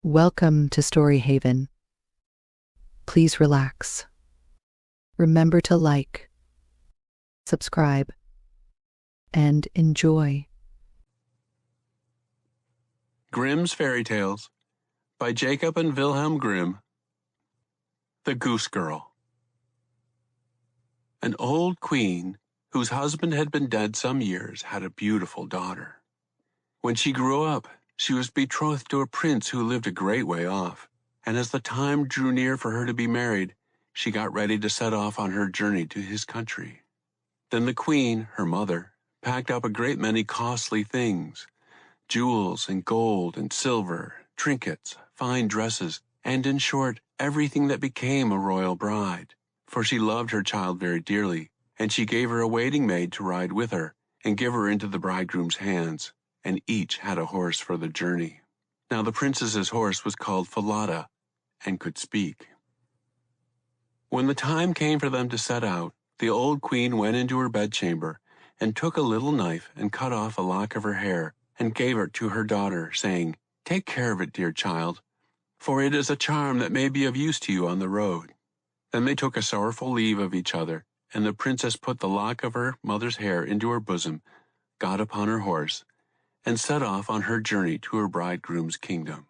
Welcome to Story Haven. Please relax. Remember to like, subscribe, and enjoy. Grimm's Fairy Tales by Jacob and Wilhelm Grimm. The Goose Girl. An old queen, whose husband had been dead some years, had a beautiful daughter. When she grew up, she was betrothed to a prince who lived a great way off, and as the time drew near for her to be married, she got ready to set off on her journey to his country. Then the queen, her mother, packed up a great many costly things, jewels and gold and silver, trinkets, fine dresses, and in short, everything that became a royal bride. For she loved her child very dearly, and she gave her a waiting maid to ride with her and give her into the bridegroom's hands, and each had a horse for the journey. Now the princess's horse was called Falada, and could speak. When the time came for them to set out, the old queen went into her bedchamber, and took a little knife and cut off a lock of her hair, and gave it to her daughter, saying, "Take care of it, dear child, for it is a charm that may be of use to you on the road." Then they took a sorrowful leave of each other, and the princess put the lock of her mother's hair into her bosom, got upon her horse, and set off on her journey to her bridegroom's kingdom.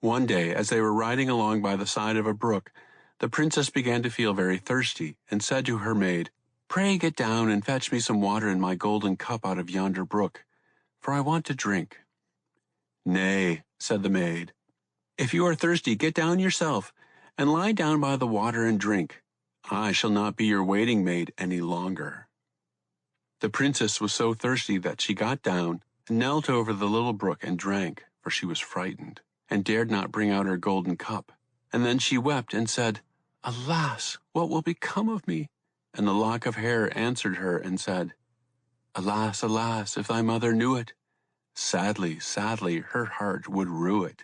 One day, as they were riding along by the side of a brook, the princess began to feel very thirsty, and said to her maid, "Pray get down and fetch me some water in my golden cup out of yonder brook, for I want to drink." "Nay," said the maid, "if you are thirsty, get down yourself, and lie down by the water and drink. I shall not be your waiting maid any longer." The princess was so thirsty that she got down and knelt over the little brook and drank, for she was frightened, and dared not bring out her golden cup. And then she wept and said, "Alas, what will become of me?" And the lock of hair answered her and said, "Alas, alas, if thy mother knew it, sadly, sadly, her heart would rue it."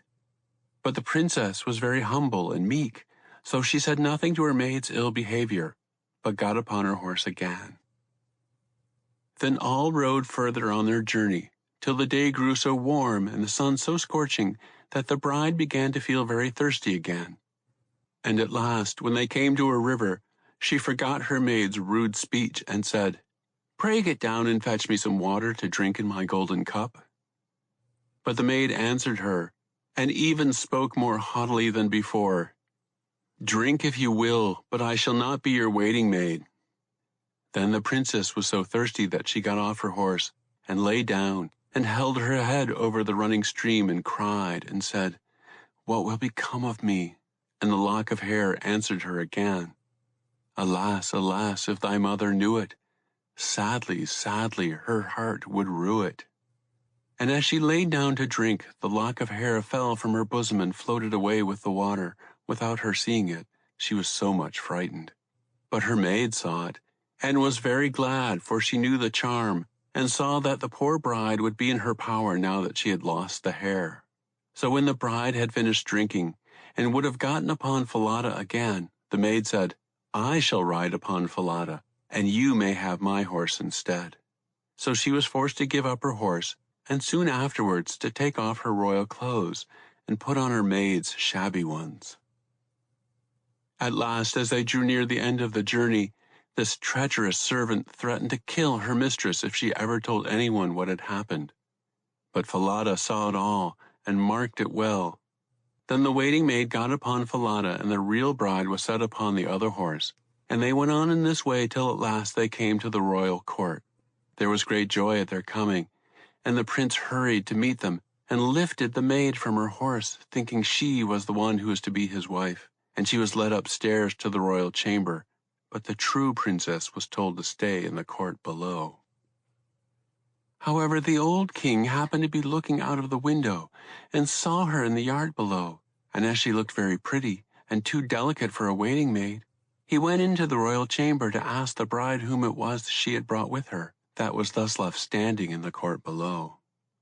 But the princess was very humble and meek, so she said nothing to her maid's ill behavior, but got upon her horse again. Then all rode further on their journey, till the day grew so warm and the sun so scorching that the bride began to feel very thirsty again. And at last, when they came to a river, she forgot her maid's rude speech and said, "Pray get down and fetch me some water to drink in my golden cup." But the maid answered her, and even spoke more haughtily than before, "Drink if you will, but I shall not be your waiting maid." Then the princess was so thirsty that she got off her horse and lay down and held her head over the running stream and cried and said, "What will become of me?" And the lock of hair answered her again, "Alas, alas, if thy mother knew it, sadly, sadly, her heart would rue it." And as she lay down to drink, the lock of hair fell from her bosom and floated away with the water, without her seeing it, she was so much frightened. But her maid saw it, and was very glad, for she knew the charm, and saw that the poor bride would be in her power now that she had lost the hair. So when the bride had finished drinking, and would have gotten upon Falada again, the maid said, "I shall ride upon Falada, and you may have my horse instead." So she was forced to give up her horse, and soon afterwards to take off her royal clothes, and put on her maid's shabby ones. At last, as they drew near the end of the journey, this treacherous servant threatened to kill her mistress if she ever told anyone what had happened. But Falada saw it all, and marked it well. Then the waiting maid got upon Falada, and the real bride was set upon the other horse, and they went on in this way till at last they came to the royal court. There was great joy at their coming, and the prince hurried to meet them, and lifted the maid from her horse, thinking she was the one who was to be his wife, and she was led upstairs to the royal chamber, but the true princess was told to stay in the court below. However, the old king happened to be looking out of the window, and saw her in the yard below, and as she looked very pretty, and too delicate for a waiting maid, he went into the royal chamber to ask the bride whom it was she had brought with her, that was thus left standing in the court below.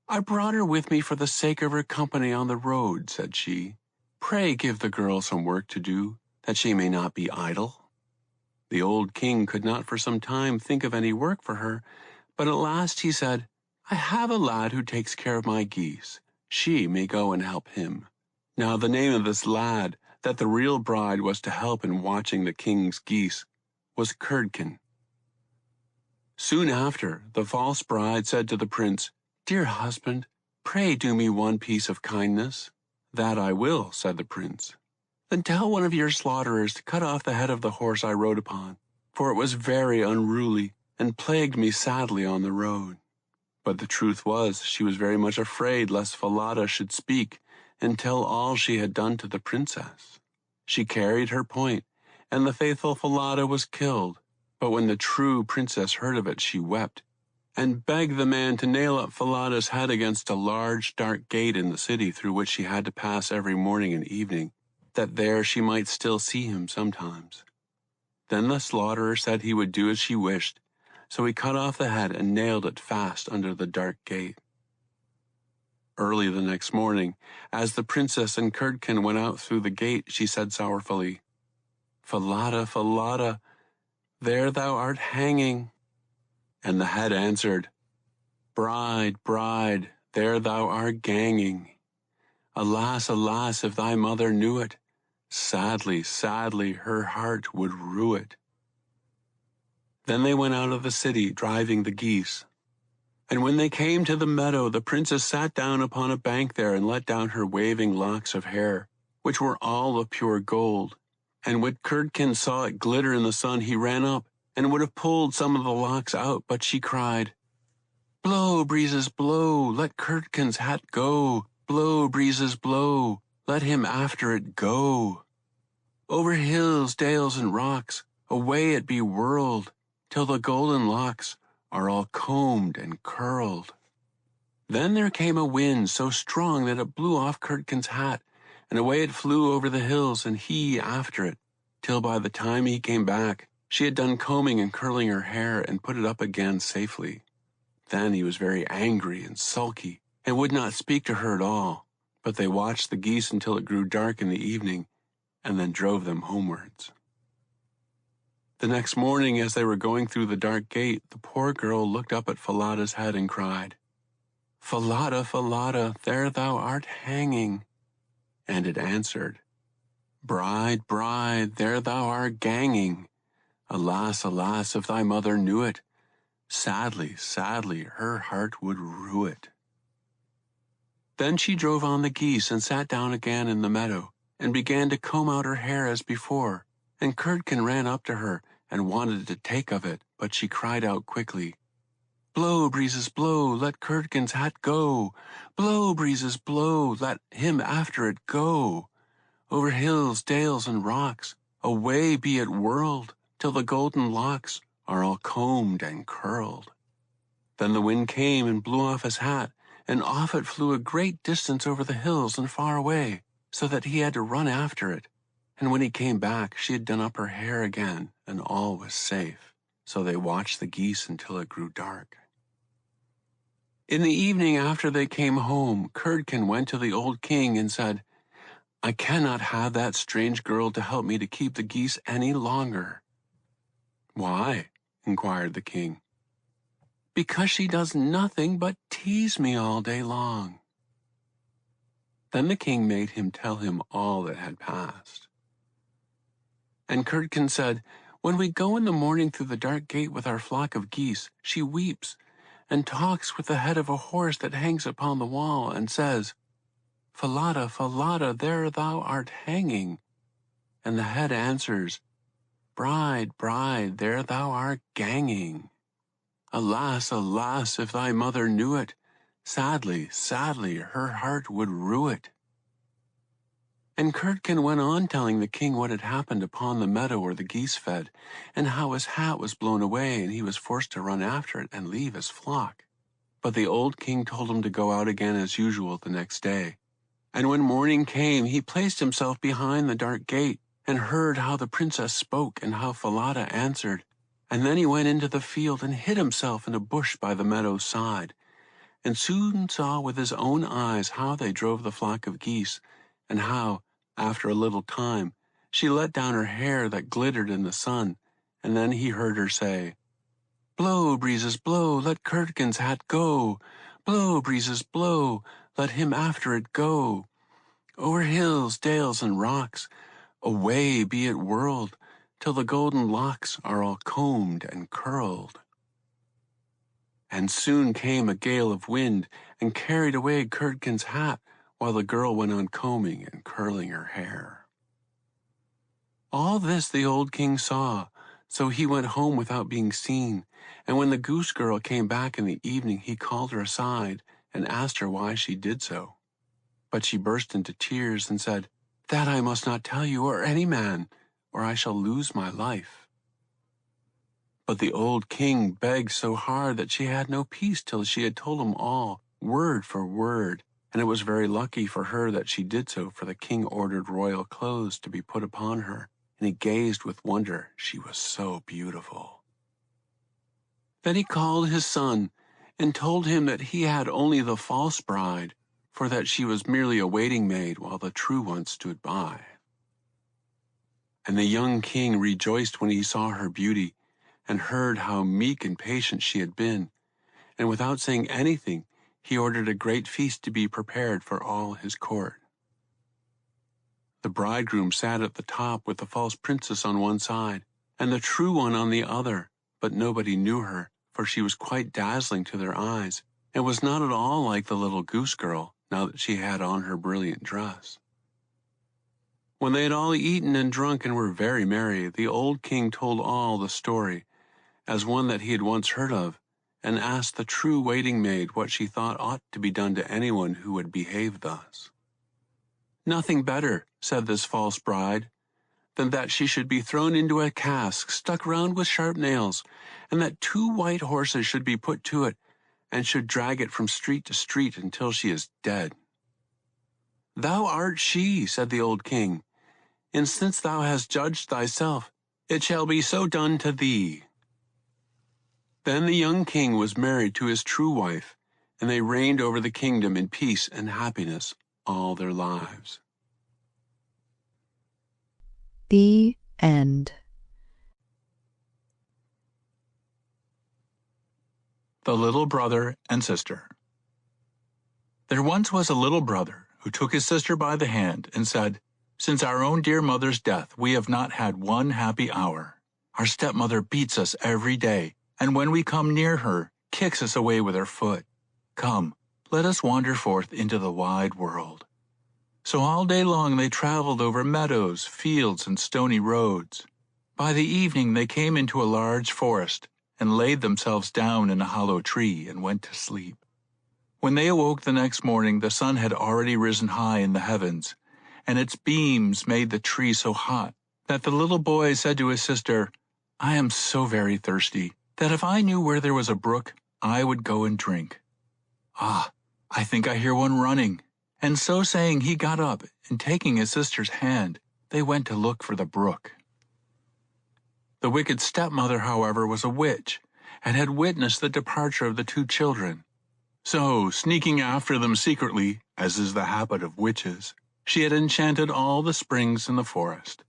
"I brought her with me for the sake of her company on the road," said she. "Pray give the girl some work to do, that she may not be idle." The old king could not for some time think of any work for her, but at last he said, "I have a lad who takes care of my geese. she may go and help him. Now the name of this lad, that the real bride was to help in watching the king's geese, was Curdken. Soon after, the false bride said to the prince, "Dear husband, pray do me one piece of kindness." "That I will," said the prince. "Then tell one of your slaughterers to cut off the head of the horse I rode upon, for it was very unruly and plagued me sadly on the road." But the truth was, she was very much afraid lest Falada should speak and tell all she had done to the princess. She carried her point, and the faithful Falada was killed. But when the true princess heard of it, she wept, and begged the man to nail up Falada's head against a large dark gate in the city through which she had to pass every morning and evening, that there she might still see him sometimes. Then the slaughterer said he would do as she wished, so he cut off the head and nailed it fast under the dark gate. Early the next morning, as the princess and Curdken went out through the gate, she said sorrowfully, "Falada, Falada, there thou art hanging." And the head answered, "Bride, bride, there thou art ganging. Alas, alas, if thy mother knew it, sadly, sadly, her heart would rue it." Then they went out of the city, driving the geese. And when they came to the meadow, the princess sat down upon a bank there and let down her waving locks of hair, which were all of pure gold. And when Curdken saw it glitter in the sun, he ran up and would have pulled some of the locks out, but she cried, "Blow, breezes, blow, let Curdken's hat go. Blow, breezes, blow, let him after it go. Over hills, dales, and rocks, away it be whirled, till the golden locks are all combed and curled." Then there came a wind so strong that it blew off Curdken's hat, and away it flew over the hills, and he after it, till by the time he came back, she had done combing and curling her hair and put it up again safely. Then he was very angry and sulky, and would not speak to her at all, but they watched the geese until it grew dark in the evening, and then drove them homewards. The next morning, as they were going through the dark gate, the poor girl looked up at Falada's head and cried, "Falada, Falada, there thou art hanging." And it answered, "Bride, bride, there thou art ganging. Alas, alas, if thy mother knew it, sadly, sadly, her heart would rue it." Then she drove on the geese and sat down again in the meadow, and began to comb out her hair as before, and Curdken ran up to her and wanted to take of it, but she cried out quickly, "Blow, breezes, blow, let Curdken's hat go. Blow, breezes, blow, let him after it go. Over hills, dales, and rocks, away be it whirled, till the golden locks are all combed and curled." Then the wind came and blew off his hat, and off it flew a great distance over the hills and far away, so that he had to run after it. And when he came back, she had done up her hair again, and all was safe. So they watched the geese until it grew dark. In the evening, after they came home, Curdken went to the old king and said, "I cannot have that strange girl to help me to keep the geese any longer." "Why?" inquired the king. "Because she does nothing but tease me all day long." Then the king made him tell him all that had passed. And Curdken said, "When we go in the morning through the dark gate with our flock of geese, she weeps and talks with the head of a horse that hangs upon the wall and says, 'Falada, Falada, there thou art hanging.' And the head answers, 'Bride, bride, there thou art ganging. Alas, alas, if thy mother knew it, sadly, sadly, her heart would rue it.'" And Curdken went on telling the king what had happened upon the meadow where the geese fed, and how his hat was blown away and he was forced to run after it and leave his flock. But the old king told him to go out again as usual the next day. And when morning came, he placed himself behind the dark gate and heard how the princess spoke and how Falada answered. And then he went into the field and hid himself in a bush by the meadow's side, and soon saw with his own eyes how they drove the flock of geese, and how, after a little time, she let down her hair that glittered in the sun, and then he heard her say, "Blow, breezes, blow, let Curdken's hat go. Blow, breezes, blow, let him after it go. Over hills, dales, and rocks, away be it whirled, till the golden locks are all combed and curled. And soon came a gale of wind, and carried away Curdken's hat, while the girl went on combing and curling her hair. All this the old king saw, so he went home without being seen, and when the goose girl came back in the evening, he called her aside and asked her why she did so. But she burst into tears and said, "That I must not tell you or any man, or I shall lose my life." But the old king begged so hard that she had no peace till she had told him all, word for word, and it was very lucky for her that she did so, for the king ordered royal clothes to be put upon her, and he gazed with wonder, she was so beautiful. Then he called his son, and told him that he had only the false bride, for that she was merely a waiting maid while the true one stood by. And the young king rejoiced when he saw her beauty, and heard how meek and patient she had been, and without saying anything, he ordered a great feast to be prepared for all his court. The bridegroom sat at the top with the false princess on one side, and the true one on the other, but nobody knew her, for she was quite dazzling to their eyes, and was not at all like the little goose girl, now that she had on her brilliant dress. When they had all eaten and drunk and were very merry, the old king told all the story, as one that he had once heard of, and asked the true waiting maid what she thought ought to be done to anyone who would behave thus. "Nothing better," said this false bride, "than that she should be thrown into a cask stuck round with sharp nails, and that 2 white horses should be put to it, and should drag it from street to street until she is dead." "Thou art she," said the old king, "and since thou hast judged thyself, it shall be so done to thee." Then the young king was married to his true wife, and they reigned over the kingdom in peace and happiness all their lives. The end. The Little Brother and Sister. There once was a little brother who took his sister by the hand and said, "Since our own dear mother's death, we have not had one happy hour. Our stepmother beats us every day, and when we come near her, kicks us away with her foot. Come, let us wander forth into the wide world." So all day long they traveled over meadows, fields, and stony roads. By the evening they came into a large forest, and laid themselves down in a hollow tree and went to sleep. When they awoke the next morning, the sun had already risen high in the heavens, and its beams made the tree so hot that the little boy said to his sister, "I am so very thirsty that if I knew where there was a brook, I would go and drink. Ah, I think I hear one running." And so saying, he got up, and taking his sister's hand, they went to look for the brook. The wicked stepmother, however, was a witch, and had witnessed the departure of the 2 children. So, sneaking after them secretly, as is the habit of witches, she had enchanted all the springs in the forest.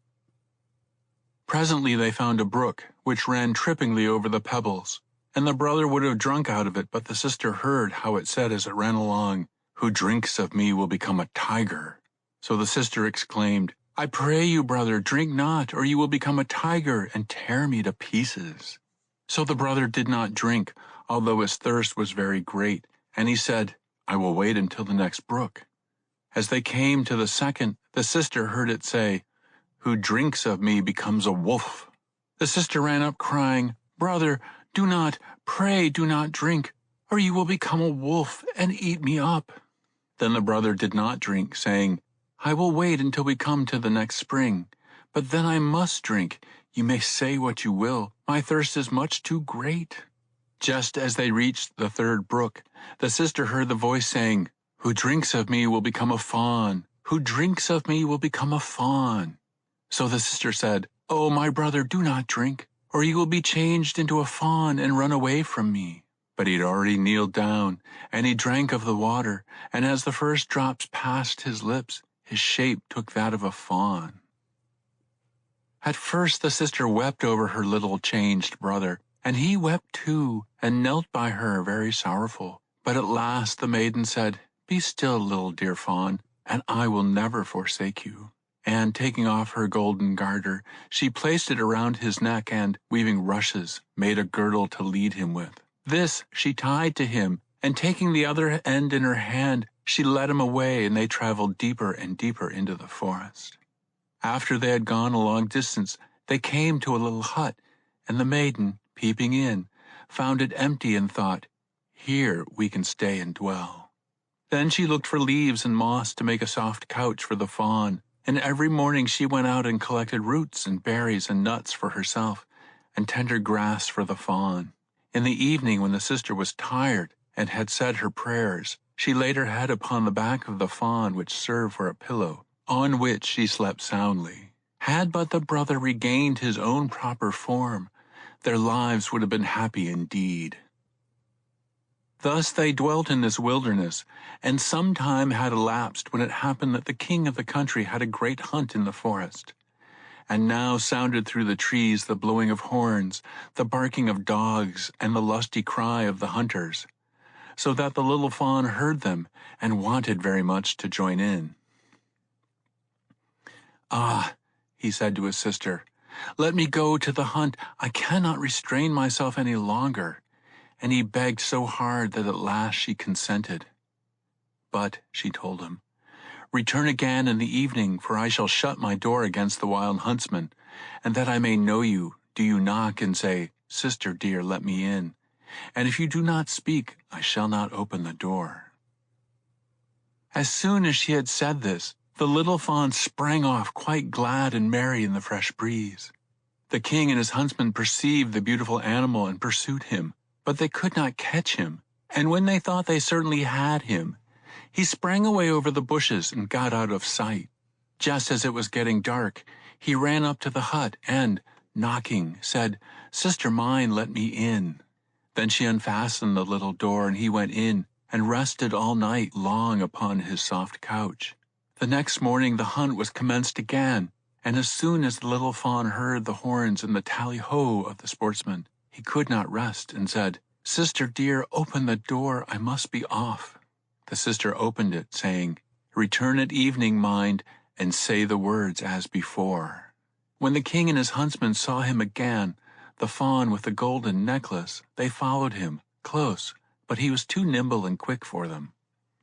Presently they found a brook, which ran trippingly over the pebbles, and the brother would have drunk out of it, but the sister heard how it said as it ran along, "Who drinks of me will become a tiger." So the sister exclaimed, "I pray you, brother, drink not, or you will become a tiger and tear me to pieces." So the brother did not drink, although his thirst was very great, and he said, "I will wait until the next brook." As they came to the second, the sister heard it say, "Who drinks of me becomes a wolf." The sister ran up crying, "Brother, pray do not drink, or you will become a wolf and eat me up." Then the brother did not drink, saying, "I will wait until we come to the next spring, but then I must drink. You may say what you will, my thirst is much too great." Just as they reached the third brook, the sister heard the voice saying, "Who drinks of me will become a fawn. Who drinks of me will become a fawn." So the sister said, "Oh, my brother, do not drink, or you will be changed into a fawn and run away from me." But he had already kneeled down, and he drank of the water, and as the first drops passed his lips, his shape took that of a fawn. At first the sister wept over her little changed brother, and he wept too, and knelt by her very sorrowful. But at last the maiden said, "Be still, little dear fawn, and I will never forsake you." And taking off her golden garter, she placed it around his neck and, weaving rushes, made a girdle to lead him with. This she tied to him, and taking the other end in her hand, she led him away, and they traveled deeper and deeper into the forest. After they had gone a long distance, they came to a little hut, and the maiden, peeping in, found it empty and thought, "Here we can stay and dwell." Then she looked for leaves and moss to make a soft couch for the fawn, and every morning she went out and collected roots and berries and nuts for herself, and tender grass for the fawn. In the evening, when the sister was tired and had said her prayers, she laid her head upon the back of the fawn, which served for a pillow, on which she slept soundly. Had but the brother regained his own proper form, their lives would have been happy indeed. Thus they dwelt in this wilderness, and some time had elapsed when it happened that the king of the country had a great hunt in the forest. And now sounded through the trees the blowing of horns, the barking of dogs, and the lusty cry of the hunters, so that the little fawn heard them and wanted very much to join in. "Ah," he said to his sister, "let me go to the hunt. I cannot restrain myself any longer." And he begged so hard that at last she consented. "But," she told him, "return again in the evening, for I shall shut my door against the wild huntsman, and that I may know you, do you knock and say, 'Sister dear, let me in,' and if you do not speak, I shall not open the door." As soon as she had said this, the little fawn sprang off quite glad and merry in the fresh breeze. The king and his huntsman perceived the beautiful animal and pursued him, but they could not catch him, and when they thought they certainly had him, he sprang away over the bushes and got out of sight. Just as it was getting dark, he ran up to the hut and, knocking, said, "Sister mine, let me in." Then she unfastened the little door, and he went in and rested all night long upon his soft couch. The next morning the hunt was commenced again, and as soon as the little fawn heard the horns and the tally-ho of the sportsmen, he could not rest, and said, "Sister dear, open the door, I must be off." The sister opened it, saying, "Return at evening, mind, and say the words as before." When the king and his huntsman saw him again, the fawn with the golden necklace, they followed him, close, but he was too nimble and quick for them.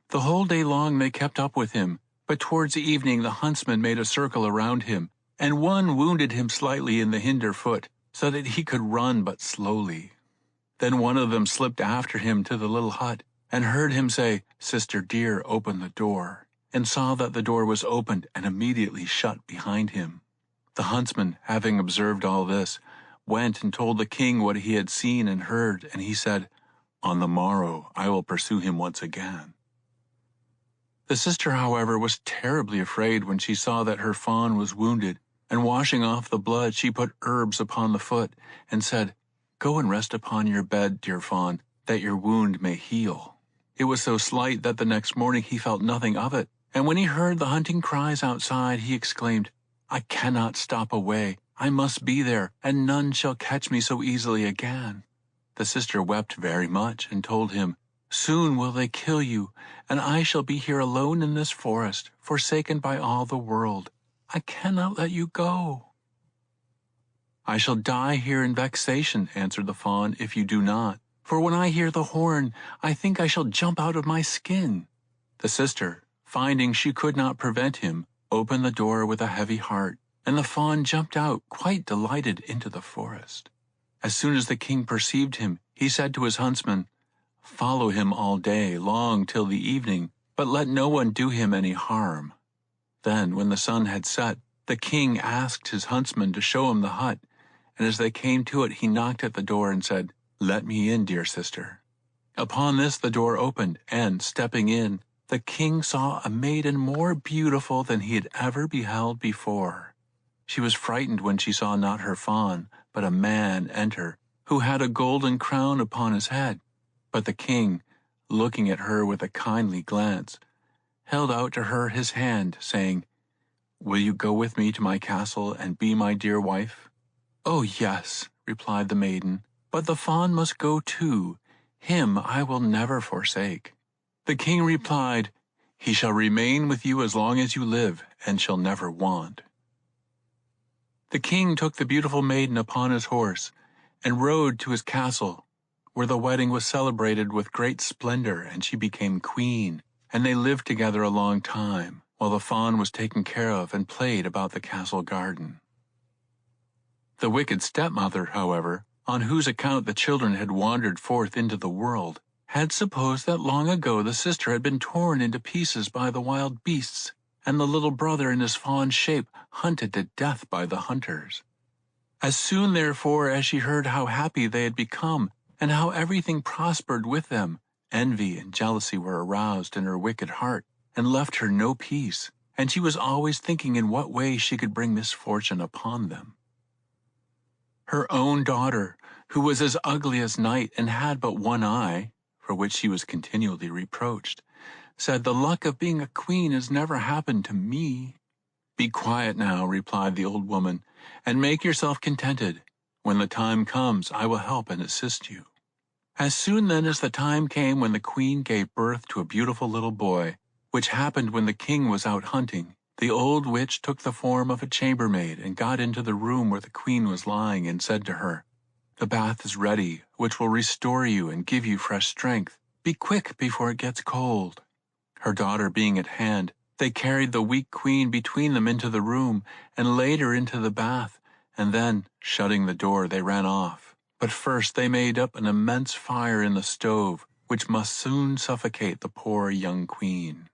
The whole day long they kept up with him, but towards the evening the huntsman made a circle around him, and one wounded him slightly in the hinder foot, so that he could run but slowly. Then one of them slipped after him to the little hut, and heard him say, "Sister dear, open the door," and saw that the door was opened and immediately shut behind him. The huntsman, having observed all this, went and told the king what he had seen and heard, and he said, "On the morrow I will pursue him once again." The sister, however, was terribly afraid when she saw that her fawn was wounded, and washing off the blood, she put herbs upon the foot, and said, "Go and rest upon your bed, dear fawn, that your wound may heal." It was so slight that the next morning he felt nothing of it, and when he heard the hunting cries outside, he exclaimed, "I cannot stop away. I must be there, and none shall catch me so easily again." The sister wept very much, and told him, "Soon will they kill you, and I shall be here alone in this forest, forsaken by all the world. I cannot let you go." "I shall die here in vexation," answered the fawn, "if you do not. For when I hear the horn, I think I shall jump out of my skin." The sister, finding she could not prevent him, opened the door with a heavy heart, and the fawn jumped out, quite delighted, into the forest. As soon as the king perceived him, he said to his huntsman, "Follow him all day long till the evening, but let no one do him any harm." Then, when the sun had set, the king asked his huntsman to show him the hut, and as they came to it, he knocked at the door and said, "Let me in, dear sister." Upon this the door opened, and, stepping in, the king saw a maiden more beautiful than he had ever beheld before. She was frightened when she saw not her fawn, but a man enter, who had a golden crown upon his head. But the king, looking at her with a kindly glance, held out to her his hand, saying, "Will you go with me to my castle and be my dear wife?" "Oh, yes," replied the maiden, "but the fawn must go too. Him I will never forsake." The king replied, He shall remain with you as long as you live, and shall never want." The king took the beautiful maiden upon his horse, and rode to his castle, where the wedding was celebrated with great splendor, and she became queen, and they lived together a long time, while the fawn was taken care of and played about the castle garden. The wicked stepmother, however, on whose account the children had wandered forth into the world, had supposed that long ago the sister had been torn into pieces by the wild beasts, and the little brother in his fawn shape hunted to death by the hunters. As soon, therefore, as she heard how happy they had become, and how everything prospered with them, envy and jealousy were aroused in her wicked heart, and left her no peace, and she was always thinking in what way she could bring misfortune upon them. Her own daughter, who was as ugly as night and had but one eye, for which she was continually reproached, said, "The luck of being a queen has never happened to me." "Be quiet now," replied the old woman, "and make yourself contented. When the time comes, I will help and assist you." As soon then as the time came when the queen gave birth to a beautiful little boy, which happened when the king was out hunting, the old witch took the form of a chambermaid and got into the room where the queen was lying, and said to her, "The bath is ready, which will restore you and give you fresh strength. Be quick before it gets cold." Her daughter being at hand, they carried the weak queen between them into the room, and laid her into the bath, and then, shutting the door, they ran off. But first they made up an immense fire in the stove, which must soon suffocate the poor young queen.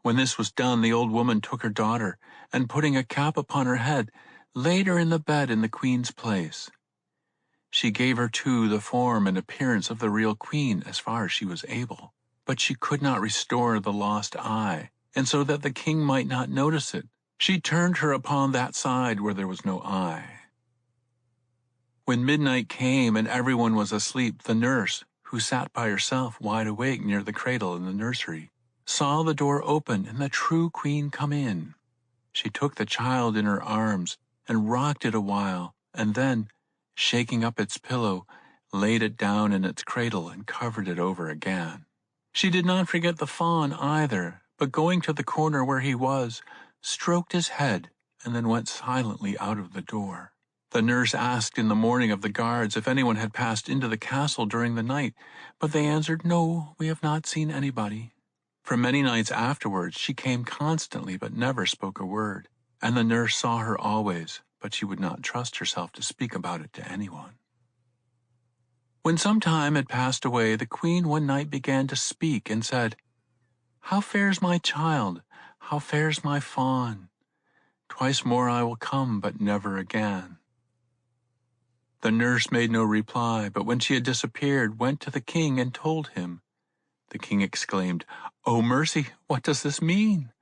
When this was done, the old woman took her daughter, and putting a cap upon her head, laid her in the bed in the queen's place. She gave her, too, the form and appearance of the real queen as far as she was able, but she could not restore the lost eye, and so that the king might not notice it, she turned her upon that side where there was no eye. When midnight came and everyone was asleep, the nurse, who sat by herself wide awake near the cradle in the nursery, saw the door open and the true queen come in. She took the child in her arms and rocked it a while, and then, shaking up its pillow, laid it down in its cradle and covered it over again. She did not forget the fawn either, but going to the corner where he was, stroked his head and then went silently out of the door. The nurse asked in the morning of the guards if anyone had passed into the castle during the night, but they answered, "No, we have not seen anybody." For many nights afterwards she came constantly but never spoke a word, and the nurse saw her always, but she would not trust herself to speak about it to anyone. When some time had passed away, the queen one night began to speak and said, "How fares my child? How fares my fawn? Twice more I will come, but never again." The nurse made no reply, but when she had disappeared, went to the king and told him. The king exclaimed, "Oh, mercy, what does this mean?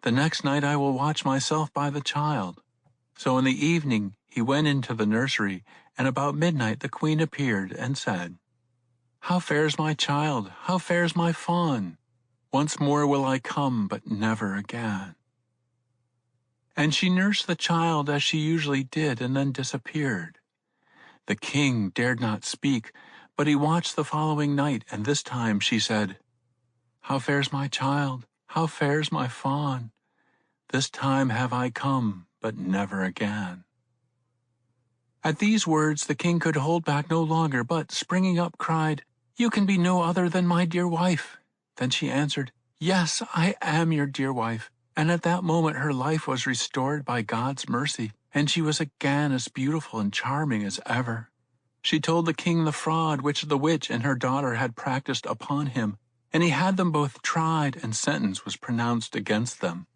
The next night I will watch myself by the child." So in the evening he went into the nursery, and about midnight the queen appeared and said, "How fares my child? How fares my fawn? Once more will I come, but never again." And she nursed the child as she usually did, and then disappeared. The king dared not speak, but he watched the following night, and this time she said, "How fares my child? How fares my fawn? This time have I come, but never again." At these words the king could hold back no longer, but, springing up, cried, "You can be no other than my dear wife." Then she answered, "Yes, I am your dear wife." And at that moment her life was restored by God's mercy, and she was again as beautiful and charming as ever. She told the king the fraud which the witch and her daughter had practiced upon him, and he had them both tried, and sentence was pronounced against them.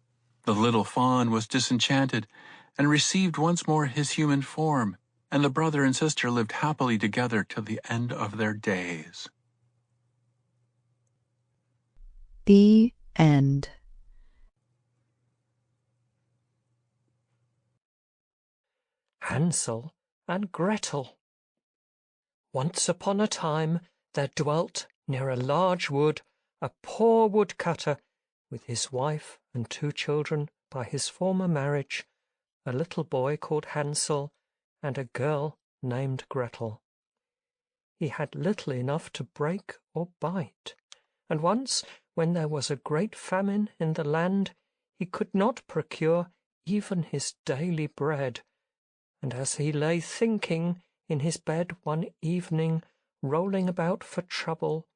The little fawn was disenchanted, and received once more his human form, and the brother and sister lived happily together till the end of their days. The End. Hansel and Gretel. Once upon a time there dwelt near a large wood a poor woodcutter with his wife and 2 children by his former marriage, a little boy called Hansel and a girl named Gretel. He had little enough to break or bite, and once, when there was a great famine in the land, he could not procure even his daily bread. And as he lay thinking in his bed one evening, rolling about for trouble,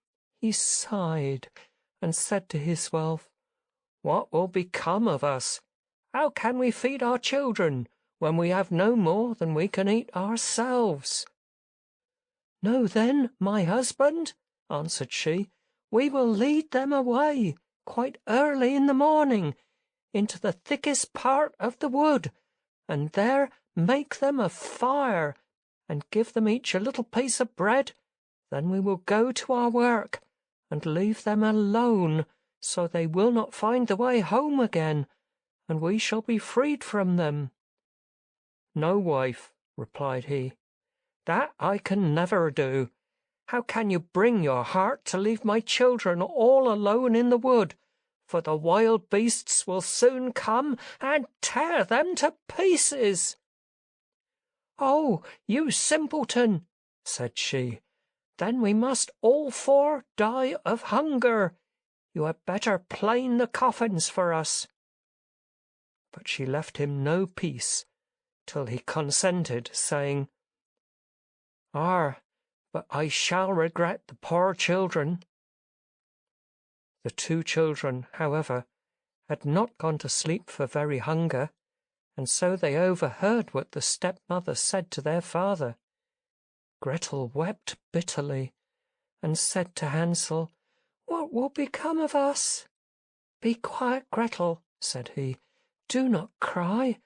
he sighed and said to himself, "What will become of us? How can we feed our children when we have no more than we can eat ourselves?" "No, then, my husband," answered she, "we will lead them away quite early in the morning into the thickest part of the wood, and there make them a fire, and give them each a little piece of bread. Then we will go to our work, and leave them alone, so they will not find the way home again, and we shall be freed from them." "No, wife," replied he, "that I can never do. How can you bring your heart to leave my children all alone in the wood? For the wild beasts will soon come and tear them to pieces." "Oh, you simpleton," said she, "then we must all four die of hunger. You had better plane the coffins for us." But she left him no peace till he consented, saying, but I shall regret the poor children." The 2 children, however, had not gone to sleep for very hunger, and so they overheard what the stepmother said to their father. Gretel wept bitterly, and said to Hansel, "What will become of us?" "Be quiet, Gretel," said he. "Do not cry.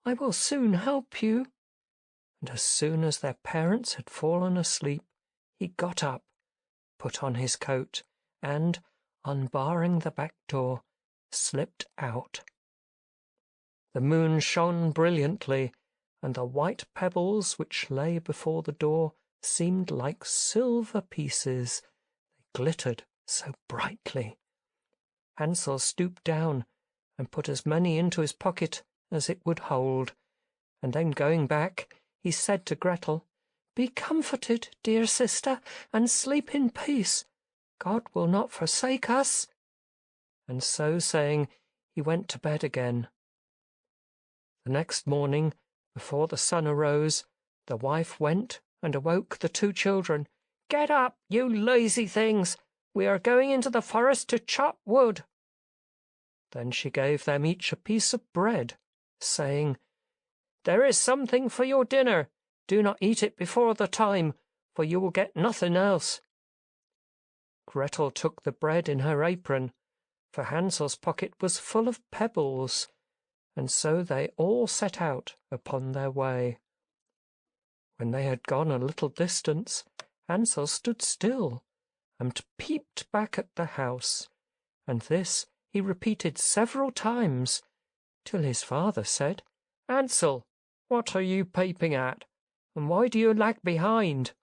I will soon help you." And as soon as their parents had fallen asleep, he got up, put on his coat, and, unbarring the back door, slipped out. The moon shone brilliantly, and the white pebbles which lay before the door seemed like silver pieces, they glittered so brightly. Hansel stooped down and put as many into his pocket as it would hold, and then going back, he said to Gretel, "Be comforted, dear sister, and sleep in peace. God will not forsake us." And so saying, he went to bed again. The next morning, before the sun arose, the wife went and awoke the 2 children. "Get up, you lazy things! We are going into the forest to chop wood." Then she gave them each a piece of bread, saying, "There is something for your dinner. Do not eat it before the time, for you will get nothing else." Gretel took the bread in her apron, for Hansel's pocket was full of pebbles, and so they all set out upon their way. When they had gone a little distance, Hansel stood still and peeped back at the house, and this he repeated several times, till his father said, "Hansel, what are you peeping at, and why do you lag behind?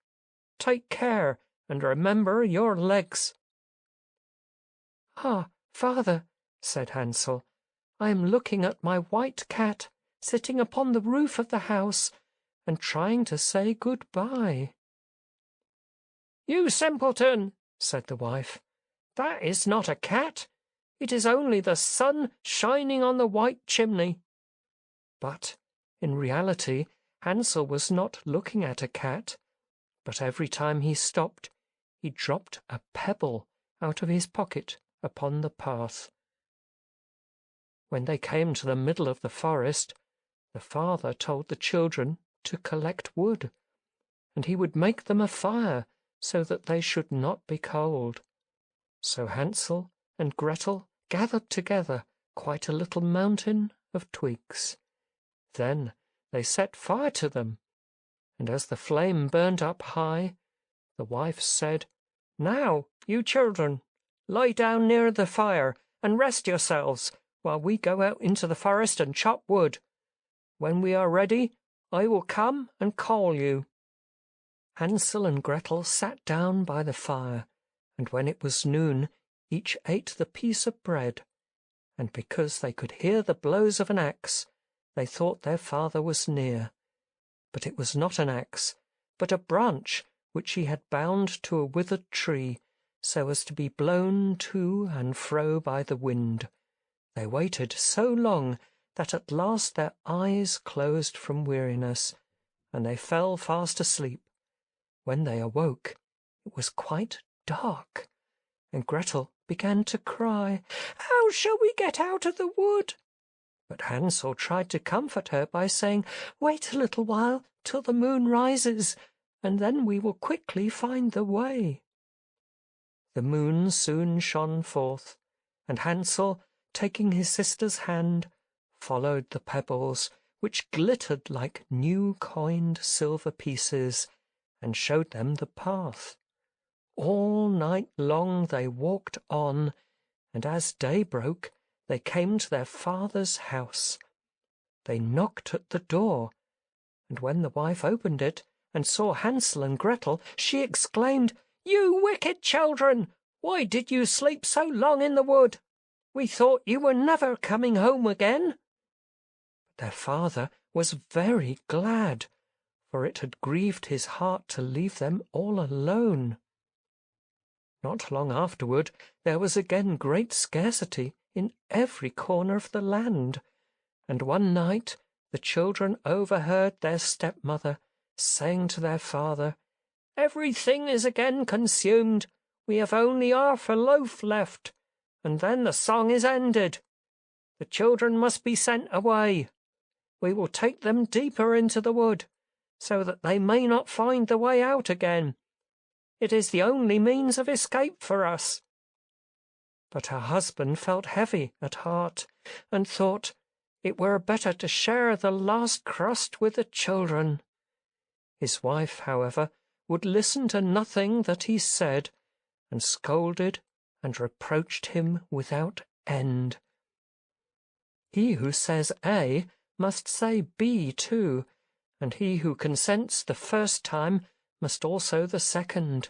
Take care, and remember your legs." "Ah, father," said Hansel, "I am looking at my white cat sitting upon the roof of the house, and trying to say good-bye." "You simpleton," said the wife, "that is not a cat. It is only the sun shining on the white chimney." But, in reality, Hansel was not looking at a cat, but every time he stopped, he dropped a pebble out of his pocket upon the path. When they came to the middle of the forest, the father told the children to collect wood, and he would make them a fire so that they should not be cold. So Hansel and Gretel gathered together quite a little mountain of twigs. Then they set fire to them, and as the flame burned up high, the wife said, "Now, you children, lie down near the fire and rest yourselves while we go out into the forest and chop wood. When we are ready, I will come and call you." Hansel and Gretel sat down by the fire, and when it was noon, each ate the piece of bread, and because they could hear the blows of an axe, they thought their father was near. But it was not an axe, but a branch which he had bound to a withered tree, so as to be blown to and fro by the wind. They waited so long that at last their eyes closed from weariness, and they fell fast asleep. When they awoke, it was quite dark, and Gretel began to cry, "How shall we get out of the wood?" But Hansel tried to comfort her by saying, "Wait a little while till the moon rises, and then we will quickly find the way." The moon soon shone forth, and Hansel, taking his sister's hand, followed the pebbles, which glittered like new-coined silver pieces, and showed them the path. All night long they walked on, and as day broke, they came to their father's house. They knocked at the door, and when the wife opened it and saw Hansel and Gretel, she exclaimed, "You wicked children! Why did you sleep so long in the wood? We thought you were never coming home again." But their father was very glad, for it had grieved his heart to leave them all alone. Not long afterward there was again great scarcity in every corner of the land, and one night the children overheard their stepmother saying to their father, "Everything is again consumed. We have only half a loaf left, and then the song is ended. The children must be sent away. We will take them deeper into the wood, so that they may not find the way out again. It is the only means of escape for us." But her husband felt heavy at heart, and thought it were better to share the last crust with the children. His wife, however, would listen to nothing that he said, and scolded and reproached him without end. He who says A must say B too, and he who consents the first time must also the second.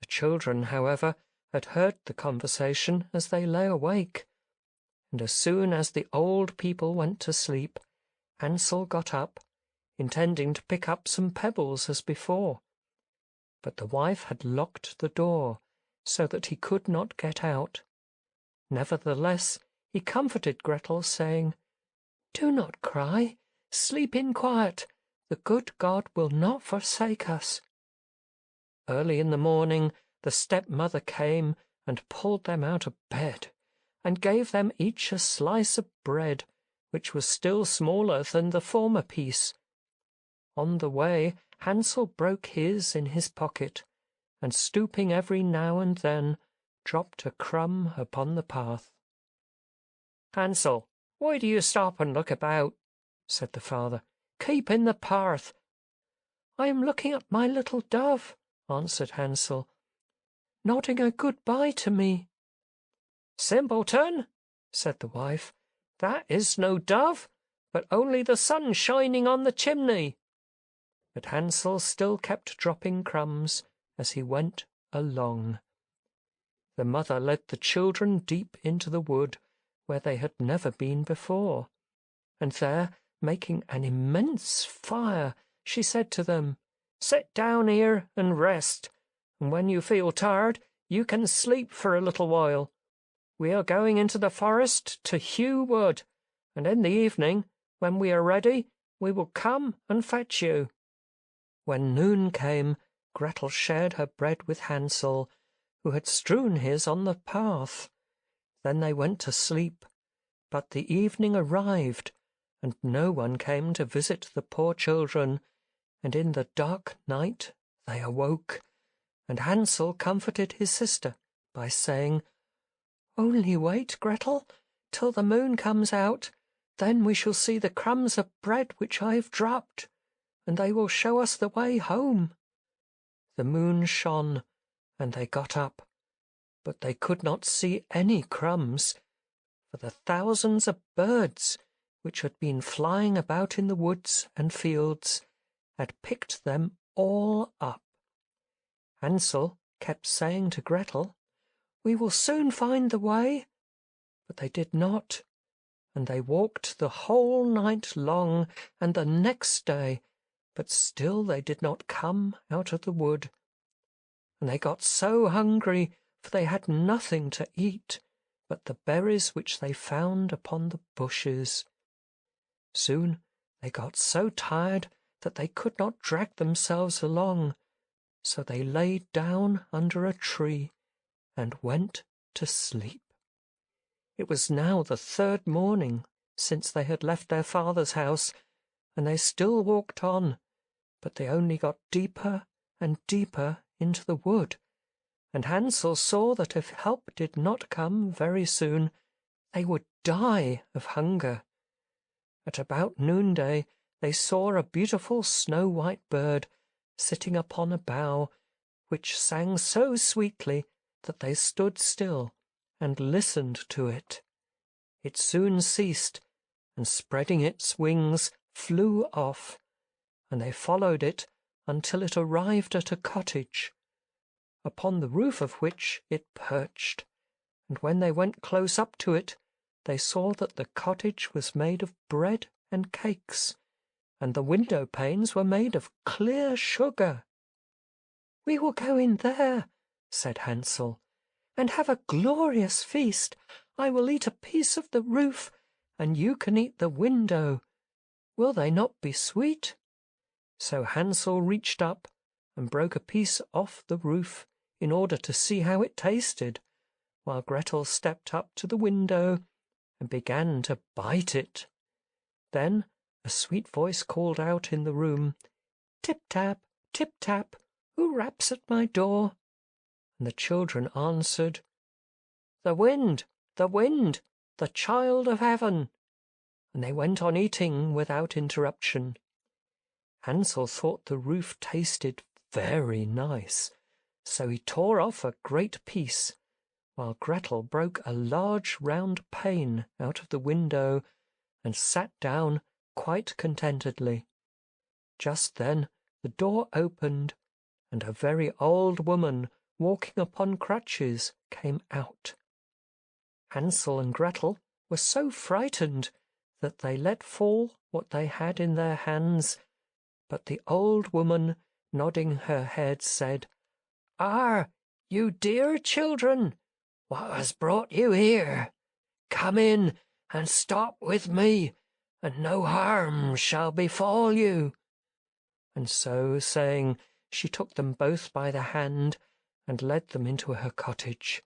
The children, however, had heard the conversation as they lay awake, and as soon as the old people went to sleep, Hansel got up, intending to pick up some pebbles as before. But the wife had locked the door, so that he could not get out. Nevertheless, he comforted Gretel, saying, "Do not cry, sleep in quiet. The good God will not forsake us." Early in the morning the stepmother came and pulled them out of bed, and gave them each a slice of bread, which was still smaller than the former piece. On the way Hansel broke his in his pocket, and stooping every now and then, dropped a crumb upon the path. "Hansel, why do you stop and look about?" said the father. "Keep in the path." "I am looking at my little dove," answered Hansel, "nodding a good-bye to me." "Simpleton," said the wife, "that is no dove, but only the sun shining on the chimney." But Hansel still kept dropping crumbs as he went along. The mother led the children deep into the wood, where they had never been before, and there, making an immense fire, she said to them, "Sit down here and rest, and when you feel tired, you can sleep for a little while. We are going into the forest to hew wood, and in the evening, when we are ready, we will come and fetch you." When noon came, Gretel shared her bread with Hansel, who had strewn his on the path. Then they went to sleep, but the evening arrived, and no one came to visit the poor children, and in the dark night they awoke, and Hansel comforted his sister by saying, "Only wait, Gretel, till the moon comes out, then we shall see the crumbs of bread which I have dropped, and they will show us the way home." The moon shone, and they got up, but they could not see any crumbs, for the thousands of birds which had been flying about in the woods and fields had picked them all up. Hansel kept saying to Gretel, "We will soon find the way," but they did not, and they walked the whole night long and the next day, but still they did not come out of the wood. and they got so hungry, for they had nothing to eat but the berries which they found upon the bushes. Soon they got so tired that they could not drag themselves along, so they laid down under a tree and went to sleep. It was now the 3rd morning since they had left their father's house, and they still walked on, but they only got deeper and deeper into the wood, and Hansel saw that if help did not come very soon, they would die of hunger. At about noonday they saw a beautiful snow-white bird sitting upon a bough, which sang so sweetly that they stood still and listened to it. It soon ceased, and spreading its wings flew off, and they followed it until it arrived at a cottage, upon the roof of which it perched, and when they went close up to it, they saw that the cottage was made of bread and cakes, and the window panes were made of clear sugar. "We will go in there," said Hansel, "and have a glorious feast. I will eat a piece of the roof, and you can eat the window. Will they not be sweet?" So Hansel reached up and broke a piece off the roof in order to see how it tasted, while Gretel stepped up to the window and began to bite it. Then a sweet voice called out in the room, "Tip-tap, tip-tap, who raps at my door?" And the children answered, "The wind, the wind, the child of heaven." And they went on eating without interruption. Hansel thought the roof tasted very nice, so he tore off a great piece, while Gretel broke a large round pane out of the window and sat down quite contentedly. Just then the door opened, and a very old woman walking upon crutches came out. Hansel and Gretel were so frightened that they let fall what they had in their hands, but the old woman, nodding her head, said, "Ah, you dear children, what has brought you here? Come in and stop with me, and no harm shall befall you." And so saying, she took them both by the hand and led them into her cottage.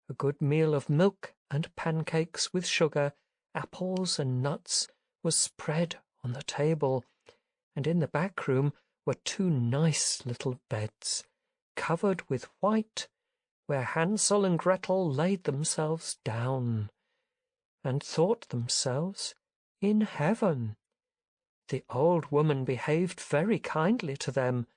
A good meal of milk and pancakes with sugar, apples and nuts was spread on the table, and in the back room were 2 nice little beds, covered with white, where Hansel and Gretel laid themselves down, and thought themselves in heaven. The old woman behaved very kindly to them,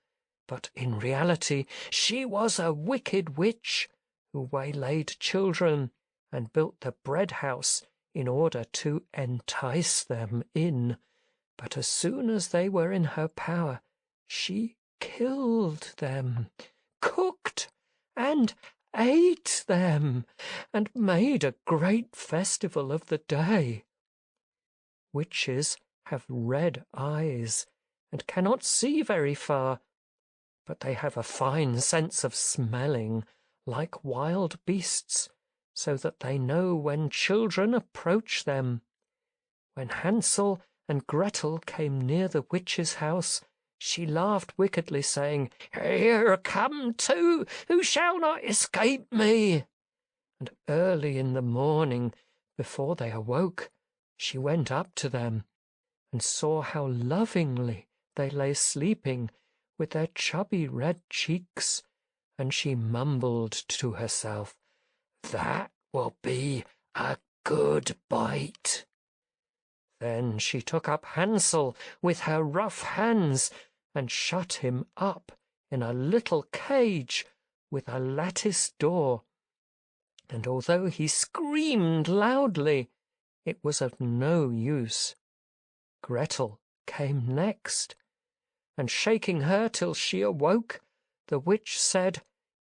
but in reality she was a wicked witch, who waylaid children and built the bread house in order to entice them in. But as soon as they were in her power, she killed them, cooked and ate them, and made a great festival of the day. Witches have red eyes and cannot see very far, but they have a fine sense of smelling, like wild beasts, so that they know when children approach them. When Hansel and Gretel came near the witch's house, she laughed wickedly, saying, "Here come 2 who shall not escape me." And early in the morning, before they awoke, she went up to them and saw how lovingly they lay sleeping with their chubby red cheeks, and she mumbled to herself, "That will be a good bite." Then she took up Hansel with her rough hands and shut him up in a little cage with a lattice door, and although he screamed loudly, it was of no use. Gretel came next, and shaking her till she awoke, the witch said,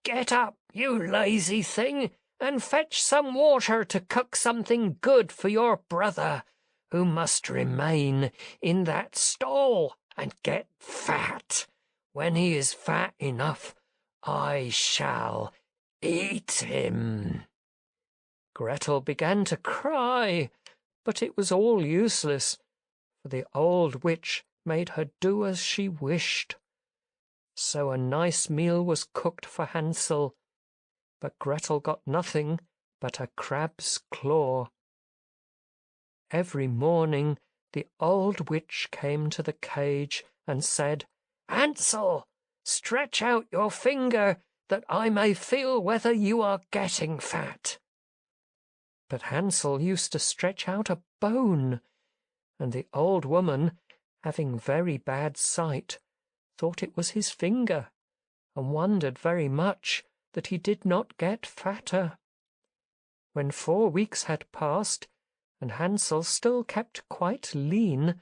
"Get up, you lazy thing, and fetch some water to cook something good for your brother, who must remain in that stall and get fat. When he is fat enough, I shall eat him." Gretel began to cry, but it was all useless, for the old witch made her do as she wished. So a nice meal was cooked for Hansel, but Gretel got nothing but a crab's claw. Every morning the old witch came to the cage and said, "Hansel, stretch out your finger that I may feel whether you are getting fat." But Hansel used to stretch out a bone, and the old woman, having very bad sight, thought it was his finger, and wondered very much that he did not get fatter. When 4 weeks had passed, and Hansel still kept quite lean,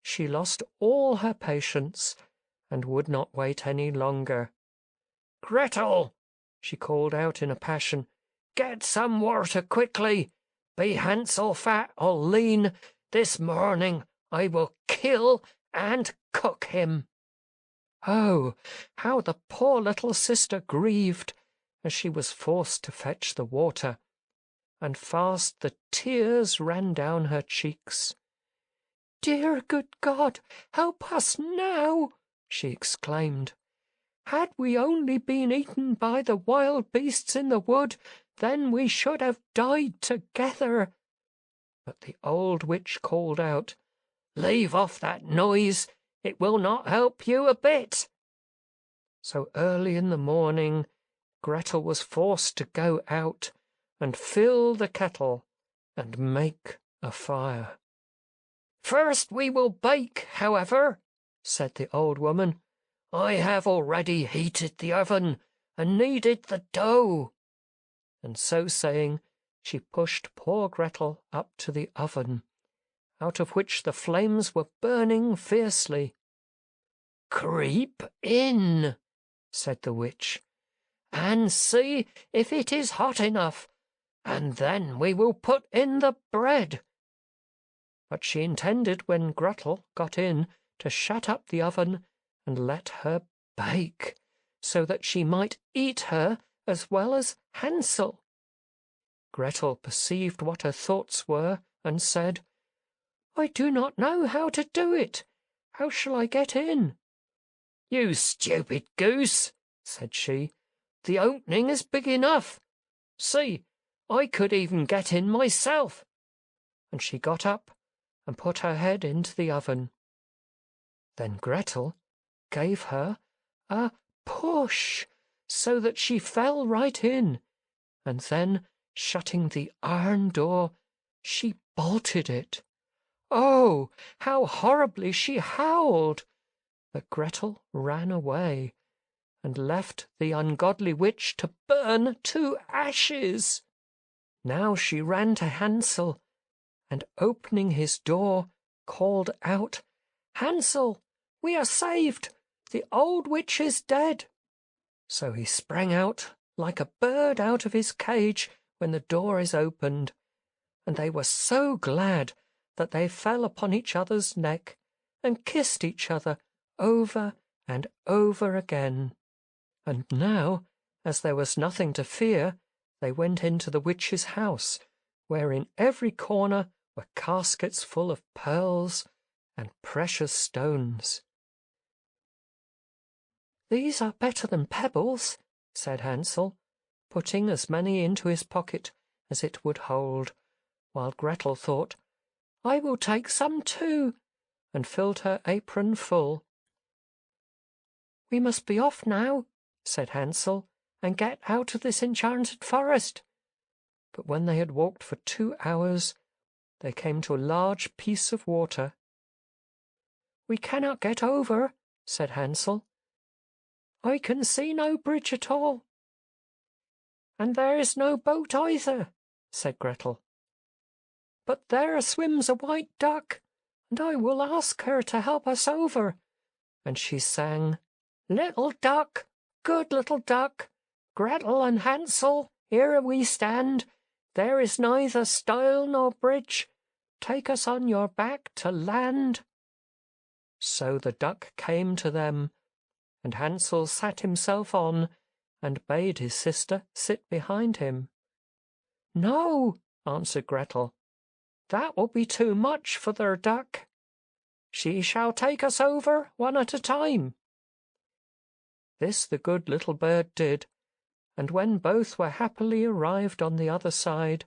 she lost all her patience, and would not wait any longer. "Gretel," she called out in a passion, "get some water quickly. Be Hansel fat or lean, this morning I will kill and cook him." Oh, how the poor little sister grieved as she was forced to fetch the water, and fast the tears ran down her cheeks. "Dear good God, help us now!" she exclaimed. "Had we only been eaten by the wild beasts in the wood, then we should have died together." But the old witch called out, "Leave off that noise, it will not help you a bit." So early in the morning Gretel was forced to go out and fill the kettle and make a fire. "First we will bake, however," said the old woman. "I have already heated the oven and kneaded the dough." And so saying, she pushed poor Gretel up to the oven, out of which the flames were burning fiercely. "Creep in," said the witch, "and see if it is hot enough, and then we will put in the bread." But she intended, when Gretel got in, to shut up the oven and let her bake, so that she might eat her as well as Hansel. Gretel perceived what her thoughts were, and said, "I do not know how to do it. How shall I get in?" "You stupid goose," said she, "the opening is big enough. See, I could even get in myself." And she got up and put her head into the oven. Then Gretel gave her a push, so that she fell right in, and then, shutting the iron door, she bolted it. Oh, how horribly she howled! But Gretel ran away, and left the ungodly witch to burn to ashes. Now she ran to Hansel, and opening his door, called out, "Hansel, we are saved! The old witch is dead." So he sprang out like a bird out of his cage when the door is opened, and they were so glad that they fell upon each other's neck and kissed each other over and over again. And now, as there was nothing to fear, they went into the witch's house, where in every corner were caskets full of pearls and precious stones. "These are better than pebbles," said Hansel, putting as many into his pocket as it would hold, while Gretel thought, "I will take some too," and filled her apron full. "We must be off now," said Hansel, "and get out of this enchanted forest." But when they had walked for 2 hours, they came to a large piece of water. "We cannot get over," said Hansel. "I can see no bridge at all." "And there is no boat either," said Gretel. "But there swims a white duck, and I will ask her to help us over." And she sang, "Little duck, good little duck, Gretel and Hansel, here we stand. There is neither stile nor bridge. Take us on your back to land." So the duck came to them, and Hansel sat himself on, and bade his sister sit behind him. "No," answered Gretel, "that will be too much for their duck. She shall take us over one at a time." This the good little bird did, and when both were happily arrived on the other side,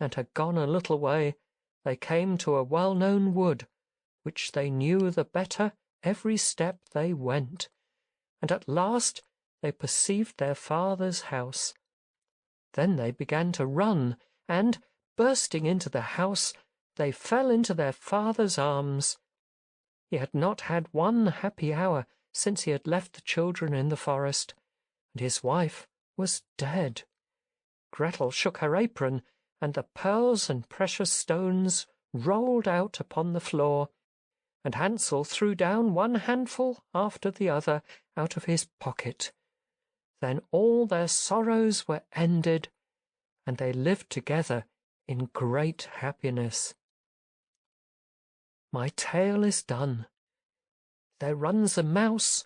and had gone a little way, they came to a well-known wood, which they knew the better every step they went, and at last they perceived their father's house. Then they began to run, and, bursting into the house, they fell into their father's arms. He had not had one happy hour since he had left the children in the forest, and his wife was dead. Gretel shook her apron, and the pearls and precious stones rolled out upon the floor, and Hansel threw down one handful after the other out of his pocket. Then all their sorrows were ended, and they lived together in great happiness. My tale is done. There runs a mouse.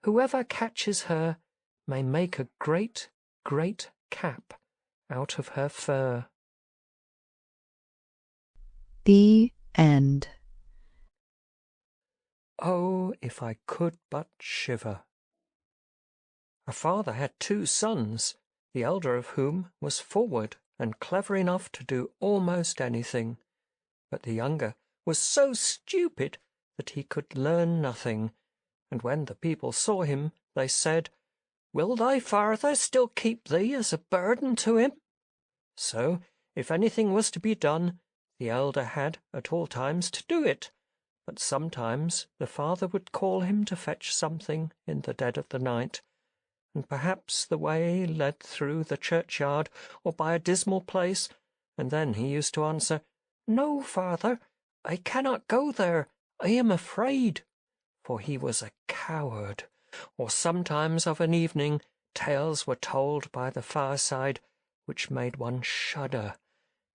Whoever catches her may make a great, great cap out of her fur. The End. Oh, if I could but shiver! A father had 2 sons, the elder of whom was forward and clever enough to do almost anything, but the younger was so stupid that he could learn nothing, and when the people saw him, they said, "Will thy father still keep thee as a burden to him?" So, if anything was to be done, the elder had at all times to do it, but sometimes the father would call him to fetch something in the dead of the night, and perhaps the way led through the churchyard or by a dismal place, and then he used to answer, "No, father, I cannot go there, I am afraid," for he was a coward. Or sometimes of an evening tales were told by the fireside which made one shudder,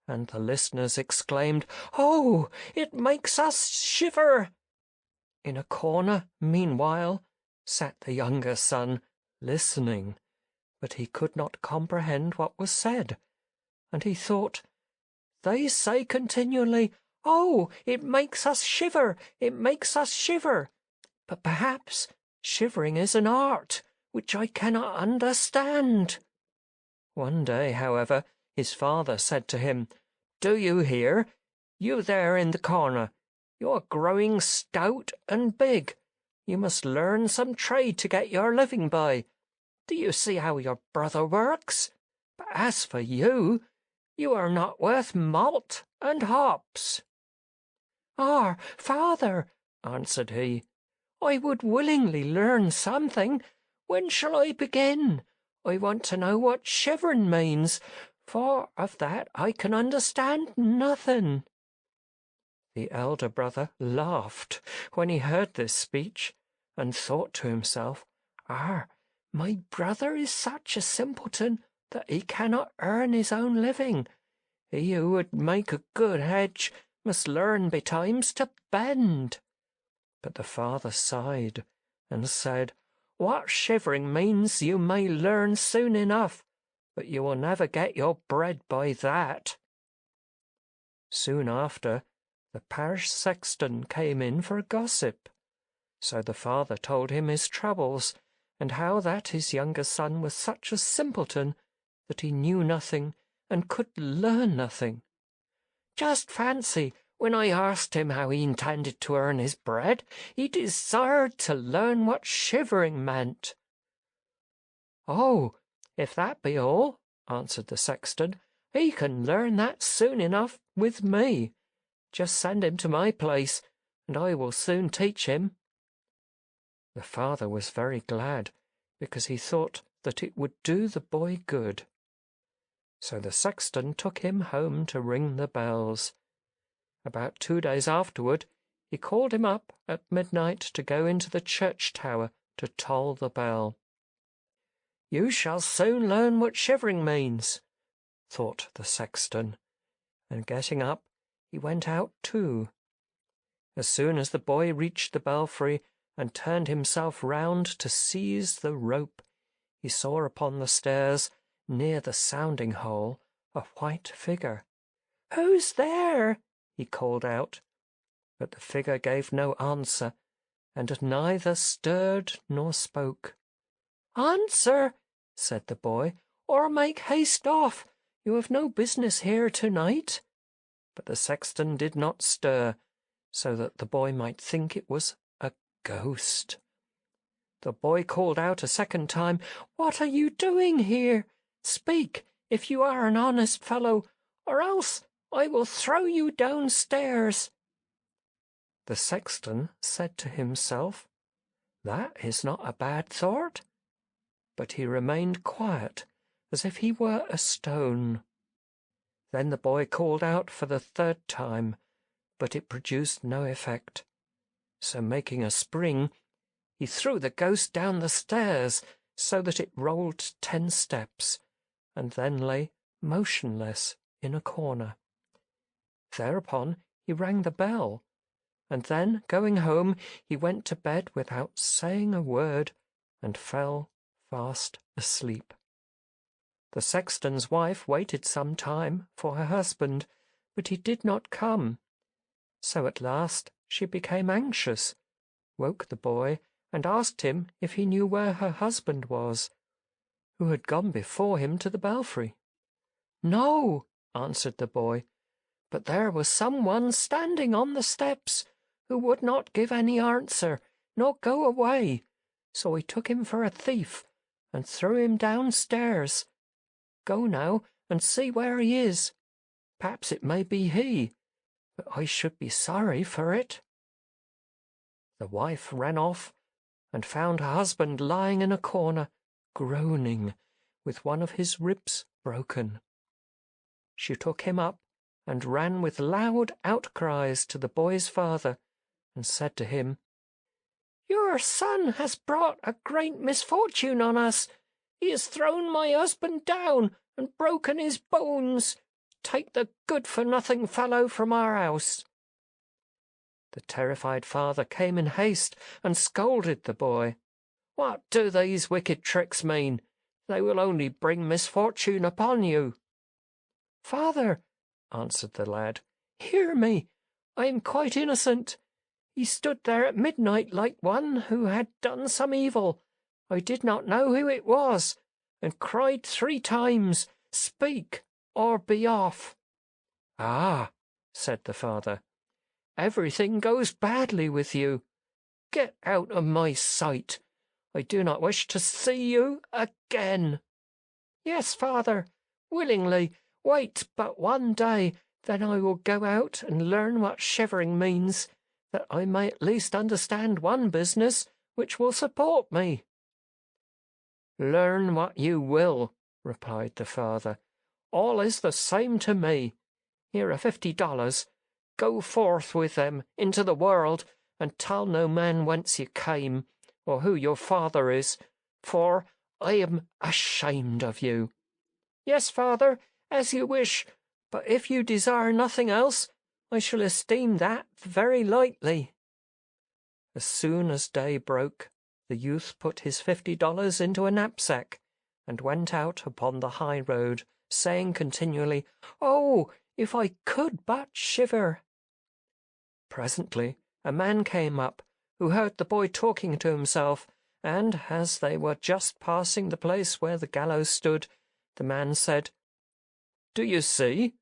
and the listeners exclaimed, "Oh, it makes us shiver!" In a corner, meanwhile, sat the younger son, listening, but he could not comprehend what was said, and he thought, "They say continually, 'Oh, it makes us shiver, it makes us shiver,' but perhaps shivering is an art which I cannot understand." One day, however, his father said to him, "Do you hear? You there in the corner, you are growing stout and big. You must learn some trade to get your living by. Do you see how your brother works? But as for you, you are not worth malt and hops." "Ah, father," answered he, "I would willingly learn something. When shall I begin? I want to know what shivering means, for of that I can understand nothing." The elder brother laughed when he heard this speech, and thought to himself, my brother is such a simpleton that he cannot earn his own living. He who would make a good hedge must learn betimes to bend." But the father sighed and said, "What shivering means you may learn soon enough, but you will never get your bread by that." Soon after, the parish sexton came in for a gossip. So the father told him his troubles, and how that his younger son was such a simpleton that he knew nothing and could learn nothing. "Just fancy, when I asked him how he intended to earn his bread, he desired to learn what shivering meant." "Oh, if that be all," answered the sexton, "he can learn that soon enough with me. Just send him to my place, and I will soon teach him." The father was very glad, because he thought that it would do the boy good. So the sexton took him home to ring the bells. About 2 days afterward, he called him up at midnight to go into the church tower to toll the bell. "You shall soon learn what shivering means," thought the sexton, and getting up, he went out too. As soon as the boy reached the belfry and turned himself round to seize the rope, he saw upon the stairs, near the sounding hole, a white figure. "Who's there?" he called out. But the figure gave no answer, and neither stirred nor spoke. "Answer," said the boy, "or make haste off. You have no business here tonight." But the sexton did not stir, so that the boy might think it was a ghost. The boy called out a second time, "What are you doing here? Speak, if you are an honest fellow, or else I will throw you downstairs." The sexton said to himself, "That is not a bad thought," but he remained quiet, as if he were a stone. Then the boy called out for the third time, but it produced no effect. So making a spring, he threw the ghost down the stairs, so that it rolled 10 steps, and then lay motionless in a corner. Thereupon he rang the bell, and then, going home, he went to bed without saying a word, and fell fast asleep. The sexton's wife waited some time for her husband, but he did not come. So at last she became anxious, woke the boy, and asked him if he knew where her husband was, who had gone before him to the belfry. "No," answered the boy, "but there was some one standing on the steps, who would not give any answer, nor go away. So I took him for a thief, and threw him downstairs. Go now and see where he is. Perhaps it may be he, but I should be sorry for it." The wife ran off, and found her husband lying in a corner, groaning, with one of his ribs broken. She took him up, and ran with loud outcries to the boy's father, and said to him, "Your son has brought a great misfortune on us. He has thrown my husband down and broken his bones. Take the good-for-nothing fellow from our house." The terrified father came in haste and scolded the boy. "What do these wicked tricks mean? They will only bring misfortune upon you." "Father," answered the lad, "hear me. I am quite innocent. He stood there at midnight like one who had done some evil. I did not know who it was, and cried 3 times, 'Speak, or be off.'" "Ah," said the father, "everything goes badly with you. Get out of my sight. I do not wish to see you again." "Yes, father, willingly. Wait but one day, then I will go out and learn what shivering means, that I may at least understand one business which will support me." "Learn what you will," replied the father. "All is the same to me. Here are $50. Go forth with them into the world, and tell no man whence you came, or who your father is, for I am ashamed of you." "Yes, father, as you wish, but if you desire nothing else, I shall esteem that very lightly." As soon as day broke, the youth put his $50 into a knapsack, and went out upon the high road, saying continually, "Oh, if I could but shiver!" Presently a man came up, who heard the boy talking to himself, and, as they were just passing the place where the gallows stood, the man said, "Do you see?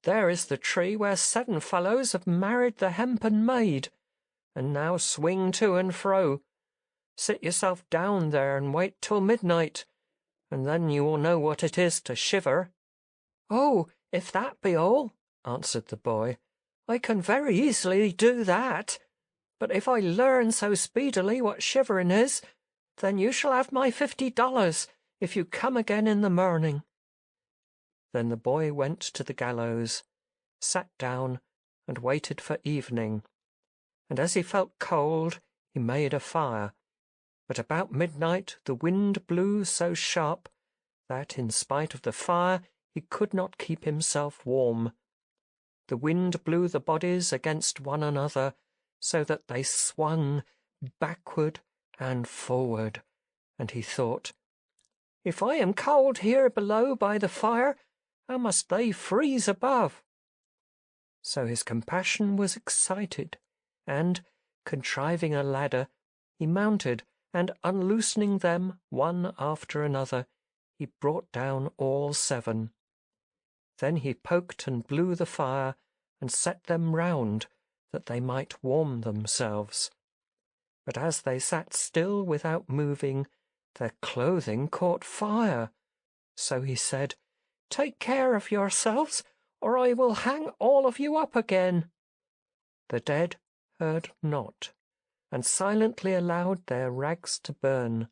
There is the tree where 7 fellows have married the hempen maid, and now swing to and fro. Sit yourself down there and wait till midnight, and then you will know what it is to shiver." "Oh, if that be all," answered the boy, "I can very easily do that. But if I learn so speedily what shivering is, then you shall have my $50 if you come again in the morning." Then the boy went to the gallows, sat down, and waited for evening. And as he felt cold, he made a fire. But about midnight the wind blew so sharp that, in spite of the fire, he could not keep himself warm. The wind blew the bodies against one another, so that they swung backward and forward, and he thought, If I am cold here below by the fire, how must they freeze above?" So his compassion was excited, and, contriving a ladder, he mounted, and unloosening them one after another, he brought down all 7. Then he poked and blew the fire, and set them round, that they might warm themselves. But as they sat still without moving, their clothing caught fire. So he said, "Take care of yourselves, or I will hang all of you up again." The dead heard not, and silently allowed their rags to burn.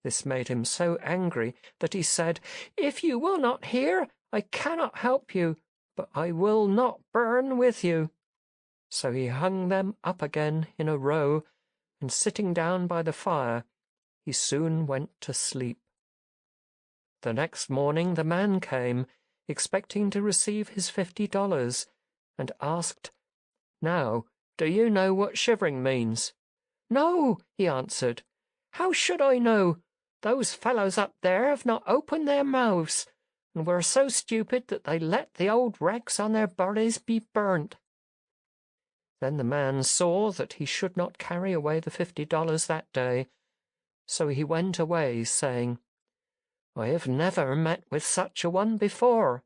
This made him so angry that he said, "If you will not hear, I cannot help you, but I will not burn with you." So he hung them up again in a row, and sitting down by the fire, he soon went to sleep. The next morning the man came, expecting to receive his $50, and asked, "Now, do you know what shivering means?" "No," he answered. "How should I know? Those fellows up there have not opened their mouths, and were so stupid that they let the old rags on their bodies be burnt." Then the man saw that he should not carry away the $50 that day, so he went away, saying, "I have never met with such a one before."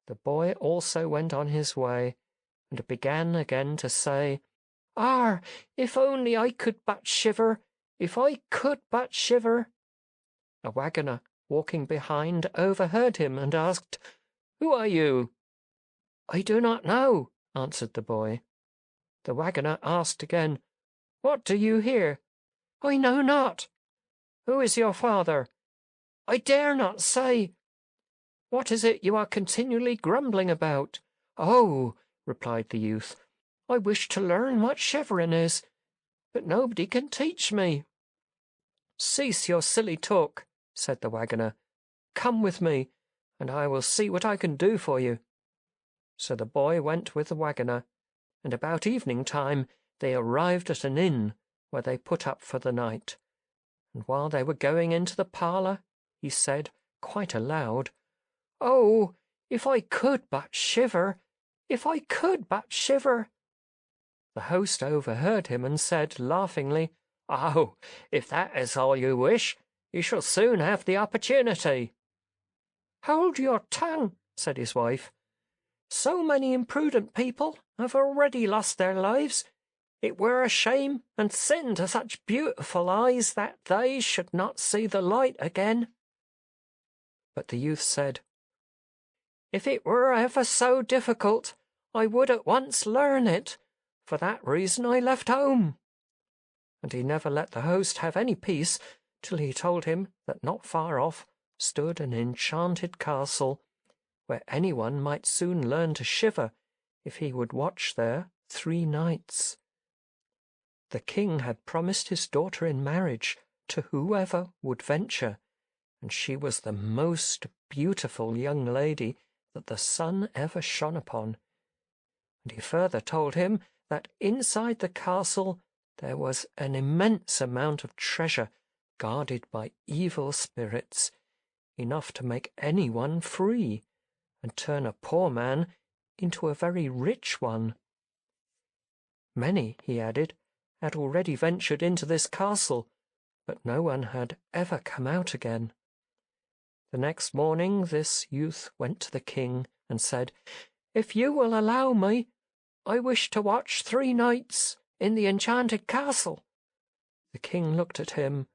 The boy also went on his way, and began again to say, "Ah, if only I could but shiver, if I could but shiver." A waggoner, walking behind, overheard him, and asked, "Who are you?" "I do not know," answered the boy. The waggoner asked again, "What do you here?" "I know not." "Who is your father?" "I dare not say." "What is it you are continually grumbling about?" "Oh," replied the youth, "I wish to learn what shivering is, but nobody can teach me." "Cease your silly talk," said the waggoner. "Come with me, and I will see what I can do for you." So the boy went with the waggoner, and about evening time they arrived at an inn, where they put up for the night. And while they were going into the parlour, he said, quite aloud, "Oh, if I could but shiver, if I could but shiver." The host overheard him, and said, laughingly, "Oh, if that is all you wish, you shall soon have the opportunity." "Hold your tongue," said his wife. "So many imprudent people have already lost their lives. It were a shame and sin to such beautiful eyes that they should not see the light again." But the youth said, "If it were ever so difficult, I would at once learn it. For that reason I left home." And he never let the host have any peace till he told him that not far off stood an enchanted castle, where anyone might soon learn to shiver if he would watch there 3 nights. The king had promised his daughter in marriage to whoever would venture, and she was the most beautiful young lady that the sun ever shone upon. And he further told him that inside the castle there was an immense amount of treasure guarded by evil spirits, enough to make anyone free, and turn a poor man into a very rich one. Many, he added, had already ventured into this castle, but no one had ever come out again. The next morning this youth went to the king and said, "If you will allow me, I wish to watch 3 nights in the enchanted castle." The king looked at him,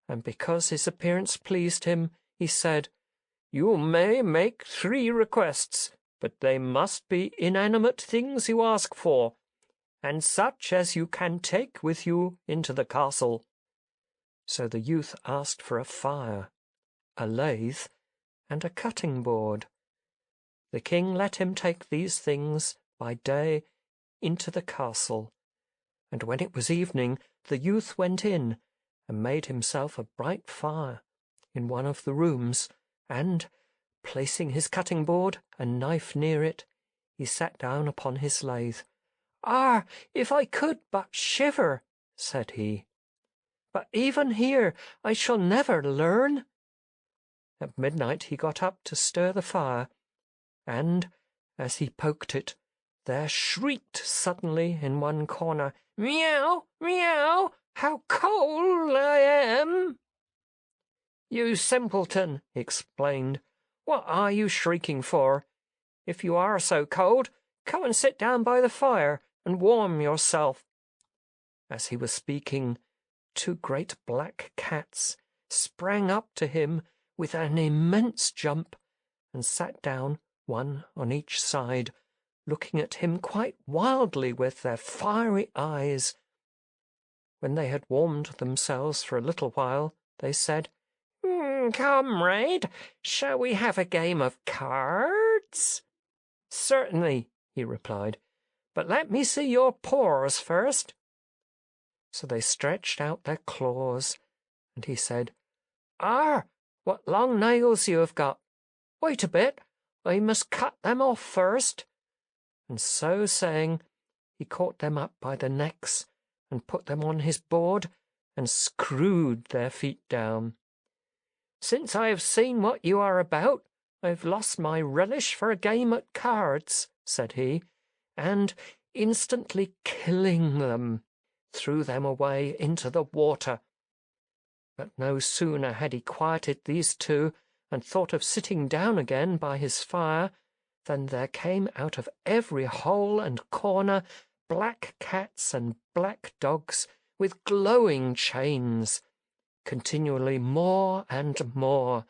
and because his appearance pleased him, he said, "You may make 3 requests, but they must be inanimate things you ask for, and such as you can take with you into the castle." So the youth asked for a fire, a lathe, and a cutting board. The king let him take these things by day into the castle, and when it was evening, the youth went in and made himself a bright fire in one of the rooms, and, placing his cutting board and knife near it, he sat down upon his lathe. "Ah, if I could but shiver," said he. but even here I shall never learn." At midnight he got up to stir the fire, and, as he poked it, there shrieked suddenly in one corner, "Meow, meow, how cold I am!" "You simpleton," he explained, "what are you shrieking for? If you are so cold, come and sit down by the fire and warm yourself." As he was speaking, 2 great black cats sprang up to him with an immense jump and sat down, one on each side, looking at him quite wildly with their fiery eyes. When they had warmed themselves for a little while, they said, "Comrade, shall we have a game of cards?" "Certainly," he replied, "but let me see your paws first." So they stretched out their claws, and he said, "Ah, what long nails you have got! Wait a bit, I must cut them off first." And so saying, he caught them up by the necks and put them on his board and screwed their feet down. "Since I have seen what you are about, I have lost my relish for a game at cards," said he, and, instantly killing them, threw them away into the water. But no sooner had he quieted these 2 and thought of sitting down again by his fire than there came out of every hole and corner black cats and black dogs with glowing chains, continually more and more,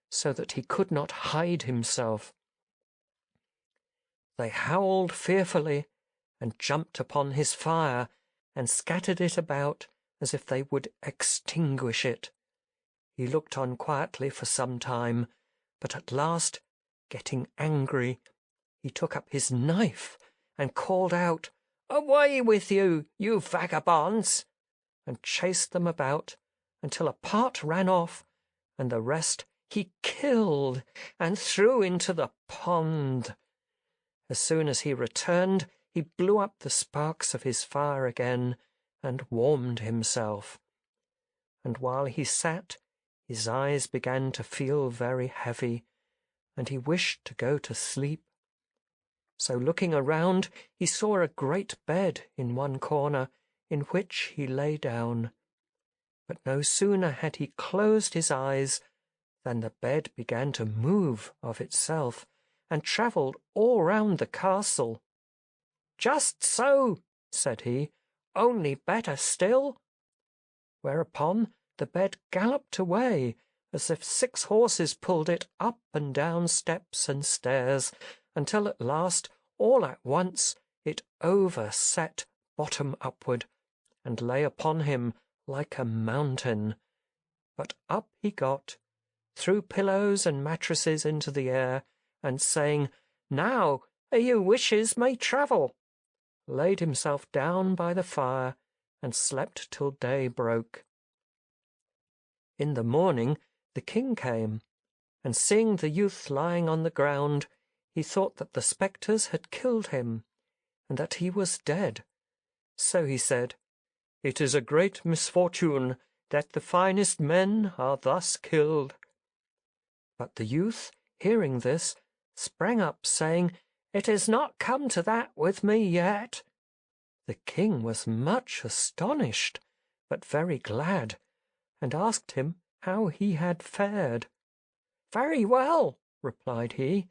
so that he could not hide himself. They howled fearfully and jumped upon his fire and scattered it about as if they would extinguish it. He looked on quietly for some time, but at last, getting angry, he took up his knife and called out, "Away with you, you vagabonds!" and chased them about until a part ran off, and the rest he killed and threw into the pond. As soon as he returned, he blew up the sparks of his fire again and warmed himself. And while he sat, his eyes began to feel very heavy, and he wished to go to sleep. So looking around, he saw a great bed in one corner, in which he lay down. But no sooner had he closed his eyes than the bed began to move of itself, and travelled all round the castle. "Just so," said he, "only better still." Whereupon the bed galloped away, as if 6 horses pulled it up and down steps and stairs, until at last, all at once, it overset bottom upward, and lay upon him like a mountain. But up he got, threw pillows and mattresses into the air, and saying, "Now your wishes may travel," laid himself down by the fire and slept till day broke. In the morning the king came, and seeing the youth lying on the ground, he thought that the spectres had killed him, and that he was dead. So he said, "It is a great misfortune that the finest men are thus killed." But the youth, hearing this, sprang up, saying, "It is not come to that with me yet." The king was much astonished, but very glad, and asked him how he had fared. "Very well," replied he.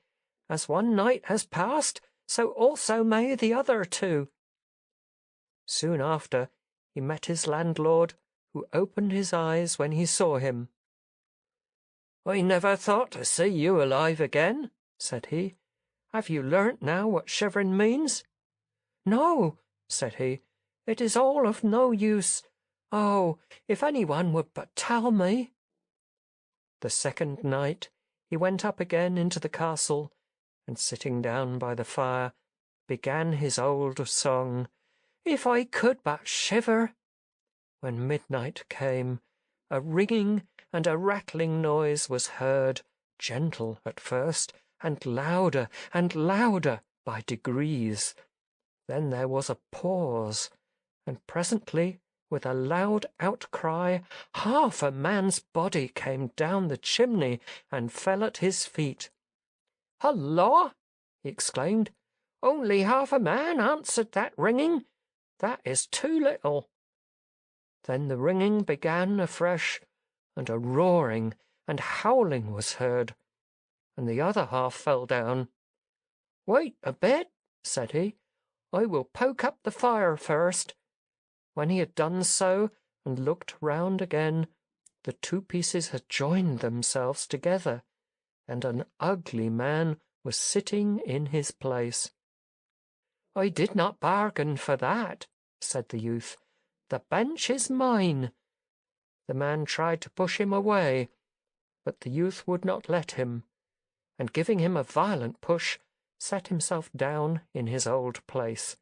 "As one night has passed, so also may the other 2. Soon after, he met his landlord, who opened his eyes when he saw him. "I never thought to see you alive again," said he. "Have you learnt now what shivering means?" "No," said he, "it is all of no use. Oh, if any one would but tell me." The second night he went up again into the castle, and sitting down by the fire, began his old song, "If I could but shiver." When midnight came, a ringing and a rattling noise was heard, gentle at first, and louder by degrees. Then there was a pause, and presently, with a loud outcry, half a man's body came down the chimney and fell at his feet. "Hulloa!" he exclaimed. "Only half a man answered that ringing. That is too little." Then the ringing began afresh, and a roaring and howling was heard, and the other half fell down. "Wait a bit," said he. "I will poke up the fire first." When he had done so and looked round again, the two pieces had joined themselves together, and an ugly man was sitting in his place. "I did not bargain for that," said the youth. "The bench is mine." The man tried to push him away, but the youth would not let him, and giving him a violent push, sat himself down in his old place.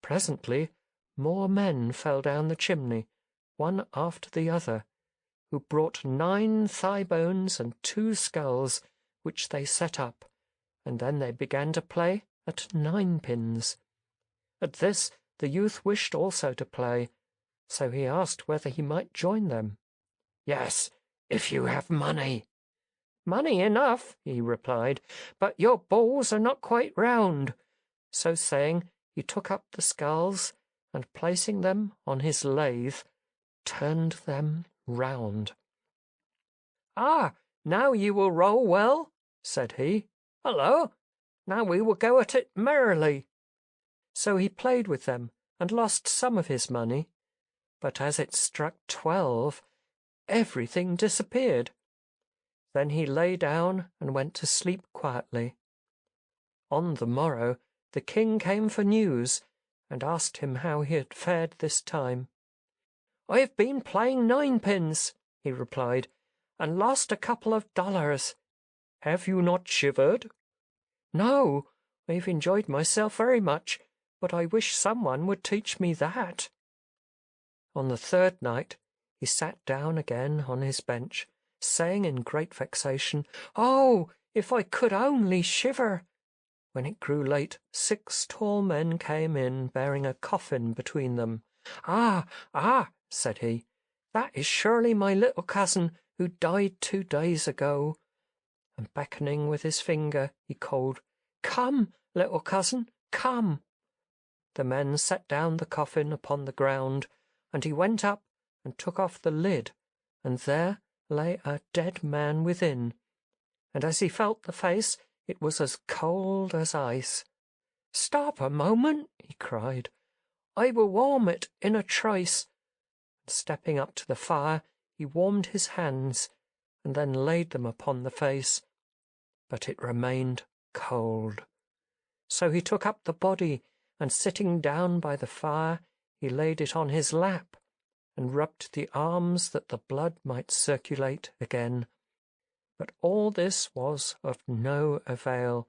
Presently more men fell down the chimney, one after the other, who brought 9 thigh bones and 2 skulls, which they set up, and then they began to play at 9-pins. At this the youth wished also to play, so he asked whether he might join them. "Yes, if you have money." "Money enough," he replied, "but your balls are not quite round." So saying, he took up the skulls, and placing them on his lathe, turned them round. "Ah, now you will roll well," said he. "Hullo! Now we will go at it merrily." So he played with them, and lost some of his money, but as it struck 12, everything disappeared. Then he lay down and went to sleep quietly. On the morrow the king came for news, and asked him how he had fared this time. "I have been playing 9-pins," he replied, "and lost a couple of dollars." "Have you not shivered?" "No, I have enjoyed myself very much, but I wish someone would teach me that." On the 3rd night he sat down again on his bench, saying in great vexation, "Oh, if I could only shiver!" When it grew late, 6 tall men came in, bearing a coffin between them. "Ah, ah," said he, "that is surely my little cousin, who died 2 days ago." And beckoning with his finger, he called, "Come, little cousin, come." The men set down the coffin upon the ground, and he went up and took off the lid, and there lay a dead man within, and as he felt the face, it was as cold as ice. "Stop a moment," he cried. "I will warm it in a trice." And stepping up to the fire, he warmed his hands, and then laid them upon the face, but it remained cold. So he took up the body, and sitting down by the fire, he laid it on his lap, and rubbed the arms that the blood might circulate again. But all this was of no avail,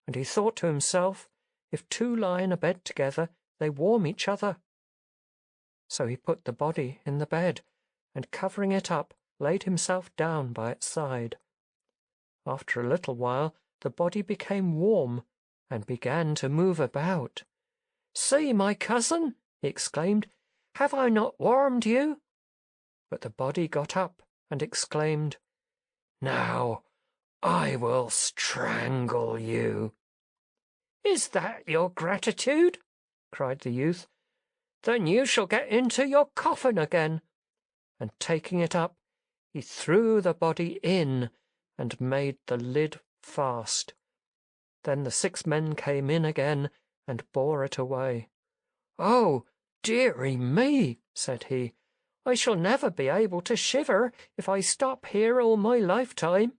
and he thought to himself, if 2 lie in a bed together, they warm each other. So he put the body in the bed, and covering it up, laid himself down by its side. After a little while the body became warm, and began to move about. "See, my cousin," he exclaimed, "have I not warmed you?" But the body got up and exclaimed, "Now I will strangle you." "Is that your gratitude?" cried the youth. "Then you shall get into your coffin again." And taking it up, he threw the body in, and made the lid fast. Then the 6 men came in again, and bore it away. "Oh, dearie me," said he, "I shall never be able to shiver if I stop here all my lifetime."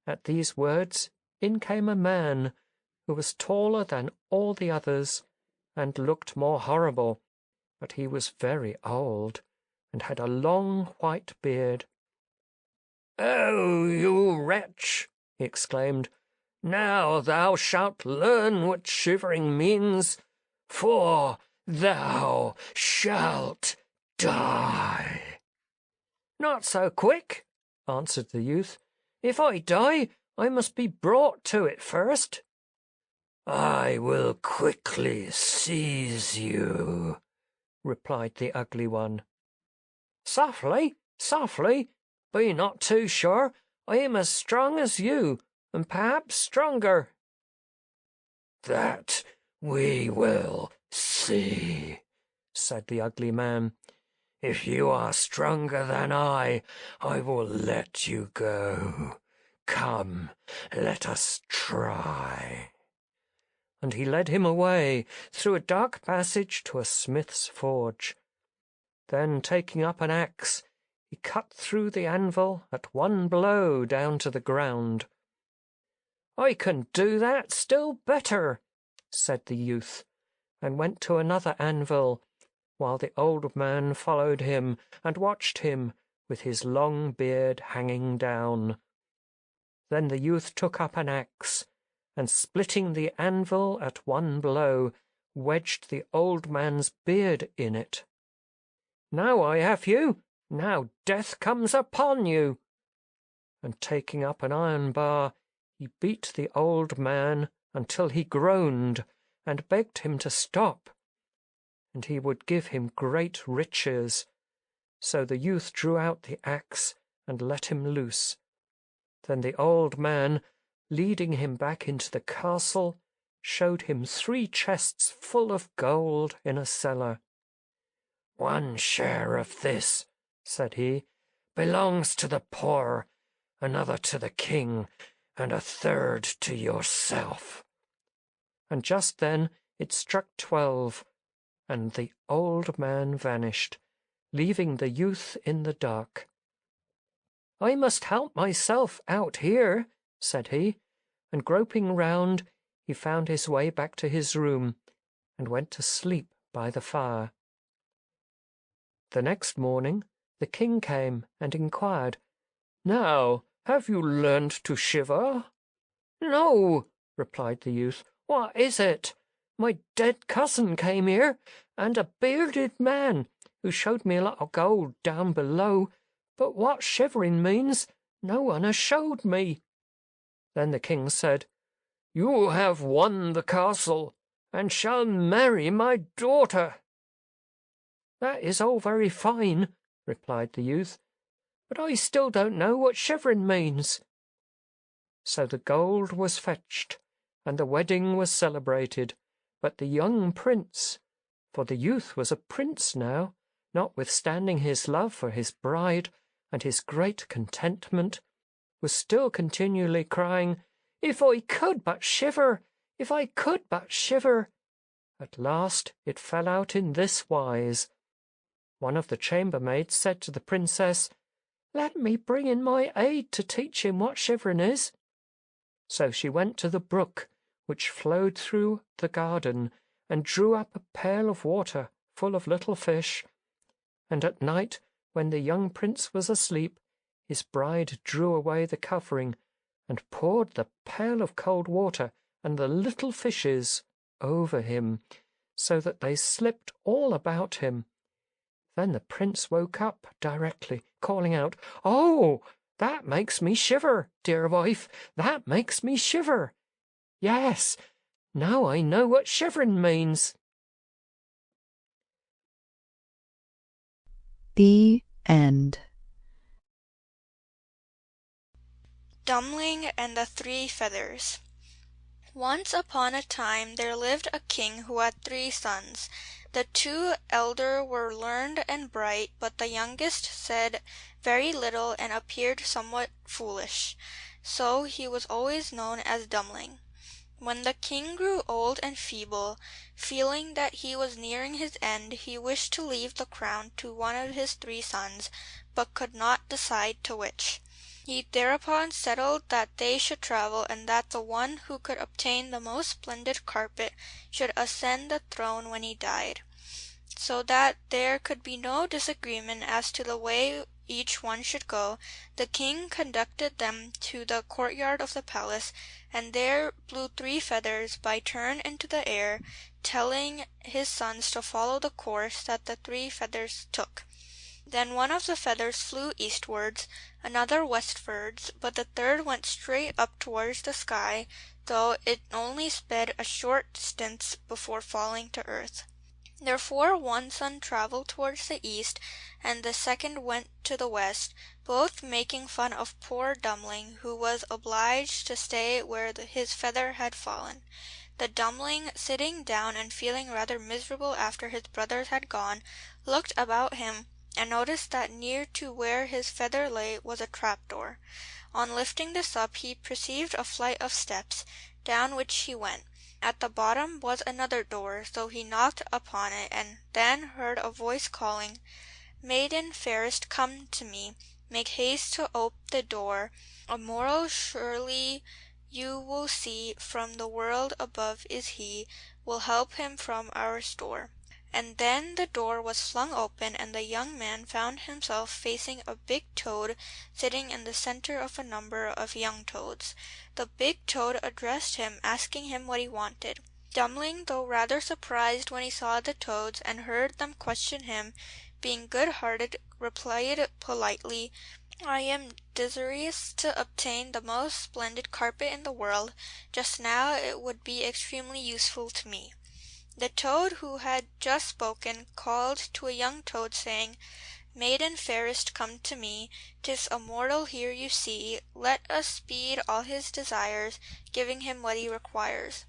At these words in came a man, who was taller than all the others, and looked more horrible, but he was very old, and had a long white beard. "Oh, you wretch!" he exclaimed, "now thou shalt learn what shivering means, for thou shalt die." "Not so quick," answered the youth. "If I die, I must be brought to it first." "I will quickly seize you," replied the ugly one. "Softly, softly, be not too sure. I am as strong as you, and perhaps stronger." "That we will see," said the ugly man. "If you are stronger than I will let you go. Come, let us try." And he led him away through a dark passage to a smith's forge. Then, taking up an axe, he cut through the anvil at one blow down to the ground. "I can do that still better," said the youth, and went to another anvil, while the old man followed him and watched him with his long beard hanging down. Then the youth took up an axe, and splitting the anvil at one blow, wedged the old man's beard in it. "Now I have you, now death comes upon you." And taking up an iron bar, he beat the old man until he groaned, and begged him to stop, and he would give him great riches. So the youth drew out the axe and let him loose. Then the old man, leading him back into the castle, showed him 3 chests full of gold in a cellar. "One share of this," said he, "belongs to the poor, another to the king, and a third to yourself." And just then it struck 12, and the old man vanished, leaving the youth in the dark. "I must help myself out here," said he, and groping round, he found his way back to his room, and went to sleep by the fire. The next morning the king came and inquired, "Now, have you learned to shiver?" "No," replied the youth. "What is it? My dead cousin came here, and a bearded man, who showed me a lot of gold down below, but what shivering means no one has showed me." Then the king said, "You have won the castle, and shall marry my daughter." "That is all very fine," replied the youth, "but I still don't know what shivering means." So the gold was fetched, and the wedding was celebrated, but the young prince, for the youth was a prince now, notwithstanding his love for his bride and his great contentment, was still continually crying, "If I could but shiver! If I could but shiver!" At last it fell out in this wise. One of the chambermaids said to the princess, "Let me bring in my aid to teach him what shivering is." So she went to the brook which flowed through the garden, and drew up a pail of water full of little fish. And at night, when the young prince was asleep, his bride drew away the covering, and poured the pail of cold water and the little fishes over him, so that they slipped all about him. Then the prince woke up directly, calling out, "Oh, that makes me shiver, dear wife, that makes me shiver. Yes, now I know what shivering means." The End. Dummling and the 3 Feathers. Once upon a time there lived a king who had 3 sons. The 2 elder were learned and bright, but the youngest said very little and appeared somewhat foolish. So he was always known as Dummling. When the king grew old and feeble, feeling that he was nearing his end, he wished to leave the crown to one of his 3 sons, but could not decide to which. He thereupon settled that they should travel, and that the one who could obtain the most splendid carpet should ascend the throne when he died. So that there could be no disagreement as to the way each one should go, the king conducted them to the courtyard of the palace, and there blew 3 feathers by turn into the air, telling his sons to follow the course that the 3 feathers took. Then one of the feathers flew eastwards, another westwards, but the third went straight up towards the sky, though it only sped a short distance before falling to earth. Therefore one son travelled towards the east, and the second went to the west, both making fun of poor Dummling, who was obliged to stay where his feather had fallen. The Dummling, sitting down and feeling rather miserable after his brothers had gone, looked about him, and noticed that near to where his feather lay was a trapdoor. On lifting this up, he perceived a flight of steps, down which he went. At the bottom was another door, so he knocked upon it, and then heard a voice calling, "Maiden fairest, come to me, make haste to ope the door. A mortal surely you will see, from the world above is he, will help him from our store." And then the door was flung open, and the young man found himself facing a big toad sitting in the centre of a number of young toads. The big toad addressed him, asking him what he wanted. Dummling, though rather surprised when he saw the toads and heard them question him, being good-hearted, replied politely, "I am desirous to obtain the most splendid carpet in the world. Just now it would be extremely useful to me." The toad who had just spoken called to a young toad, saying, "Maiden fairest, come to me, 'tis a mortal here you see, let us speed all his desires, giving him what he requires."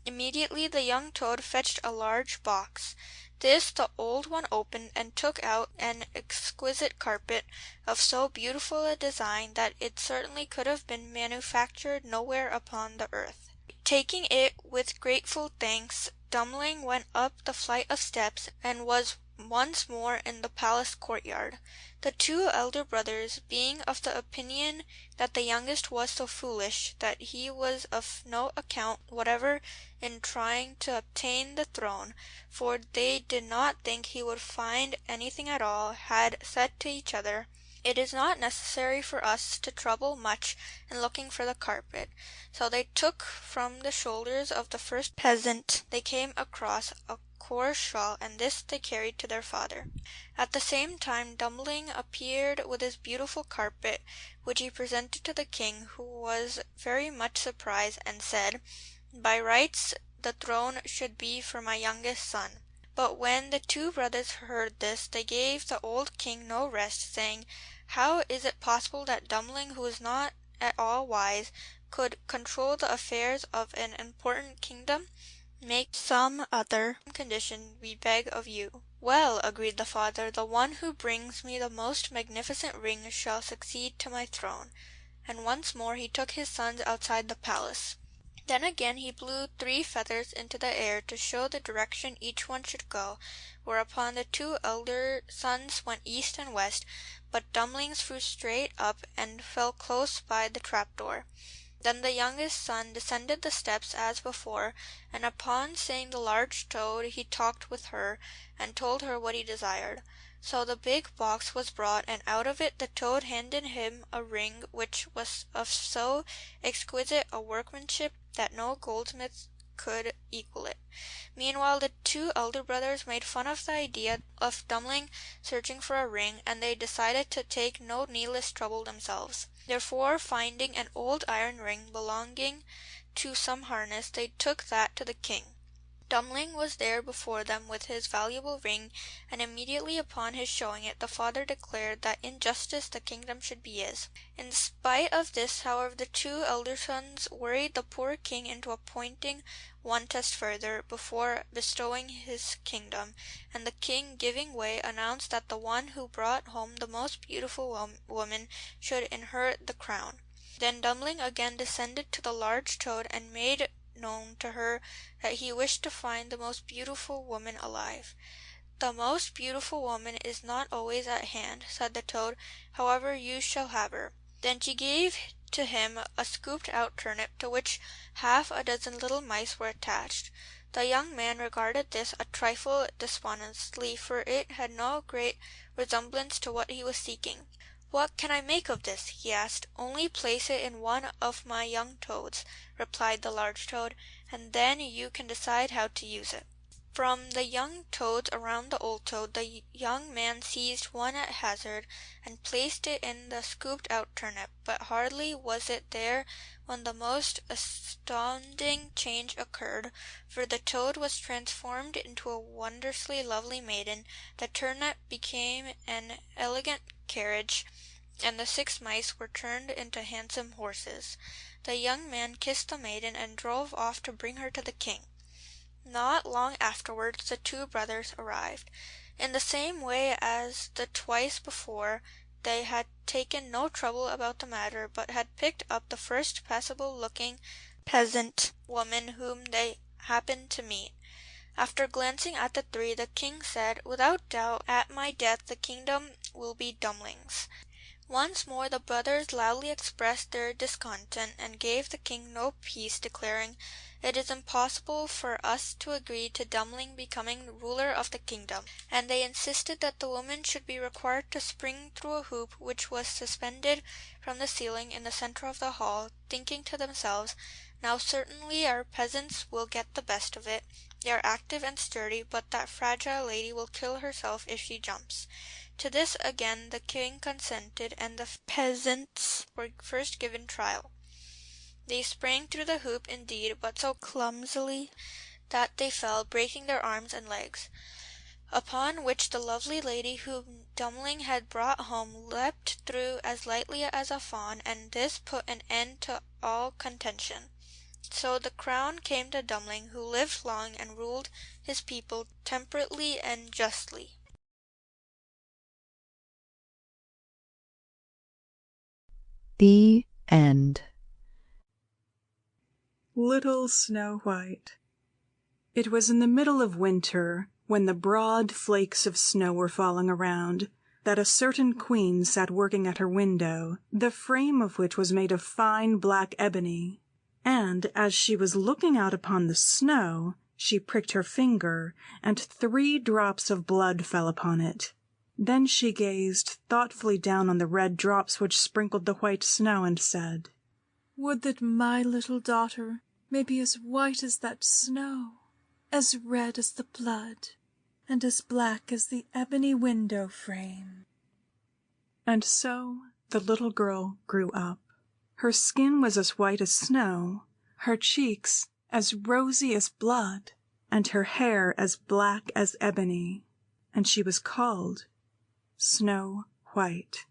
Immediately the young toad fetched a large box. This the old one opened, and took out an exquisite carpet, of so beautiful a design that it certainly could have been manufactured nowhere upon the earth. Taking it with grateful thanks, Dummling went up the flight of steps, and was once more in the palace courtyard. The two elder brothers, being of the opinion that the youngest was so foolish that he was of no account whatever in trying to obtain the throne, for they did not think he would find anything at all, had said to each other, "It is not necessary for us to trouble much in looking for the carpet." So they took from the shoulders of the first peasant they came across a coarse shawl, and this they carried to their father. At the same time Dummling appeared with his beautiful carpet, which he presented to the king, who was very much surprised, and said, "By rights the throne should be for my youngest son." But when the two brothers heard this, they gave the old king no rest, saying, "How is it possible that Dummling, who is not at all wise, could control the affairs of an important kingdom? Make some other condition, we beg of you." "Well," agreed the father, "the one who brings me the most magnificent ring shall succeed to my throne." And once more he took his sons outside the palace. Then again he blew 3 feathers into the air to show the direction each one should go, whereupon the 2 elder sons went east and west, but Dumbling's flew straight up and fell close by the trapdoor. Then the youngest son descended the steps as before, and upon seeing the large toad he talked with her, and told her what he desired. So the big box was brought, and out of it the toad handed him a ring which was of so exquisite a workmanship that no goldsmith could equal it. Meanwhile the 2 elder brothers made fun of the idea of Dummling searching for a ring, and they decided to take no needless trouble themselves. Therefore, finding an old iron ring belonging to some harness, they took that to the king. Dummling was there before them with his valuable ring, and immediately upon his showing it, the father declared that in justice the kingdom should be his. In spite of this, however, the 2 elder sons worried the poor king into appointing one test further before bestowing his kingdom, and the king, giving way, announced that the one who brought home the most beautiful woman should inherit the crown. Then Dummling again descended to the large toad and made known to her that he wished to find the most beautiful woman alive. "The most beautiful woman is not always at hand," said the toad, "however, you shall have her." Then she gave to him a scooped out turnip, to which half a dozen little mice were attached. The young man regarded this a trifle despondently, for it had no great resemblance to what he was seeking. "What can I make of this?" he asked. "Only place it in one of my young toads," replied the large toad, "and then you can decide how to use it." From the young toads around the old toad, the young man seized one at hazard and placed it in the scooped-out turnip, but hardly was it there when the most astounding change occurred, for the toad was transformed into a wondrously lovely maiden, the turnip became an elegant carriage, and the 6 mice were turned into handsome horses. The young man kissed the maiden and drove off to bring her to the king. Not long afterwards the 2 brothers arrived. In the same way as the twice before, they had taken no trouble about the matter, but had picked up the first passable-looking peasant woman whom they happened to meet. After glancing at the 3, the king said, "Without doubt, at my death the kingdom will be Dumbling's." Once more the brothers loudly expressed their discontent, and gave the king no peace, declaring, "It is impossible for us to agree to Dummling becoming ruler of the kingdom," and they insisted that the woman should be required to spring through a hoop which was suspended from the ceiling in the centre of the hall, thinking to themselves, "Now certainly our peasants will get the best of it. They are active and sturdy, but that fragile lady will kill herself if she jumps." To this again the king consented, and the peasants were first given trial. They sprang through the hoop indeed, but so clumsily that they fell, breaking their arms and legs. Upon which the lovely lady whom Dummling had brought home leapt through as lightly as a fawn, and this put an end to all contention. So the crown came to Dummling, who lived long and ruled his people temperately and justly. The End. Little Snow White. It was in the middle of winter, when the broad flakes of snow were falling around, that a certain queen sat working at her window, the frame of which was made of fine black ebony, and as she was looking out upon the snow, she pricked her finger, and 3 drops of blood fell upon it. Then she gazed thoughtfully down on the red drops which sprinkled the white snow, and said, "Would that my little daughter may be as white as that snow, as red as the blood, and as black as the ebony window frame." And so the little girl grew up. Her skin was as white as snow, her cheeks as rosy as blood, and her hair as black as ebony, and she was called Snow White.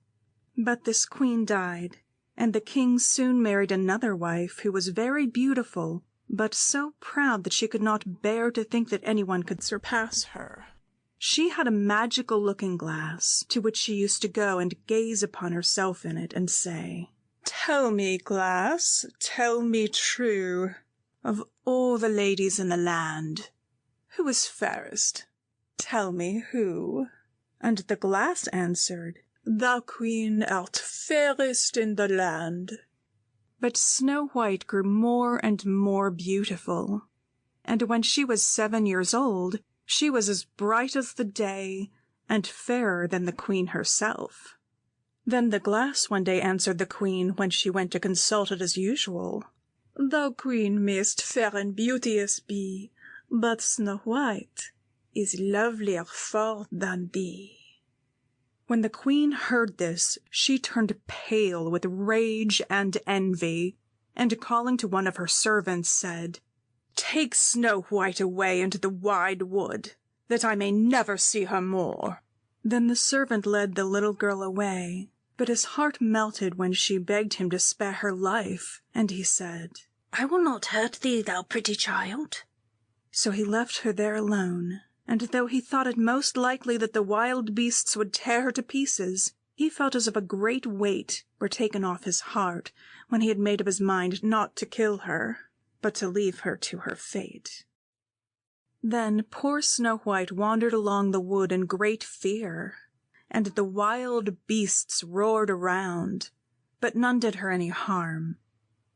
But this queen died, and the king soon married another wife who was very beautiful, but so proud that she could not bear to think that anyone could surpass her. She had a magical looking-glass, to which she used to go and gaze upon herself in it, and say, "Tell me, glass, tell me true, of all the ladies in the land, who is fairest? Tell me who." And the glass answered, "Thou, queen, art fairest in the land." But Snow White grew more and more beautiful, and when she was 7 years old, she was as bright as the day, and fairer than the queen herself. Then the glass one day answered the queen when she went to consult it as usual, "Thou, queen, mayst fair and beauteous be, but Snow White is lovelier far than thee." When the queen heard this, she turned pale with rage and envy, and calling to one of her servants, said, "Take Snow White away into the wide wood, that I may never see her more." Then the servant led the little girl away, but his heart melted when she begged him to spare her life, and he said, "I will not hurt thee, thou pretty child." So he left her there alone, and though he thought it most likely that the wild beasts would tear her to pieces, he felt as if a great weight were taken off his heart when he had made up his mind not to kill her, but to leave her to her fate. Then poor Snow White wandered along the wood in great fear, and the wild beasts roared around, but none did her any harm.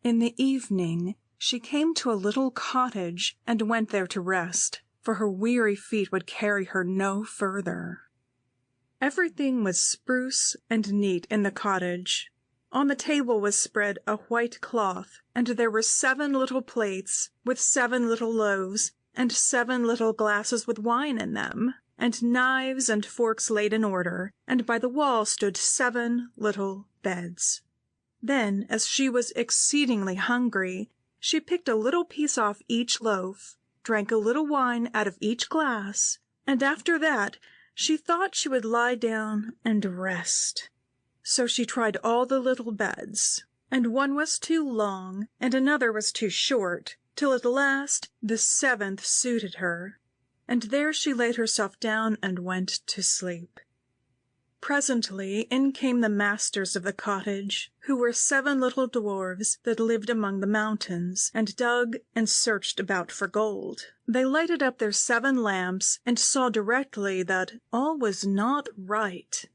In the evening she came to a little cottage and went there to rest, for her weary feet would carry her no further. Everything was spruce and neat in the cottage. On the table was spread a white cloth, and there were 7 little plates with 7 little loaves, and 7 little glasses with wine in them, and knives and forks laid in order, and by the wall stood 7 little beds. Then, as she was exceedingly hungry, she picked a little piece off each loaf, drank a little wine out of each glass, and after that she thought she would lie down and rest. So she tried all the little beds, and one was too long, and another was too short, till at last the 7th suited her, and there she laid herself down and went to sleep. Presently in came the masters of the cottage, who were 7 little dwarfs that lived among the mountains, and dug and searched about for gold. They lighted up their 7 lamps, and saw directly that all was not right.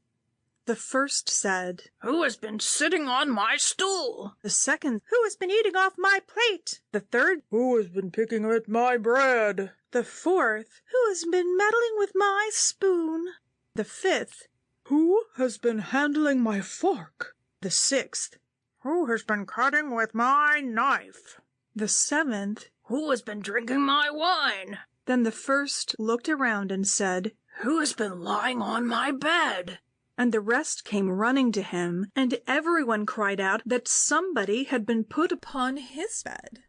The first said, "Who has been sitting on my stool?" The second, "Who has been eating off my plate?" The third, "Who has been picking at my bread?" The fourth, "Who has been meddling with my spoon?" The fifth, "Who has been handling my fork?" The sixth, "Who has been cutting with my knife?" The seventh, "Who has been drinking my wine?" Then the first looked around and said, "Who has been lying on my bed?" And the rest came running to him, and everyone cried out that somebody had been put upon his bed.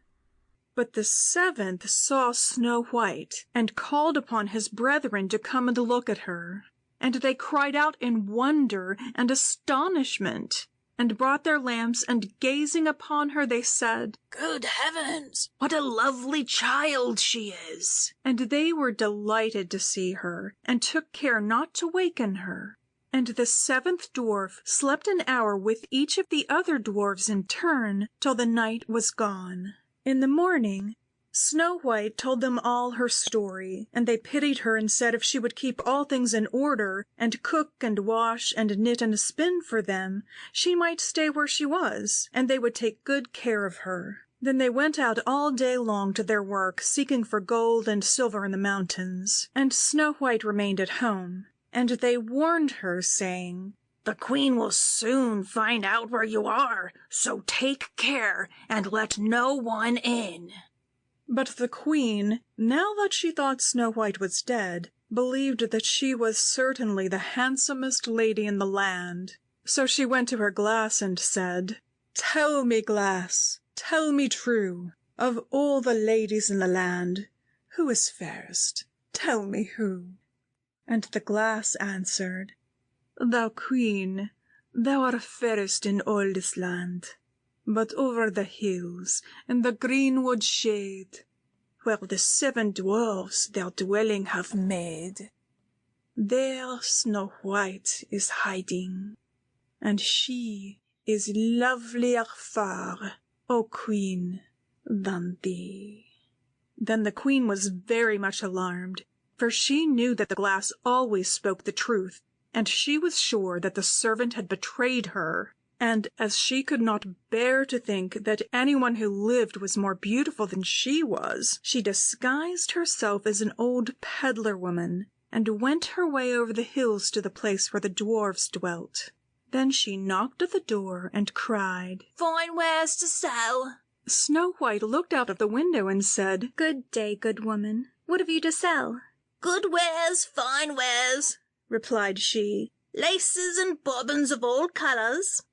But the 7th saw Snow White, and called upon his brethren to come and look at her. And they cried out in wonder and astonishment, and brought their lamps, and gazing upon her they said, "Good heavens, what a lovely child she is!" And they were delighted to see her, and took care not to waken her. And the 7th dwarf slept an hour with each of the other dwarfs in turn, till the night was gone. In the morning Snow White told them all her story, and they pitied her and said if she would keep all things in order, and cook and wash and knit and spin for them, she might stay where she was, and they would take good care of her. Then they went out all day long to their work, seeking for gold and silver in the mountains, and Snow White remained at home. And they warned her, saying, "The queen will soon find out where you are, so take care and let no one in." But the queen, now that she thought Snow White was dead, believed that she was certainly the handsomest lady in the land. So she went to her glass and said, "Tell me, glass, tell me true, of all the ladies in the land, who is fairest? Tell me who." And the glass answered, "Thou queen, thou art fairest in all this land, but over the hills and the greenwood shade, where the 7 dwarfs their dwelling have made, there Snow White is hiding, and she is lovelier far, O queen, than thee." Then the queen was very much alarmed, for she knew that the glass always spoke the truth, and she was sure that the servant had betrayed her. And as she could not bear to think that anyone who lived was more beautiful than she was, she disguised herself as an old peddler woman, and went her way over the hills to the place where the dwarfs dwelt. Then she knocked at the door and cried, "Fine wares to sell." Snow White looked out of the window and said, "Good day, good woman. What have you to sell?" "Good wares, fine wares," replied she, "laces and bobbins of all colours."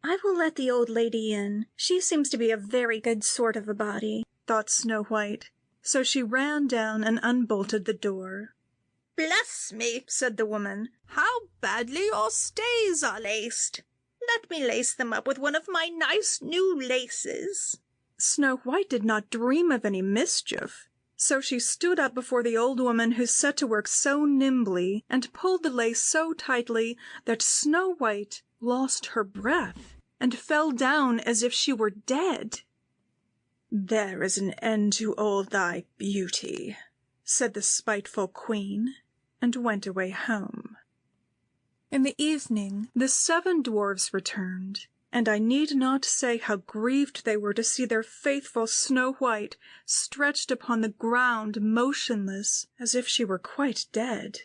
"I will let the old lady in. She seems to be a very good sort of a body," thought Snow White. So she ran down and unbolted the door. "Bless me," said the woman, "how badly your stays are laced. Let me lace them up with one of my nice new laces." Snow White did not dream of any mischief. So she stood up before the old woman, who set to work so nimbly, and pulled the lace so tightly that Snow White lost her breath, and fell down as if she were dead. "There is an end to all thy beauty," said the spiteful queen, and went away home. In the evening the 7 dwarfs returned, and I need not say how grieved they were to see their faithful Snow White stretched upon the ground motionless, as if she were quite dead.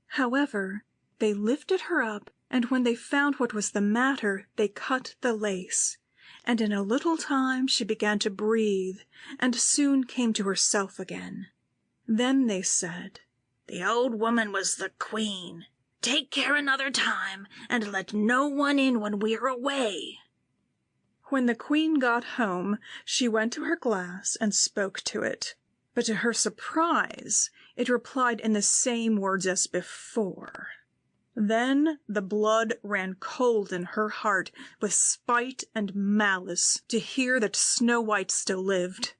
However, they lifted her up, and when they found what was the matter, they cut the lace, and in a little time she began to breathe, and soon came to herself again. Then they said, "The old woman was the queen. Take care another time, and let no one in when we're away." When the queen got home, she went to her glass and spoke to it. But to her surprise, it replied in the same words as before. Then the blood ran cold in her heart with spite and malice to hear that Snow White still lived.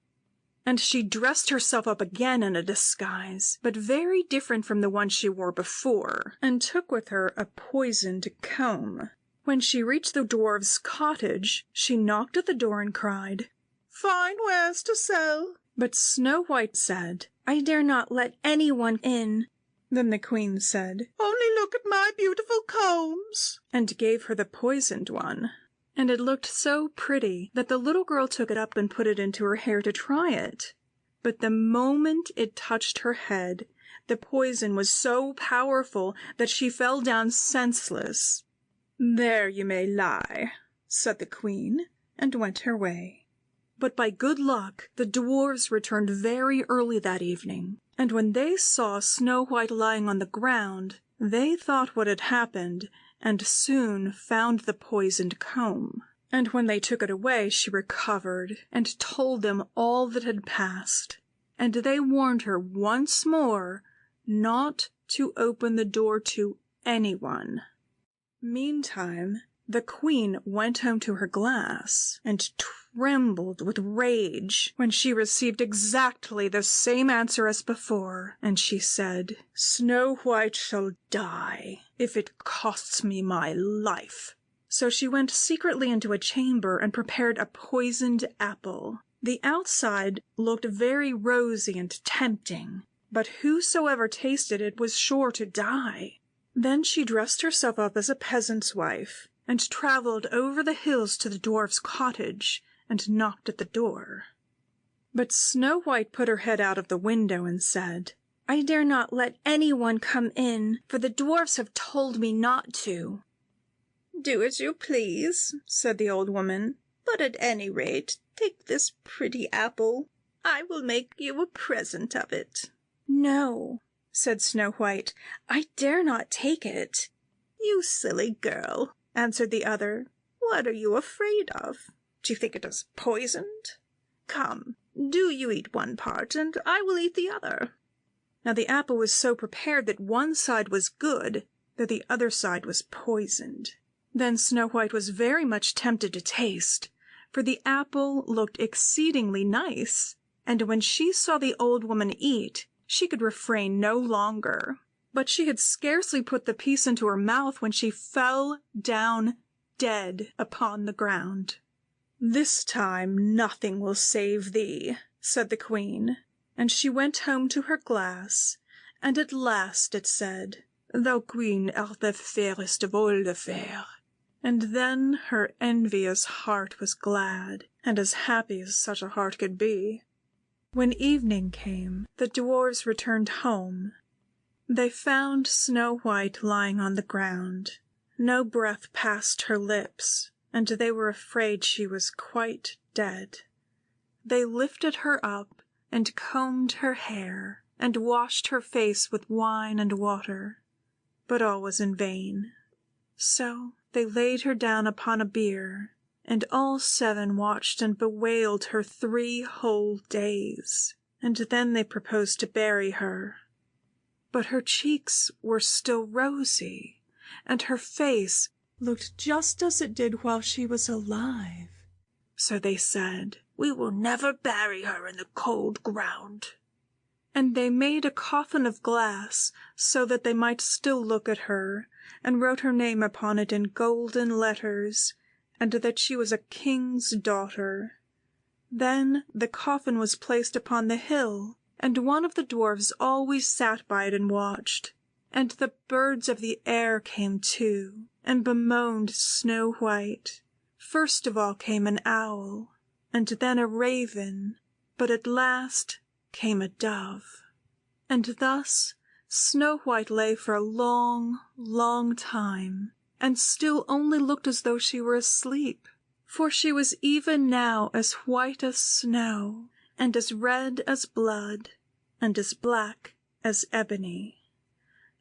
And she dressed herself up again in a disguise, but very different from the one she wore before, and took with her a poisoned comb. When she reached the dwarf's cottage, she knocked at the door and cried, "Fine wares to sell." But Snow White said, "I dare not let anyone in." Then the queen said, "Only look at my beautiful combs," and gave her the poisoned one. And it looked so pretty that the little girl took it up and put it into her hair to try it. But the moment it touched her head, the poison was so powerful that she fell down senseless. "There you may lie," said the queen, and went her way. But by good luck, the dwarfs returned very early that evening, and when they saw Snow White lying on the ground, they thought what had happened, and soon found the poisoned comb. And when they took it away, she recovered, and told them all that had passed. And they warned her once more not to open the door to anyone. Meantime, the queen went home to her glass, and trembled with rage when she received exactly the same answer as before, and she said, "Snow White shall die, if it costs me my life." So she went secretly into a chamber and prepared a poisoned apple. The outside looked very rosy and tempting, but whosoever tasted it was sure to die. Then she dressed herself up as a peasant's wife, and travelled over the hills to the dwarf's cottage, and knocked at the door. But Snow White put her head out of the window and said, "I dare not let anyone come in, for the dwarfs have told me not to." "Do as you please," said the old woman, "but at any rate take this pretty apple. I will make you a present of it." "No," said Snow White, "I dare not take it." "You silly girl," answered the other, "what are you afraid of? Do you think it is poisoned? Come, do you eat one part, and I will eat the other." Now the apple was so prepared that one side was good, though the other side was poisoned. Then Snow White was very much tempted to taste, for the apple looked exceedingly nice, and when she saw the old woman eat, she could refrain no longer. But she had scarcely put the piece into her mouth when she fell down dead upon the ground. "This time nothing will save thee," said the queen, and she went home to her glass, and at last it said, "Thou queen art the fairest of all the fair." And then her envious heart was glad, and as happy as such a heart could be. When evening came, the dwarfs returned home. They found Snow White lying on the ground. No breath passed her lips, and they were afraid she was quite dead. They lifted her up, and combed her hair, and washed her face with wine and water, but all was in vain. So they laid her down upon a bier, and all 7 watched and bewailed her 3 whole days, and then they proposed to bury her. But her cheeks were still rosy, and her face looked just as it did while she was alive. So they said, "We will never bury her in the cold ground." And they made a coffin of glass so that they might still look at her, and wrote her name upon it in golden letters, and that she was a king's daughter. Then the coffin was placed upon the hill, and one of the dwarfs always sat by it and watched. And the birds of the air came too, and bemoaned Snow White. First of all came an owl, and then a raven, but at last came a dove. And thus Snow White lay for a long, long time, and still only looked as though she were asleep, for she was even now as white as snow, and as red as blood, and as black as ebony.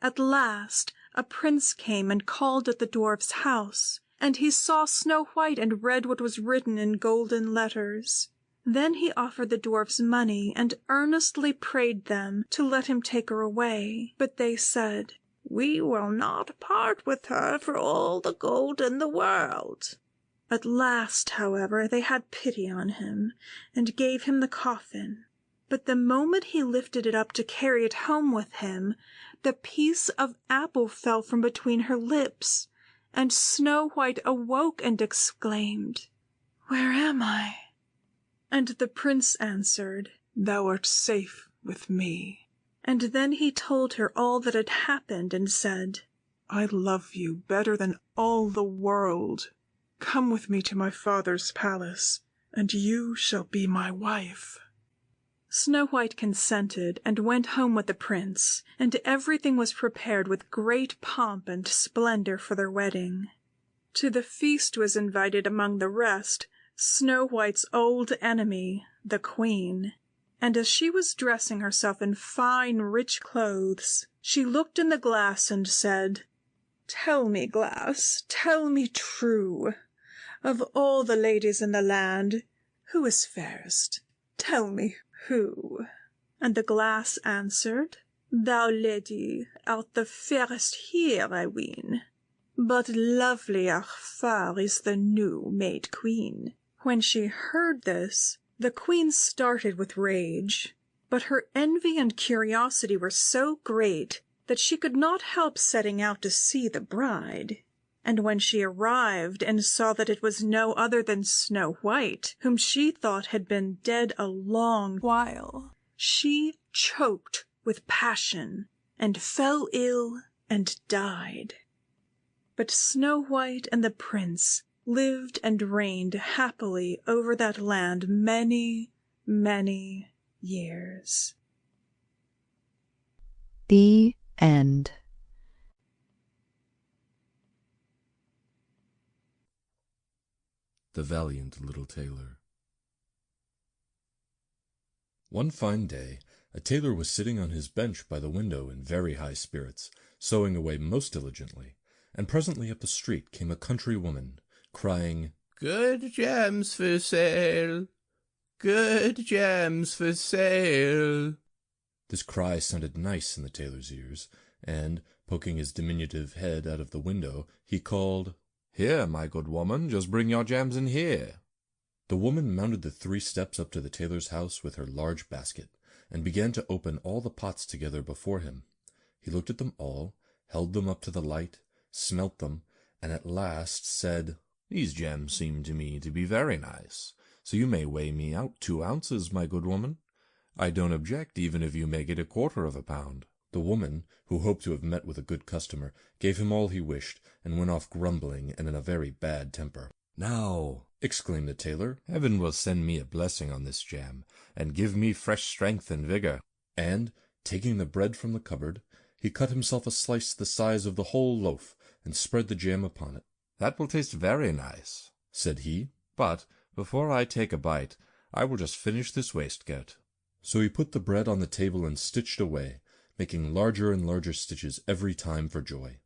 At last a prince came and called at the dwarf's house, and he saw Snow White and read what was written in golden letters. Then he offered the dwarfs money and earnestly prayed them to let him take her away. But they said, "We will not part with her for all the gold in the world." At last, however, they had pity on him and gave him the coffin. But the moment he lifted it up to carry it home with him, the piece of apple fell from between her lips, and Snow White awoke and exclaimed, "Where am I?" And the prince answered, "Thou art safe with me." And then he told her all that had happened and said, "I love you better than all the world. Come with me to my father's palace, and you shall be my wife." Snow White consented and went home with the prince, and everything was prepared with great pomp and splendor for their wedding. To the feast was invited among the rest Snow White's old enemy, the Queen. And as she was dressing herself in fine, rich clothes, she looked in the glass and said, "Tell me, glass, tell me true, of all the ladies in the land, who is fairest? Tell me who?" And the glass answered, "Thou, lady, art the fairest here, I ween, but lovelier far is the new-made queen." When she heard this, the queen started with rage, but her envy and curiosity were so great that she could not help setting out to see the bride. And when she arrived and saw that it was no other than Snow White, whom she thought had been dead a long while, she choked with passion and fell ill and died. But Snow White and the prince lived and reigned happily over that land many, many years. The End. The Valiant Little Tailor. One fine day, a tailor was sitting on his bench by the window in very high spirits, sewing away most diligently, and presently up the street came a country woman, crying, "Good gems for sale! Good gems for sale!" This cry sounded nice in the tailor's ears, and, poking his diminutive head out of the window, he called, "Here, my good woman, just bring your gems in here." The woman mounted the 3 steps up to the tailor's house with her large basket, and began to open all the pots together before him. He looked at them all, held them up to the light, smelt them, and at last said, "These gems seem to me to be very nice, so you may weigh me out 2 ounces, my good woman. I don't object even if you make it 1/4 pound." The woman, who hoped to have met with a good customer, gave him all he wished, and went off grumbling and in a very bad temper. "Now," exclaimed the tailor, "heaven will send me a blessing on this jam, and give me fresh strength and vigor." And, taking the bread from the cupboard, he cut himself a slice the size of the whole loaf, and spread the jam upon it. "That will taste very nice," said he, "but before I take a bite, I will just finish this waistcoat." So he put the bread on the table and stitched away, making larger and larger stitches every time for joy.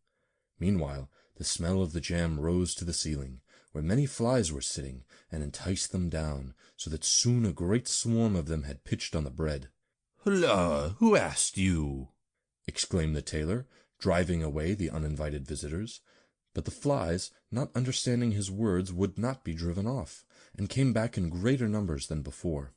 Meanwhile, the smell of the jam rose to the ceiling, where many flies were sitting, and enticed them down, so that soon a great swarm of them had pitched on the bread. "Hulloa, who asked you?" exclaimed the tailor, driving away the uninvited visitors. But the flies, not understanding his words, would not be driven off, and came back in greater numbers than before.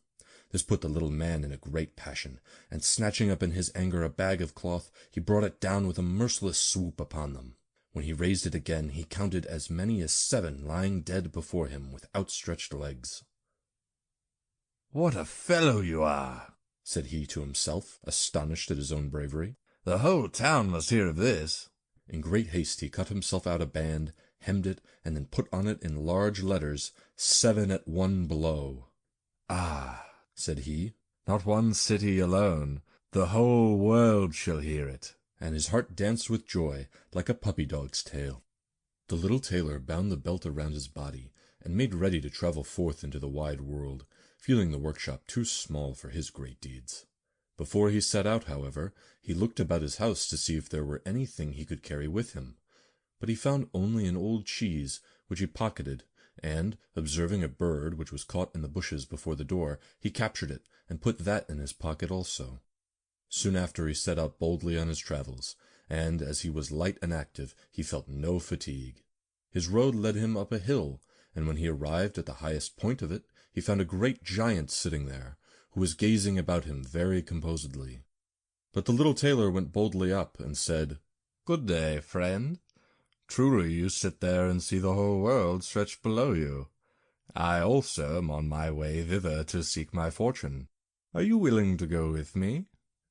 This put the little man in a great passion, and snatching up in his anger a bag of cloth, he brought it down with a merciless swoop upon them. When he raised it again, he counted as many as 7 lying dead before him with outstretched legs. "What a fellow you are!" said he to himself, astonished at his own bravery. "The whole town must hear of this." In great haste he cut himself out a band, hemmed it, and then put on it in large letters, 7 at one blow. "Ah," said he, "not one city alone, the whole world shall hear it." And his heart danced with joy like a puppy-dog's tail. The little tailor bound the belt around his body, and made ready to travel forth into the wide world, feeling the workshop too small for his great deeds. Before he set out, however, he looked about his house to see if there were anything he could carry with him. But he found only an old cheese, which he pocketed, and, observing a bird which was caught in the bushes before the door, he captured it, and put that in his pocket also. Soon after he set out boldly on his travels, and, as he was light and active, he felt no fatigue. His road led him up a hill, and when he arrived at the highest point of it, he found a great giant sitting there, who was gazing about him very composedly. But the little tailor went boldly up, and said, "Good day, friend. Truly you sit there and see the whole world stretched below you. I also am on my way thither to seek my fortune. Are you willing to go with me?"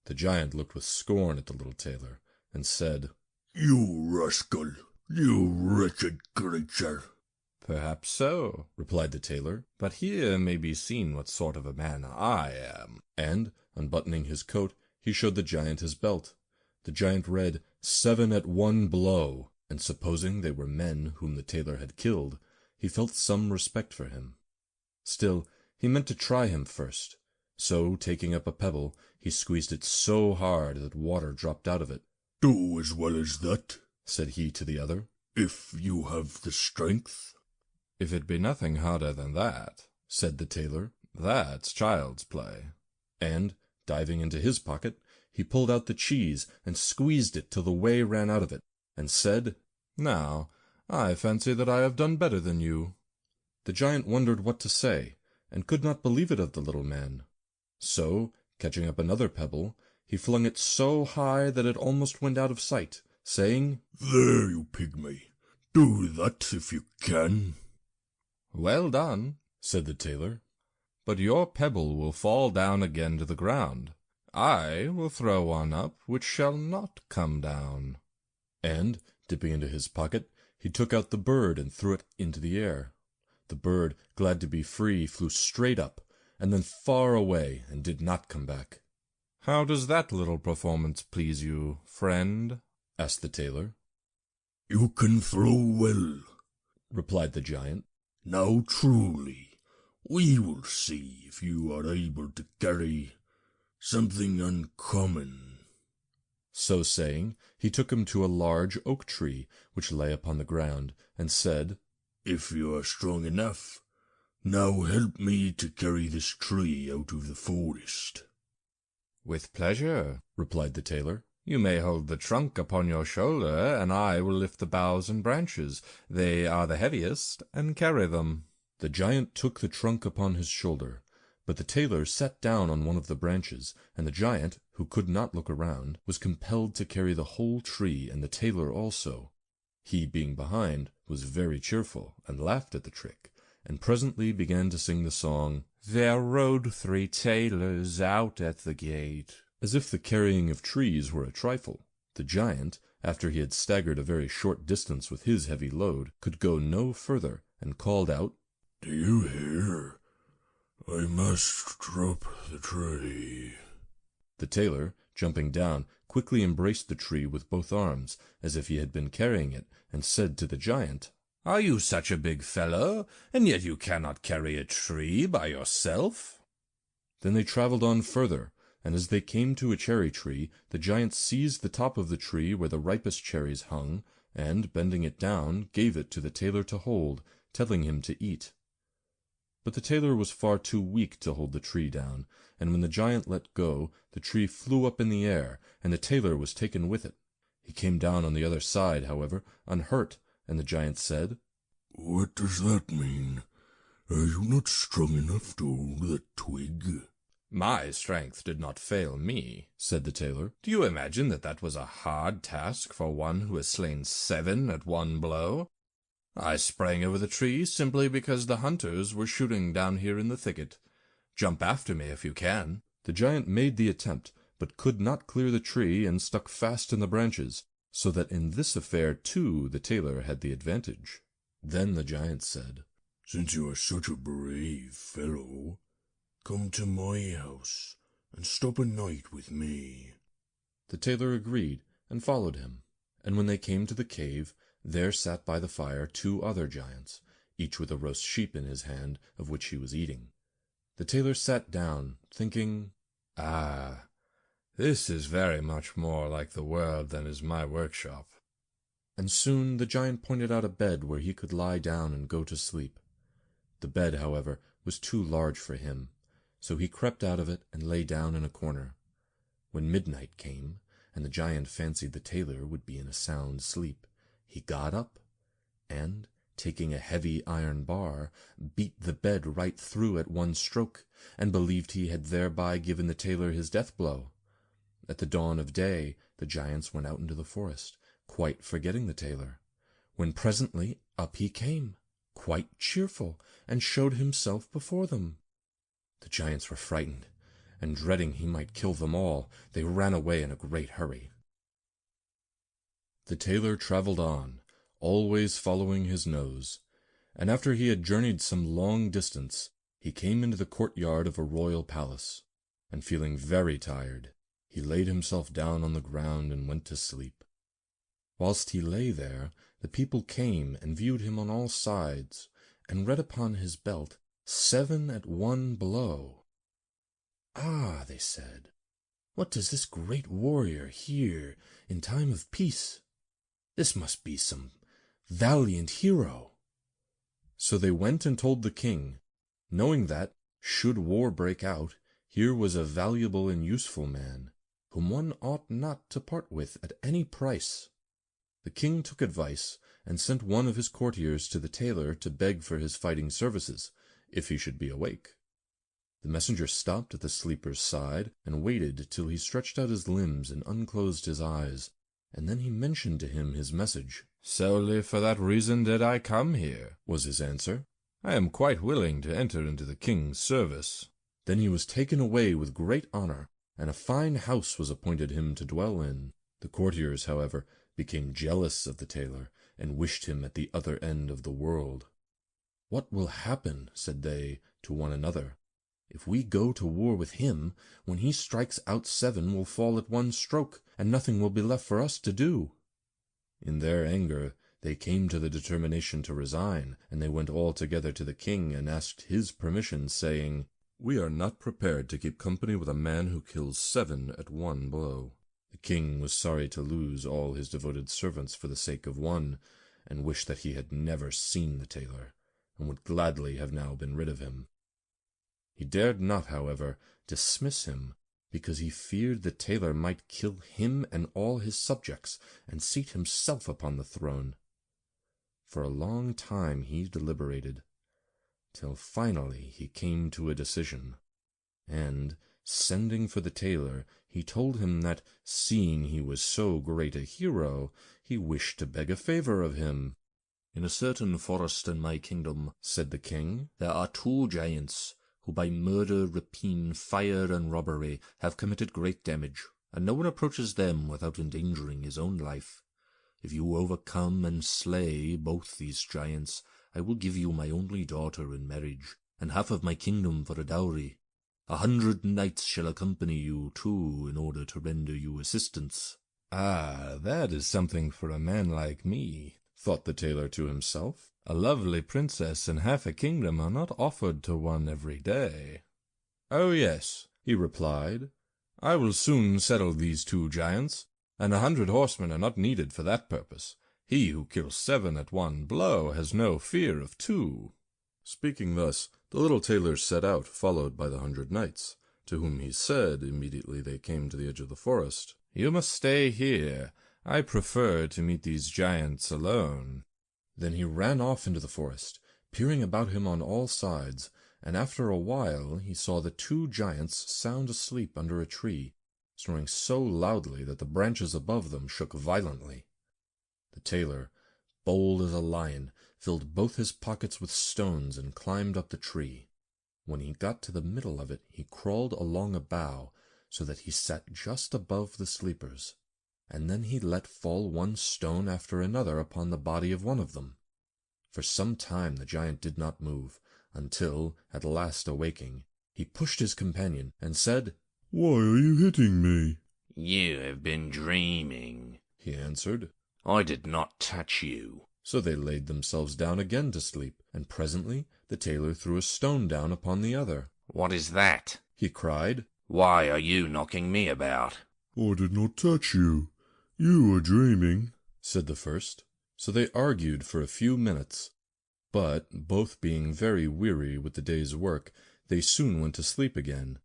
The giant looked with scorn at the little tailor, and said, "You rascal! You wretched creature!" "Perhaps so," replied the tailor, "but here may be seen what sort of a man I am." And, unbuttoning his coat, he showed the giant his belt. The giant read 7 at one blow, and supposing they were men whom the tailor had killed, he felt some respect for him. Still, he meant to try him first, so, taking up a pebble, he squeezed it so hard that water dropped out of it. "Do as well as that," said he to the other, "if you have the strength." "If it be nothing harder than that," said the tailor, "that's child's play." And, diving into his pocket, he pulled out the cheese and squeezed it till the whey ran out of it, and said, "Now, I fancy that I have done better than you." The giant wondered what to say, and could not believe it of the little man. So, catching up another pebble, he flung it so high that it almost went out of sight, saying, "There, you pygmy, do that if you can." "Well done," said the tailor, "but your pebble will fall down again to the ground. I will throw one up which shall not come down." And, dipping into his pocket, he took out the bird and threw it into the air. The bird, glad to be free, flew straight up, and then far away, and did not come back. "How does that little performance please you, friend?" asked the tailor. "You can throw well," replied the giant. "Now truly, we will see if you are able to carry something uncommon." So saying, he took him to a large oak tree which lay upon the ground, and said, "If you are strong enough, now help me to carry this tree out of the forest." "With pleasure," replied the tailor. "You may hold the trunk upon your shoulder, and I will lift the boughs and branches. They are the heaviest, and carry them." The giant took the trunk upon his shoulder, but the tailor sat down on one of the branches, and the giant, who could not look around, was compelled to carry the whole tree, and the tailor also. He, being behind, was very cheerful, and laughed at the trick, and presently began to sing the song, "There rode 3 tailors out at the gate," as if the carrying of trees were a trifle. The giant, after he had staggered a very short distance with his heavy load, could go no further, and called out, "Do you hear? I must drop the tree." The tailor, jumping down, quickly embraced the tree with both arms, as if he had been carrying it, and said to the giant, "Are you such a big fellow, and yet you cannot carry a tree by yourself?" Then they travelled on further, and as they came to a cherry tree, the giant seized the top of the tree where the ripest cherries hung, and, bending it down, gave it to the tailor to hold, telling him to eat. But the tailor was far too weak to hold the tree down, and when the giant let go, the tree flew up in the air, and the tailor was taken with it. He came down on the other side, however, unhurt, and the giant said, "What does that mean? Are you not strong enough to hold that twig?" "My strength did not fail me," said the tailor. "Do you imagine that that was a hard task for one who has slain 7 at one blow? I sprang over the tree simply because the hunters were shooting down here in the thicket. Jump after me if you can." The giant made the attempt, but could not clear the tree, and stuck fast in the branches, so that in this affair too the tailor had the advantage. Then the giant said, "Since you are such a brave fellow, come to my house and stop a night with me." The tailor agreed, and followed him. And when they came to the cave, there sat by the fire 2 other giants, each with a roast sheep in his hand, of which he was eating. The tailor sat down, thinking, "Ah, "This is very much more like the world than is my workshop." And soon the giant pointed out a bed where he could lie down and go to sleep. The bed, however, was too large for him, so he crept out of it and lay down in a corner. When midnight came, and the giant fancied the tailor would be in a sound sleep, he got up, and, taking a heavy iron bar, beat the bed right through at one stroke, and believed he had thereby given the tailor his death blow. At the dawn of day the giants went out into the forest, quite forgetting the tailor, when presently up he came, quite cheerful, and showed himself before them. The giants were frightened, and dreading he might kill them all, they ran away in a great hurry. The tailor travelled on, always following his nose, and after he had journeyed some long distance, he came into the courtyard of a royal palace, and feeling very tired, he laid himself down on the ground and went to sleep. Whilst he lay there, the people came and viewed him on all sides, and read upon his belt 7 at one blow. "Ah," they said, "what does this great warrior here in time of peace? This must be some valiant hero." So they went and told the king, knowing that, should war break out, here was a valuable and useful man, whom one ought not to part with at any price. The king took advice, and sent one of his courtiers to the tailor to beg for his fighting services, if he should be awake. The messenger stopped at the sleeper's side, and waited till he stretched out his limbs and unclosed his eyes, and then he mentioned to him his message. "Solely for that reason did I come here," was his answer. "I am quite willing to enter into the king's service." Then he was taken away with great honor, and a fine house was appointed him to dwell in. The courtiers, however, became jealous of the tailor, and wished him at the other end of the world. "What will happen," said they to one another, "if we go to war with him? When he strikes out 7 will fall at one stroke, and nothing will be left for us to do." In their anger they came to the determination to resign, and they went all together to the king and asked his permission, saying, "We are not prepared to keep company with a man who kills 7 at one blow." The king was sorry to lose all his devoted servants for the sake of one, and wished that he had never seen the tailor, and would gladly have now been rid of him. He dared not, however, dismiss him, because he feared the tailor might kill him and all his subjects, and seat himself upon the throne. For a long time he deliberated, till finally he came to a decision, and, sending for the tailor, he told him that, seeing he was so great a hero, he wished to beg a favor of him. "In a certain forest in my kingdom," said the king, "there are 2 giants, who by murder, rapine, fire, and robbery have committed great damage, and no one approaches them without endangering his own life. If you overcome and slay both these giants, I will give you my only daughter in marriage, and half of my kingdom for a dowry. 100 knights shall accompany you, too, in order to render you assistance." "Ah, that is something for a man like me," thought the tailor to himself. "A lovely princess and half a kingdom are not offered to one every day." "Oh, yes," he replied, "I will soon settle these 2 giants, and 100 horsemen are not needed for that purpose. He who kills 7 at one blow has no fear of 2. Speaking thus, the little tailor set out, followed by the 100 knights, to whom he said, immediately they came to the edge of the forest, "You must stay here. I prefer to meet these giants alone." Then he ran off into the forest, peering about him on all sides, and after a while he saw the 2 giants sound asleep under a tree, snoring so loudly that the branches above them shook violently. The tailor, bold as a lion, filled both his pockets with stones and climbed up the tree. When he got to the middle of it, he crawled along a bough, so that he sat just above the sleepers, and then he let fall one stone after another upon the body of one of them. For some time the giant did not move, until, at last awaking, he pushed his companion, and said, "Why are you hitting me?" "You have been dreaming," he answered. "I did not touch you." So they laid themselves down again to sleep, and presently the tailor threw a stone down upon the other. "What is that?" he cried. "Why are you knocking me about?" "I did not touch you. You are dreaming," said the first. So they argued for a few minutes, but, both being very weary with the day's work, they soon went to sleep again.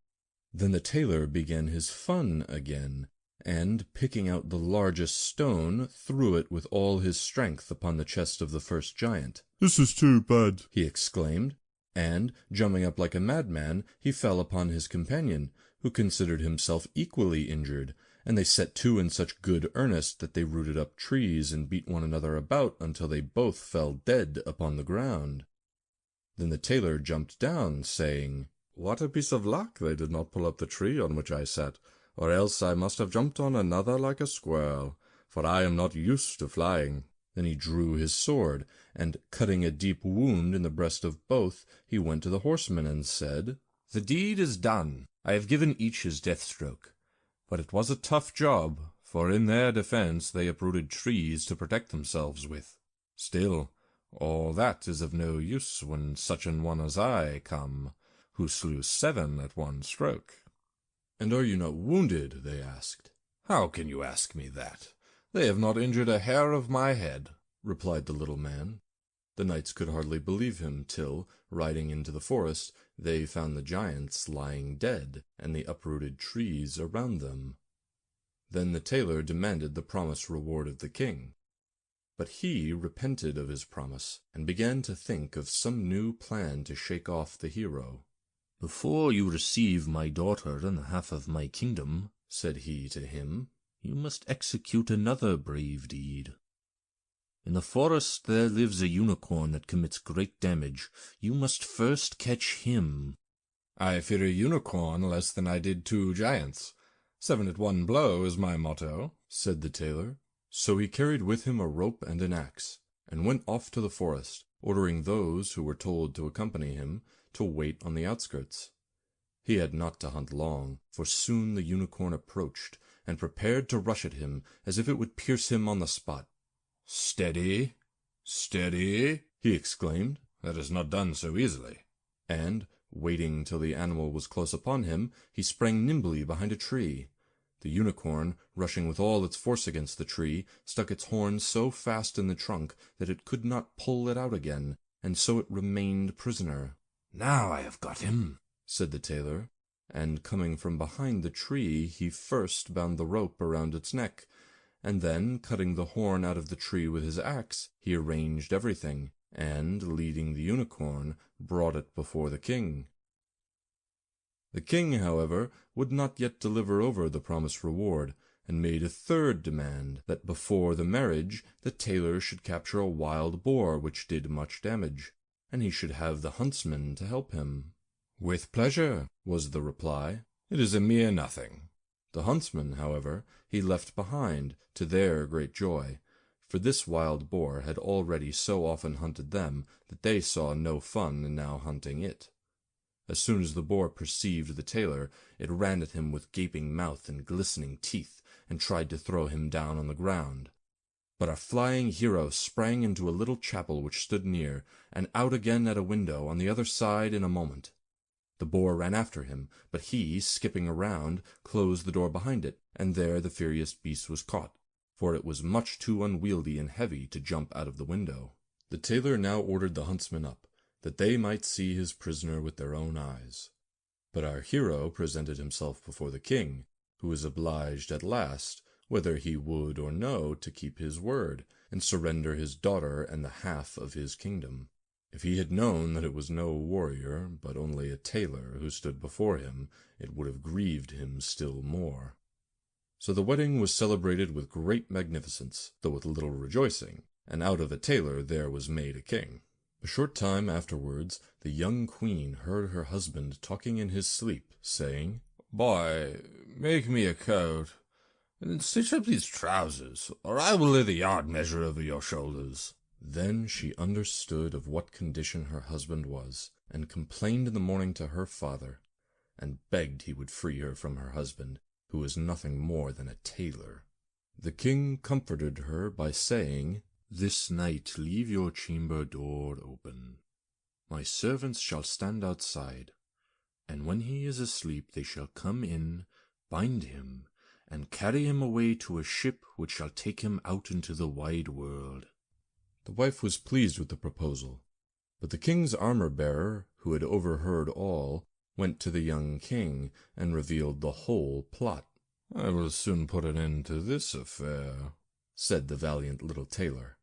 Then the tailor began his fun again, and, picking out the largest stone, threw it with all his strength upon the chest of the first giant. "This is too bad," he exclaimed, and, jumping up like a madman, he fell upon his companion, who considered himself equally injured, and they set to in such good earnest that they rooted up trees and beat one another about until they both fell dead upon the ground. Then the tailor jumped down, saying, "What a piece of luck they did not pull up the tree on which I sat, or else I must have jumped on another like a squirrel, for I am not used to flying." Then he drew his sword, and, cutting a deep wound in the breast of both, he went to the horsemen and said, "The deed is done. I have given each his death stroke. But it was a tough job, for in their defense they uprooted trees to protect themselves with. Still, all that is of no use when such an one as I come, who slew 7 at one stroke." "And are you not wounded?" they asked. "How can you ask me that? They have not injured a hair of my head," replied the little man. The knights could hardly believe him, till, riding into the forest, they found the giants lying dead, and the uprooted trees around them. Then the tailor demanded the promised reward of the king. But he repented of his promise, and began to think of some new plan to shake off the hero. "Before you receive my daughter and the half of my kingdom," said he to him, "you must execute another brave deed. In the forest there lives a unicorn that commits great damage. You must first catch him." "I fear a unicorn less than I did 2 giants. 7 at one blow is my motto," said the tailor. So he carried with him a rope and an axe, and went off to the forest, ordering those who were told to accompany him to wait on the outskirts. He had not to hunt long, for soon the unicorn approached, and prepared to rush at him as if it would pierce him on the spot. "Steady, steady," he exclaimed, "that is not done so easily." And, waiting till the animal was close upon him, he sprang nimbly behind a tree. The unicorn, rushing with all its force against the tree, stuck its horn so fast in the trunk that it could not pull it out again, and so it remained prisoner. "Now I have got him," said the tailor, and, coming from behind the tree, he first bound the rope around its neck, and then, cutting the horn out of the tree with his axe, he arranged everything, and, leading the unicorn, brought it before the king. The king, however, would not yet deliver over the promised reward, and made a third demand, that before the marriage the tailor should capture a wild boar which did much damage, and he should have the huntsman to help him. "With pleasure," was the reply. "It is a mere nothing." The huntsman, however, he left behind, to their great joy, for this wild boar had already so often hunted them that they saw no fun in now hunting it. As soon as the boar perceived the tailor, it ran at him with gaping mouth and glistening teeth, and tried to throw him down on the ground. But our flying hero sprang into a little chapel which stood near, and out again at a window on the other side in a moment. The boar ran after him, but he, skipping around, closed the door behind it, and there the furious beast was caught, for it was much too unwieldy and heavy to jump out of the window. The tailor now ordered the huntsmen up, that they might see his prisoner with their own eyes. But our hero presented himself before the king, who was obliged at last, whether he would or no, to keep his word, and surrender his daughter and the half of his kingdom. If he had known that it was no warrior, but only a tailor who stood before him, it would have grieved him still more. So the wedding was celebrated with great magnificence, though with little rejoicing, and out of a tailor there was made a king. A short time afterwards the young queen heard her husband talking in his sleep, saying, "Boy, make me a coat, and stitch up these trousers, or I will lay the yard measure over your shoulders." Then she understood of what condition her husband was, and complained in the morning to her father, and begged he would free her from her husband, who was nothing more than a tailor. The king comforted her by saying, "This night leave your chamber door open. My servants shall stand outside, and when he is asleep they shall come in, bind him, and carry him away to a ship which shall take him out into the wide world." The wife was pleased with the proposal, but the king's armor-bearer, who had overheard all, went to the young king and revealed the whole plot. "I will soon put an end to this affair," said the valiant little tailor.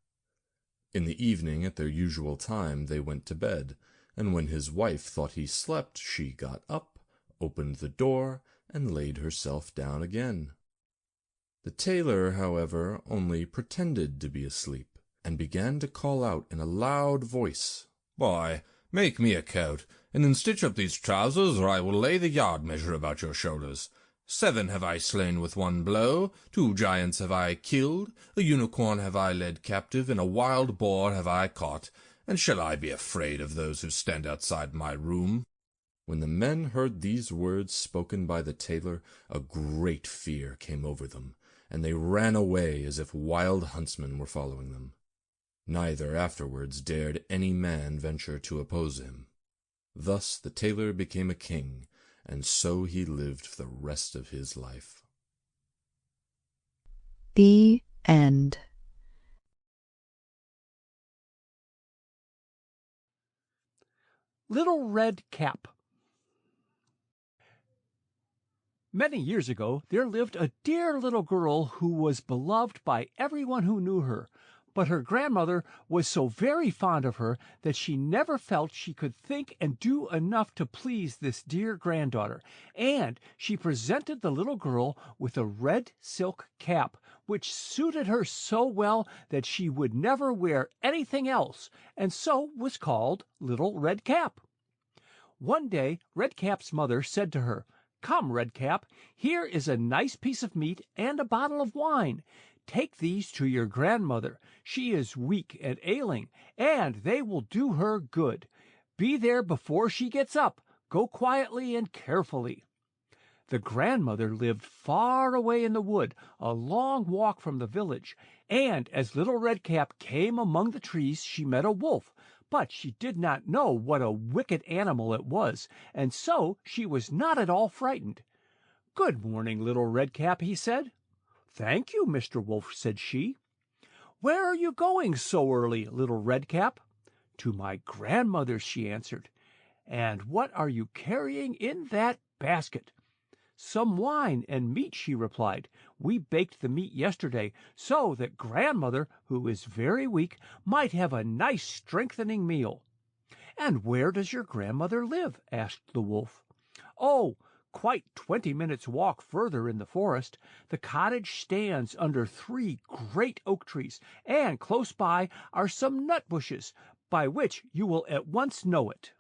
In the evening, at their usual time, they went to bed, and when his wife thought he slept, she got up, opened the door, and laid herself down again. The tailor, however, only pretended to be asleep, and began to call out in a loud voice, "Boy, make me a coat, and then stitch up these trousers, or I will lay the yard measure about your shoulders. 7 have I slain with one blow, 2 giants have I killed, a unicorn have I led captive, and a wild boar have I caught, and shall I be afraid of those who stand outside my room?" When the men heard these words spoken by the tailor, a great fear came over them, and they ran away as if wild huntsmen were following them. Neither afterwards dared any man venture to oppose him. Thus the tailor became a king, and so he lived for the rest of his life. The End. Little Red Cap. Many years ago, there lived a dear little girl who was beloved by everyone who knew her. But her grandmother was so very fond of her that she never felt she could think and do enough to please this dear granddaughter, and she presented the little girl with a red silk cap, which suited her so well that she would never wear anything else, and so was called Little Red Cap. One day Red Cap's mother said to her, "Come, Red Cap, here is a nice piece of meat and a bottle of wine. Take these to your grandmother. She is weak and ailing, and they will do her good. Be there before she gets up. Go quietly and carefully." The grandmother lived far away in the wood, a long walk from the village, and as Little Red Cap came among the trees, she met a wolf, but she did not know what a wicked animal it was, and so she was not at all frightened. "Good morning, Little Red Cap," he said. "Thank you, Mr. Wolf," said she. "Where are you going so early, Little Red Cap?" "To my grandmother's," she answered. "And what are you carrying in that basket?" "Some wine and meat," she replied. "We baked the meat yesterday, so that grandmother, who is very weak, might have a nice strengthening meal." "And where does your grandmother live?" asked the wolf. "Oh, quite 20 minutes' walk further in the forest. The cottage stands under 3 great oak trees, and close by are some nut bushes, by which you will at once know it."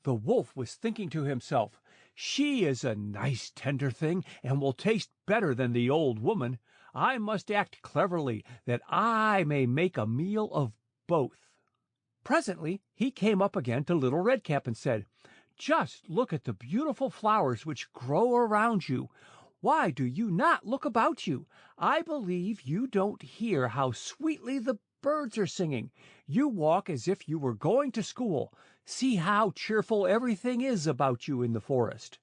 The wolf was thinking to himself, "She is a nice tender thing, and will taste better than the old woman. I must act cleverly, that I may make a meal of both." Presently he came up again to Little Red Cap and said, "Just look at the beautiful flowers which grow around you. Why do you not look about you? I believe you don't hear how sweetly the birds are singing. You walk as if you were going to school. See how cheerful everything is about you in the forest."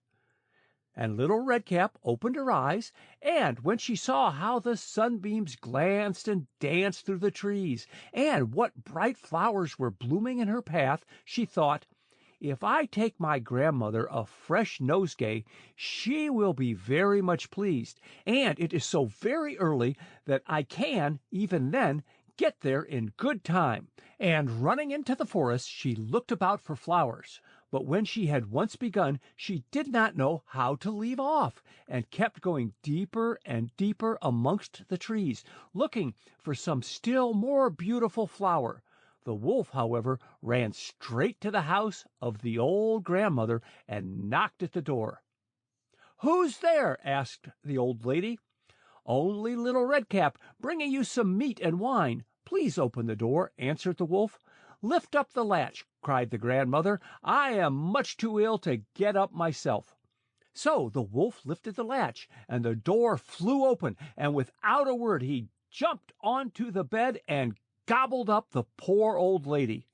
And Little Red Cap opened her eyes, and when she saw how the sunbeams glanced and danced through the trees, and what bright flowers were blooming in her path, she thought, "If I take my grandmother a fresh nosegay, she will be very much pleased, and it is so very early that I can, even then, get there in good time." And running into the forest, she looked about for flowers. But when she had once begun, she did not know how to leave off, and kept going deeper and deeper amongst the trees, looking for some still more beautiful flower. The wolf, however, ran straight to the house of the old grandmother and knocked at the door. "Who's there?" asked the old lady. "Only Little Red Cap, bringing you some meat and wine. Please open the door," answered the wolf. "Lift up the latch," cried the grandmother. "I am much too ill to get up myself." So the wolf lifted the latch, and the door flew open, and without a word he jumped onto the bed and gobbled up the poor old lady.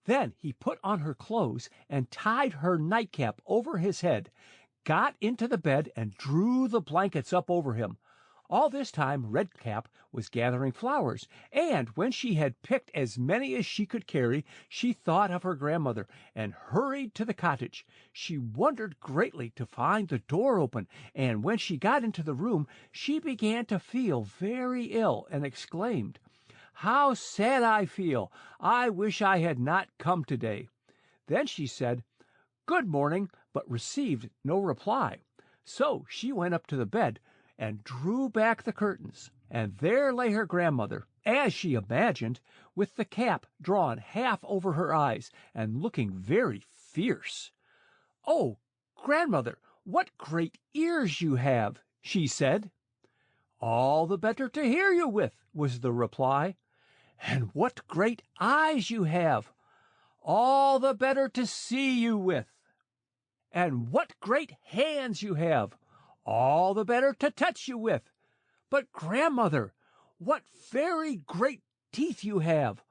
Then he put on her clothes and tied her nightcap over his head, got into the bed and drew the blankets up over him. All this time Redcap was gathering flowers, and when she had picked as many as she could carry, she thought of her grandmother and hurried to the cottage. She wondered greatly to find the door open, and when she got into the room, she began to feel very ill and exclaimed, "How sad I feel! I wish I had not come today." Then she said, "Good morning," but received no reply. So she went up to the bed and drew back the curtains, and there lay her grandmother, as she imagined, with the cap drawn half over her eyes and looking very fierce. "Oh, grandmother, what great ears you have!" she said. "All the better to hear you with," was the reply. "And what great eyes you have!" "All the better to see you with." "And what great hands you have!" "All the better to touch you with." "But, grandmother, what very great teeth you have!"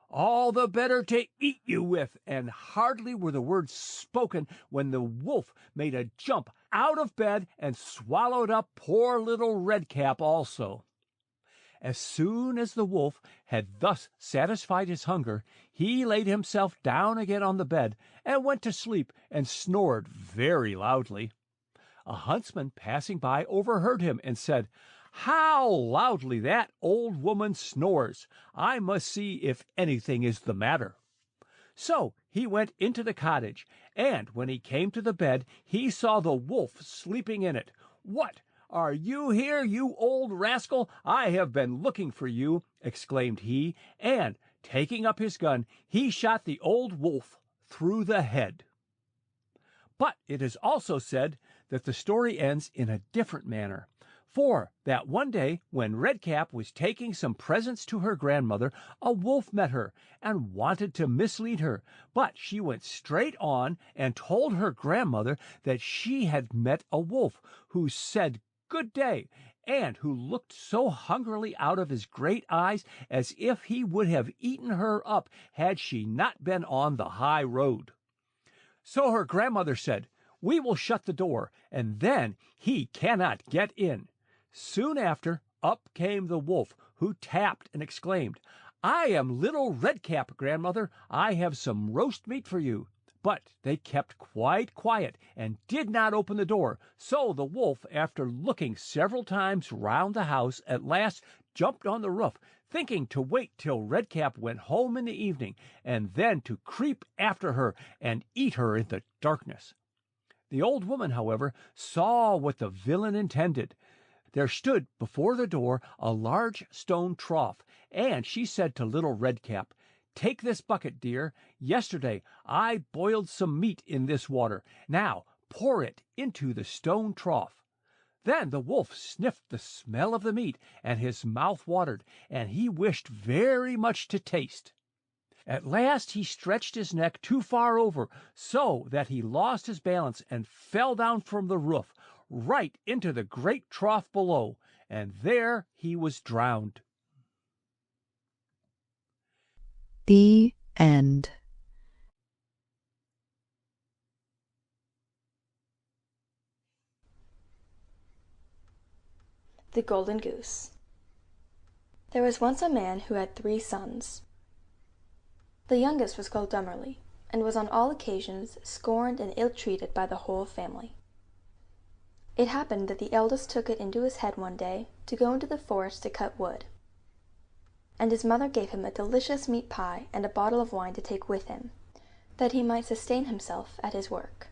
"All the better to eat you with." And hardly were the words spoken when the wolf made a jump out of bed and swallowed up poor little Redcap also. As soon as the wolf had thus satisfied his hunger, he laid himself down again on the bed and went to sleep and snored very loudly. A huntsman passing by overheard him and said, "How loudly that old woman snores! I must see if anything is the matter." So he went into the cottage, and when he came to the bed, he saw the wolf sleeping in it. "What! Are you here, you old rascal? I have been looking for you," exclaimed he, and, taking up his gun, he shot the old wolf through the head. But it is also said that the story ends in a different manner. For that one day, when Redcap was taking some presents to her grandmother, a wolf met her and wanted to mislead her, but she went straight on and told her grandmother that she had met a wolf who said "Good day," and who looked so hungrily out of his great eyes as if he would have eaten her up had she not been on the high road. So her grandmother said, "We will shut the door, and then he cannot get in." Soon after, up came the wolf, who tapped and exclaimed, "I am little Redcap, grandmother. I have some roast meat for you." But they kept quite quiet and did not open the door. So the wolf, after looking several times round the house, at last jumped on the roof, thinking to wait till Redcap went home in the evening, and then to creep after her and eat her in the darkness. The old woman, however, saw what the villain intended. There stood before the door a large stone trough, and she said to little Redcap, "Take this bucket, dear. Yesterday I boiled some meat in this water. Now pour it into the stone trough." Then the wolf sniffed the smell of the meat, and his mouth watered, and he wished very much to taste. At last he stretched his neck too far over, so that he lost his balance and fell down from the roof, right into the great trough below, and there he was drowned. The end. The Golden Goose. There was once a man who had 3 sons. The youngest was called Dummerly, and was on all occasions scorned and ill-treated by the whole family. It happened that the eldest took it into his head one day to go into the forest to cut wood, and his mother gave him a delicious meat pie and a bottle of wine to take with him, that he might sustain himself at his work.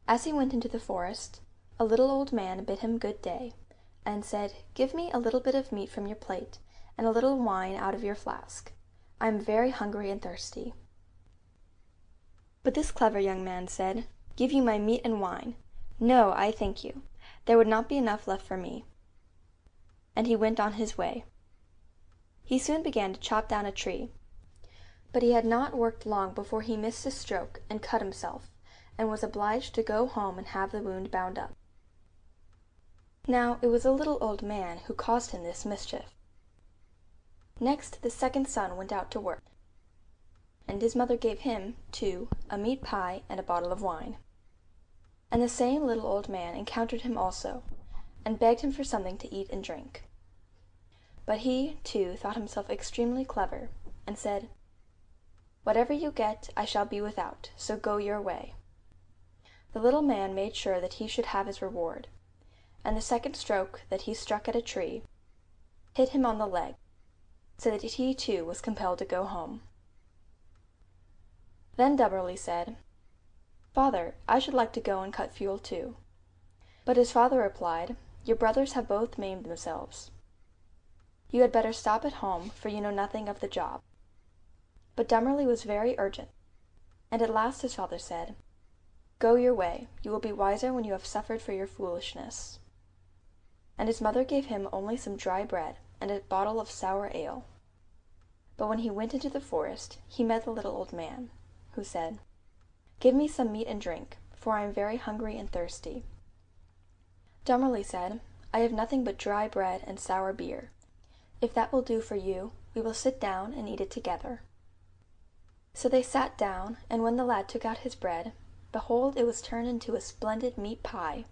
As he went into the forest, a little old man bid him good day, and said, "Give me a little bit of meat from your plate, and a little wine out of your flask. I am very hungry and thirsty." But this clever young man said, "Give you my meat and wine? No, I thank you. There would not be enough left for me." And he went on his way. He soon began to chop down a tree, but he had not worked long before he missed a stroke and cut himself, and was obliged to go home and have the wound bound up. Now it was a little old man who caused him this mischief. Next the second son went out to work, and his mother gave him, too, a meat pie and a bottle of wine. And the same little old man encountered him also, and begged him for something to eat and drink. But he, too, thought himself extremely clever, and said, "Whatever you get, I shall be without, so go your way." The little man made sure that he should have his reward, and the second stroke that he struck at a tree hit him on the leg, so that he too was compelled to go home. Then Dummerly said, "Father, I should like to go and cut fuel too." But his father replied, "Your brothers have both maimed themselves. You had better stop at home, for you know nothing of the job." But Dummerly was very urgent, and at last his father said, "Go your way, you will be wiser when you have suffered for your foolishness." And his mother gave him only some dry bread and a bottle of sour ale. But when he went into the forest, he met the little old man, who said, "Give me some meat and drink, for I am very hungry and thirsty." Dummerly said, "I have nothing but dry bread and sour beer. If that will do for you, we will sit down and eat it together." So they sat down, and when the lad took out his bread, behold, it was turned into a splendid meat pie,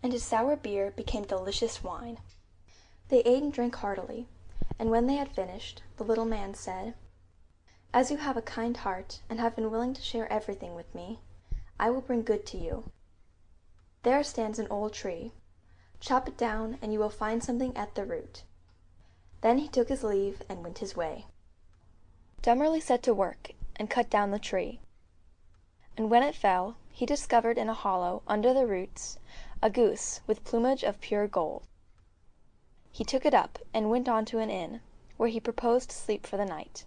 and his sour beer became delicious wine. They ate and drank heartily, and when they had finished, the little man said, "As you have a kind heart, and have been willing to share everything with me, I will bring good to you. There stands an old tree. Chop it down, and you will find something at the root." Then he took his leave and went his way. Dummerly set to work and cut down the tree, and when it fell, he discovered in a hollow under the roots a goose with plumage of pure gold. He took it up and went on to an inn, where he proposed to sleep for the night.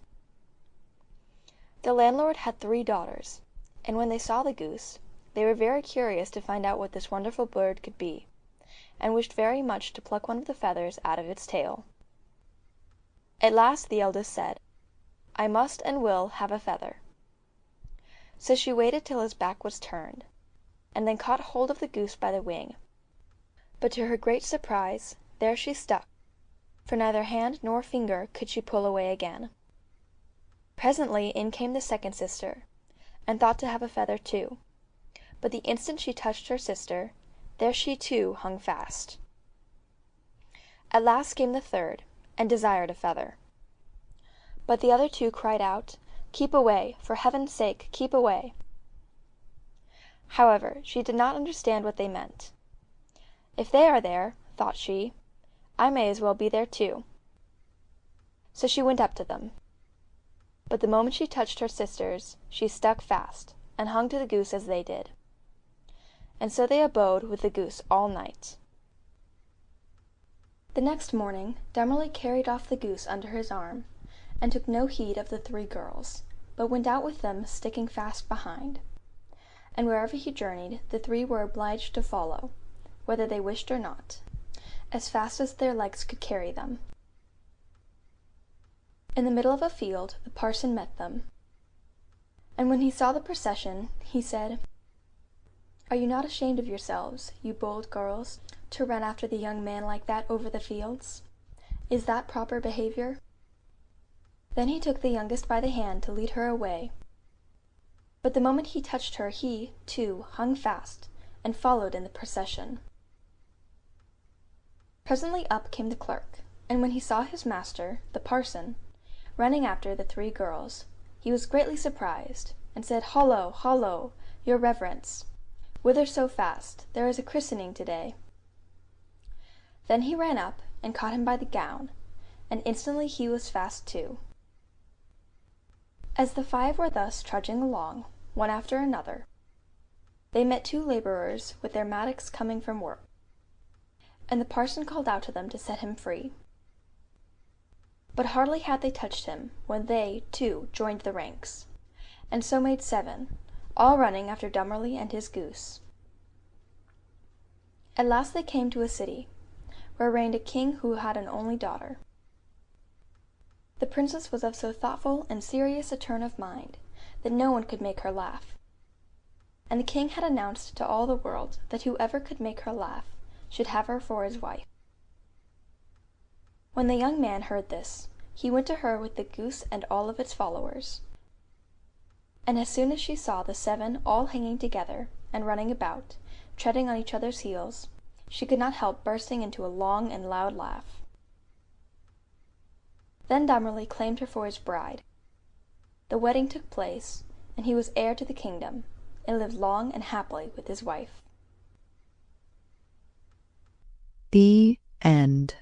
The landlord had 3 daughters, and when they saw the goose, they were very curious to find out what this wonderful bird could be, and wished very much to pluck one of the feathers out of its tail. At last the eldest said, "I must and will have a feather." So she waited till his back was turned, and then caught hold of the goose by the wing. But to her great surprise, there she stuck, for neither hand nor finger could she pull away again. Presently in came the second sister, and thought to have a feather too, but the instant she touched her sister, there she too hung fast. At last came the third, and desired a feather. But the other 2 cried out, "Keep away, for heaven's sake, keep away." However, she did not understand what they meant. "If they are there," thought she, "I may as well be there too." So she went up to them. But the moment she touched her sisters, she stuck fast, and hung to the goose as they did. And so they abode with the goose all night. The next morning Dummerly carried off the goose under his arm, and took no heed of the 3 girls, but went out with them sticking fast behind. And wherever he journeyed, the 3 were obliged to follow, whether they wished or not, as fast as their legs could carry them. In the middle of a field the parson met them, and when he saw the procession, he said, "Are you not ashamed of yourselves, you bold girls, to run after the young man like that over the fields? Is that proper behavior?" Then he took the youngest by the hand to lead her away. But the moment he touched her, he, too, hung fast, and followed in the procession. Presently up came the clerk, and when he saw his master, the parson, running after the 3 girls, he was greatly surprised, and said, "Hollo, hollo, your reverence! Whither so fast? There is a christening to-day." Then he ran up and caught him by the gown, and instantly he was fast too. As the 5 were thus trudging along, one after another, they met 2 labourers with their mattocks coming from work, and the parson called out to them to set him free. But hardly had they touched him, when they, too, joined the ranks, and so made 7, all running after Dummerly and his goose. At last they came to a city, where reigned a king who had an only daughter. The princess was of so thoughtful and serious a turn of mind that no one could make her laugh, and the king had announced to all the world that whoever could make her laugh should have her for his wife. When the young man heard this, he went to her with the goose and all of its followers, and as soon as she saw the 7 all hanging together, and running about, treading on each other's heels, she could not help bursting into a long and loud laugh. Then Dummerly claimed her for his bride. The wedding took place, and he was heir to the kingdom, and lived long and happily with his wife. The end.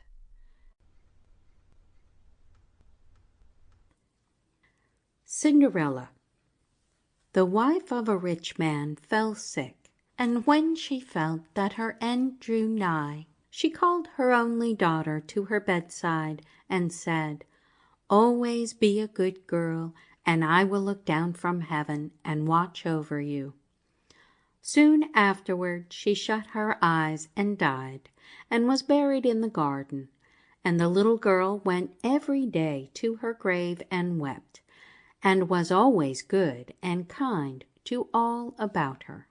Cinderella. The wife of a rich man fell sick, and when she felt that her end drew nigh, she called her only daughter to her bedside and said, "Always be a good girl, and I will look down from heaven and watch over you." Soon afterward she shut her eyes and died, and was buried in the garden, and the little girl went every day to her grave and wept, and was always good and kind to all about her.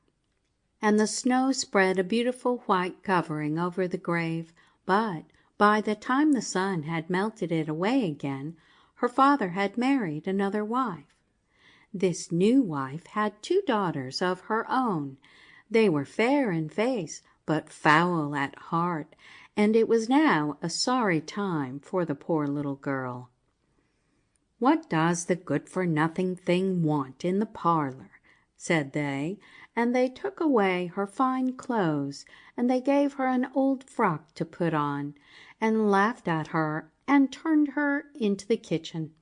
And the snow spread a beautiful white covering over the grave, but by the time the sun had melted it away again, her father had married another wife. This new wife had 2 daughters of her own. They were fair in face, but foul at heart, and it was now a sorry time for the poor little girl. "What does the good-for-nothing thing want in the parlor?" said they, and they took away her fine clothes, and they gave her an old frock to put on, and laughed at her and turned her into the kitchen.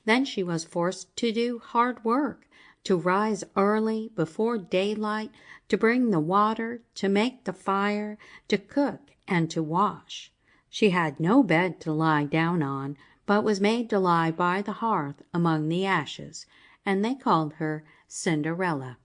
Then she was forced to do hard work, to rise early before daylight, to bring the water, to make the fire, to cook and to wash. She had no bed to lie down on, but was made to lie by the hearth among the ashes, and they called her Cinderella.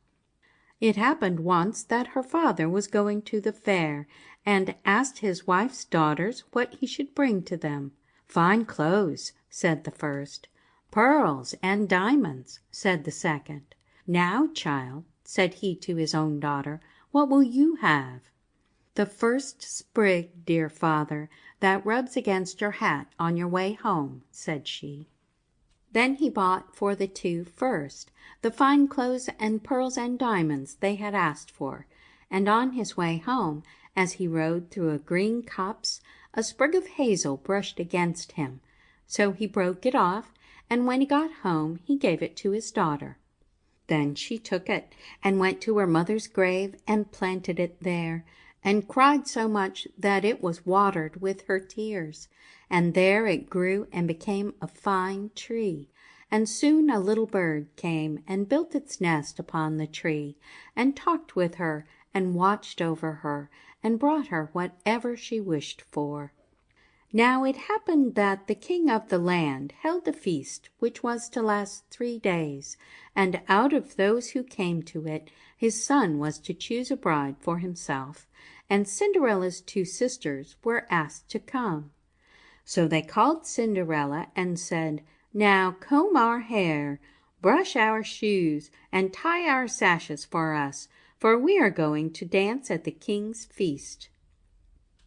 It happened once that her father was going to the fair, and asked his wife's daughters what he should bring to them. "Fine clothes," said the first. "Pearls and diamonds," said the second. "Now, child," said he to his own daughter, "what will you have?" "The first sprig, dear father, that rubs against your hat on your way home," said she. Then he bought for the 2 first the fine clothes and pearls and diamonds they had asked for, and on his way home, as he rode through a green copse, a sprig of hazel brushed against him, so he broke it off, and when he got home he gave it to his daughter. Then she took it and went to her mother's grave and planted it there, and cried so much that it was watered with her tears, and there it grew and became a fine tree, and soon a little bird came and built its nest upon the tree, and talked with her and watched over her, and brought her whatever she wished for. Now it happened that the king of the land held a feast which was to last 3 days, and out of those who came to it his son was to choose a bride for himself, and Cinderella's 2 sisters were asked to come. So they called Cinderella and said, "Now comb our hair, brush our shoes, and tie our sashes for us, for we are going to dance at the king's feast."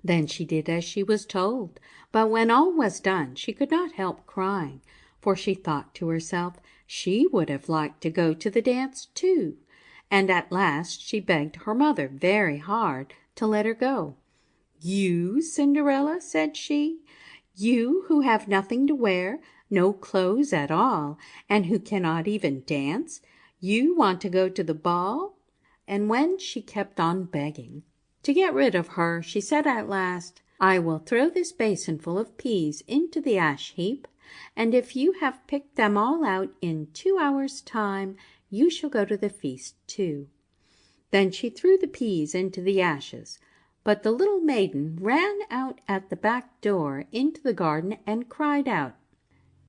Then she did as she was told, but when all was done she could not help crying, for she thought to herself she would have liked to go to the dance too, and at last she begged her mother very hard to let her go. "You, Cinderella," said she, "you who have nothing to wear, no clothes at all, and who cannot even dance, you want to go to the ball?" And when she kept on begging, to get rid of her, she said at last, "I will throw this basinful of peas into the ash heap, and if you have picked them all out in 2 hours' time, you shall go to the feast too." Then she threw the peas into the ashes, but the little maiden ran out at the back door into the garden and cried out,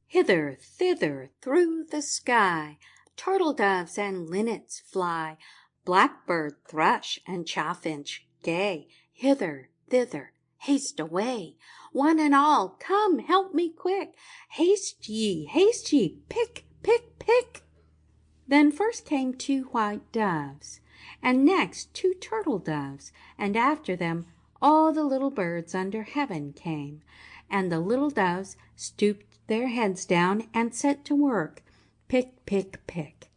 "Hither, thither, through the sky, turtle doves and linnets fly, blackbird, thrush, and chaffinch gay, hither, thither, haste away, one and all, come, help me quick, haste ye, pick, pick, pick." Then first came 2 white doves, and next 2 turtle doves, and after them all the little birds under heaven came, and the little doves stooped their heads down and set to work, pick, pick, pick,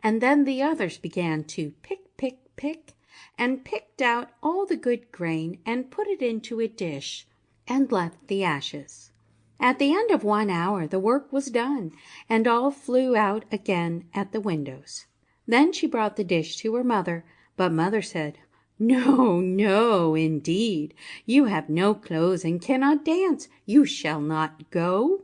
and then the others began to pick, pick, pick, and picked out all the good grain and put it into a dish, and left the ashes. At the end of 1 hour the work was done, and all flew out again at the windows. Then she brought the dish to her mother, but mother said, "No, no, indeed. You have no clothes and cannot dance. You shall not go."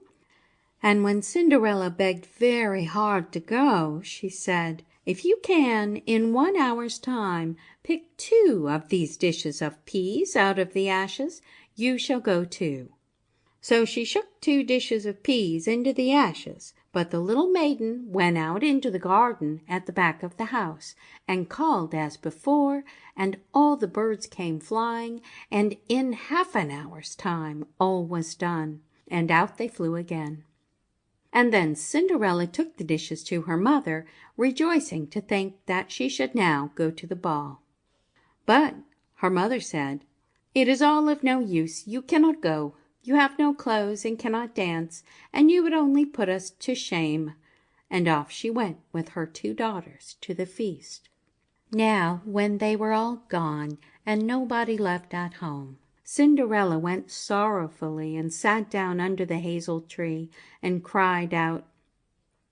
And when Cinderella begged very hard to go, she said, "If you can, in 1 hour's time, pick 2 of these dishes of peas out of the ashes, you shall go too." So she shook 2 dishes of peas into the ashes, but the little maiden went out into the garden at the back of the house, and called as before, and all the birds came flying, and in half an hour's time all was done, and out they flew again. And then Cinderella took the dishes to her mother, rejoicing to think that she should now go to the ball. But her mother said, "It is all of no use, you cannot go. You have no clothes and cannot dance, and you would only put us to shame." And off she went with her 2 daughters to the feast. Now, when they were all gone, and nobody left at home, Cinderella went sorrowfully and sat down under the hazel tree, and cried out,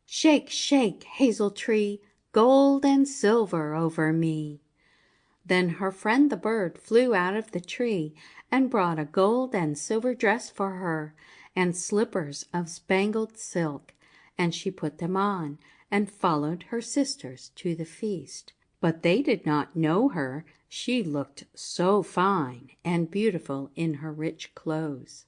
"Shake, shake, hazel tree, gold and silver over me." Then her friend the bird flew out of the tree, and brought a gold and silver dress for her, and slippers of spangled silk, and she put them on, and followed her sisters to the feast. But they did not know her, she looked so fine and beautiful in her rich clothes.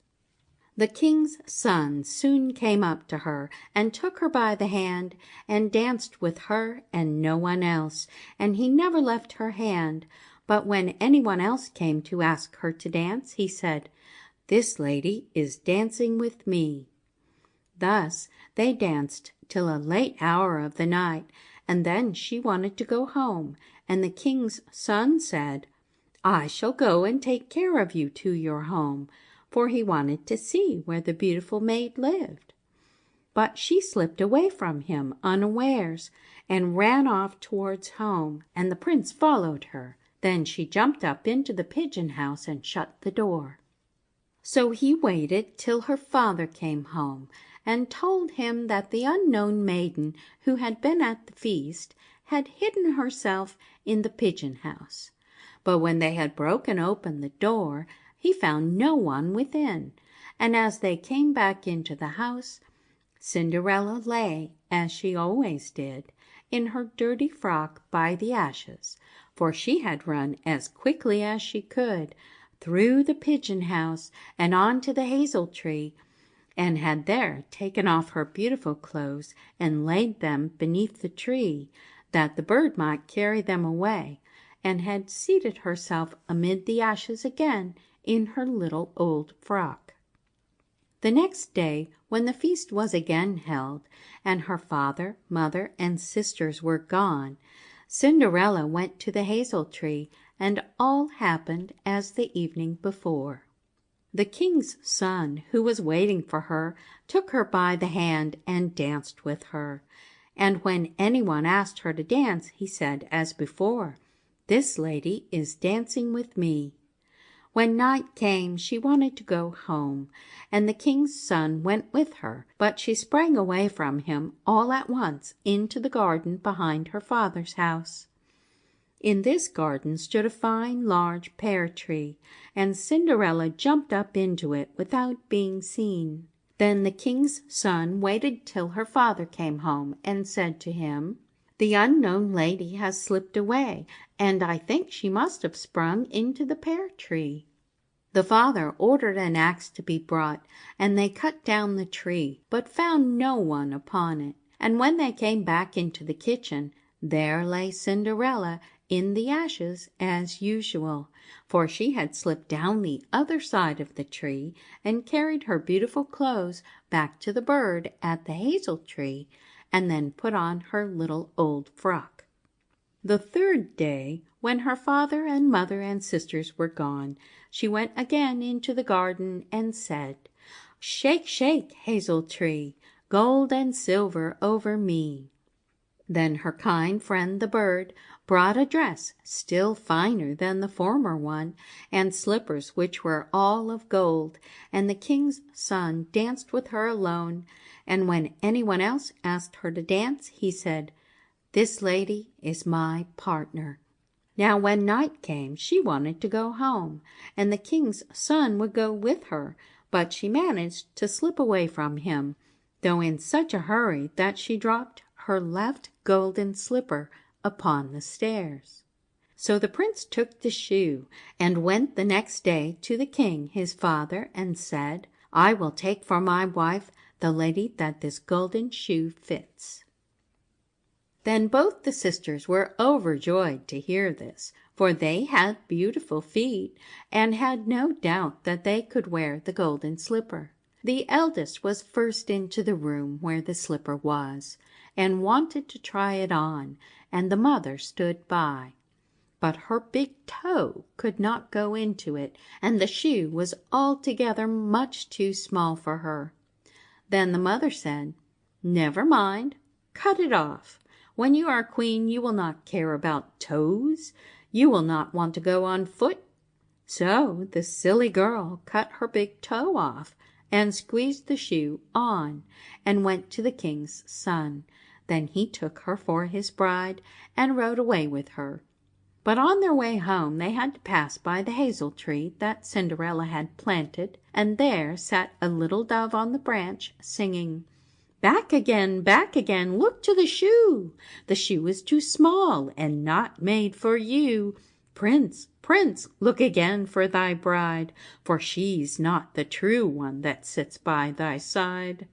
The king's son soon came up to her, and took her by the hand, and danced with her and no one else, and he never left her hand. But when anyone else came to ask her to dance, he said, "This lady is dancing with me." Thus they danced till a late hour of the night, and then she wanted to go home, and the king's son said, "I shall go and take care of you to your home," for he wanted to see where the beautiful maid lived. But she slipped away from him unawares, and ran off towards home, and the prince followed her. Then she jumped up into the pigeon house and shut the door. So he waited till her father came home, and told him that the unknown maiden who had been at the feast had hidden herself in the pigeon house. But when they had broken open the door, he found no one within, and as they came back into the house, Cinderella lay, as she always did, in her dirty frock by the ashes, for she had run as quickly as she could through the pigeon house and on to the hazel tree, and had there taken off her beautiful clothes and laid them beneath the tree, that the bird might carry them away, and had seated herself amid the ashes again in her little old frock. The next day, when the feast was again held, and her father, mother, and sisters were gone, Cinderella went to the hazel tree, and all happened as the evening before. The king's son, who was waiting for her, took her by the hand and danced with her. And when anyone asked her to dance, he said, as before, "This lady is dancing with me." When night came, she wanted to go home, and the king's son went with her, but she sprang away from him all at once into the garden behind her father's house. In this garden stood a fine large pear tree, and Cinderella jumped up into it without being seen. Then the king's son waited till her father came home, and said to him, "The unknown lady has slipped away, and I think she must have sprung into the pear tree." The father ordered an axe to be brought, and they cut down the tree, but found no one upon it. And when they came back into the kitchen, there lay Cinderella in the ashes as usual, for she had slipped down the other side of the tree and carried her beautiful clothes back to the bird at the hazel tree, and then put on her little old frock. The third day, when her father and mother and sisters were gone, she went again into the garden and said, "Shake, shake, hazel tree, gold and silver over me." Then her kind friend the bird brought a dress still finer than the former one, and slippers which were all of gold, and the king's son danced with her alone, and when anyone else asked her to dance, he said, "This lady is my partner." Now when night came, she wanted to go home, and the king's son would go with her, but she managed to slip away from him, though in such a hurry that she dropped her left golden slipper upon the stairs. So the prince took the shoe and went the next day to the king his father and said, "I will take for my wife the lady that this golden shoe fits." Then both the sisters were overjoyed to hear this, for they had beautiful feet and had no doubt that they could wear the golden slipper. The eldest was first into the room where the slipper was, and wanted to try it on, and the mother stood by. But her big toe could not go into it, and the shoe was altogether much too small for her. Then the mother said, "Never mind, cut it off. When you are queen you will not care about toes. You will not want to go on foot." So the silly girl cut her big toe off and squeezed the shoe on and went to the king's son. Then he took her for his bride and rode away with her. But on their way home they had to pass by the hazel tree that Cinderella had planted, and there sat a little dove on the branch singing, back again, look to the shoe. The shoe is too small and not made for you. Prince, prince, look again for thy bride, for she's not the true one that sits by thy side."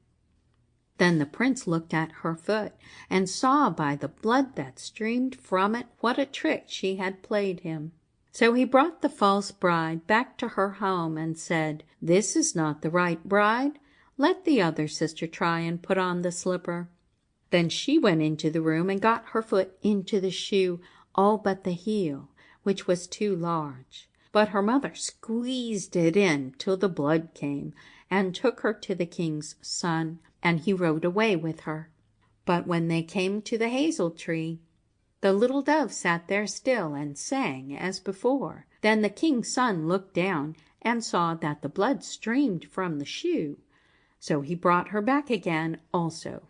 Then the prince looked at her foot and saw by the blood that streamed from it what a trick she had played him. So he brought the false bride back to her home and said, "This is not the right bride. Let the other sister try and put on the slipper." Then she went into the room and got her foot into the shoe, all but the heel, which was too large. But her mother squeezed it in till the blood came, and took her to the king's son, and he rode away with her. But when they came to the hazel tree, the little dove sat there still and sang as before. Then the king's son looked down and saw that the blood streamed from the shoe. So he brought her back again also.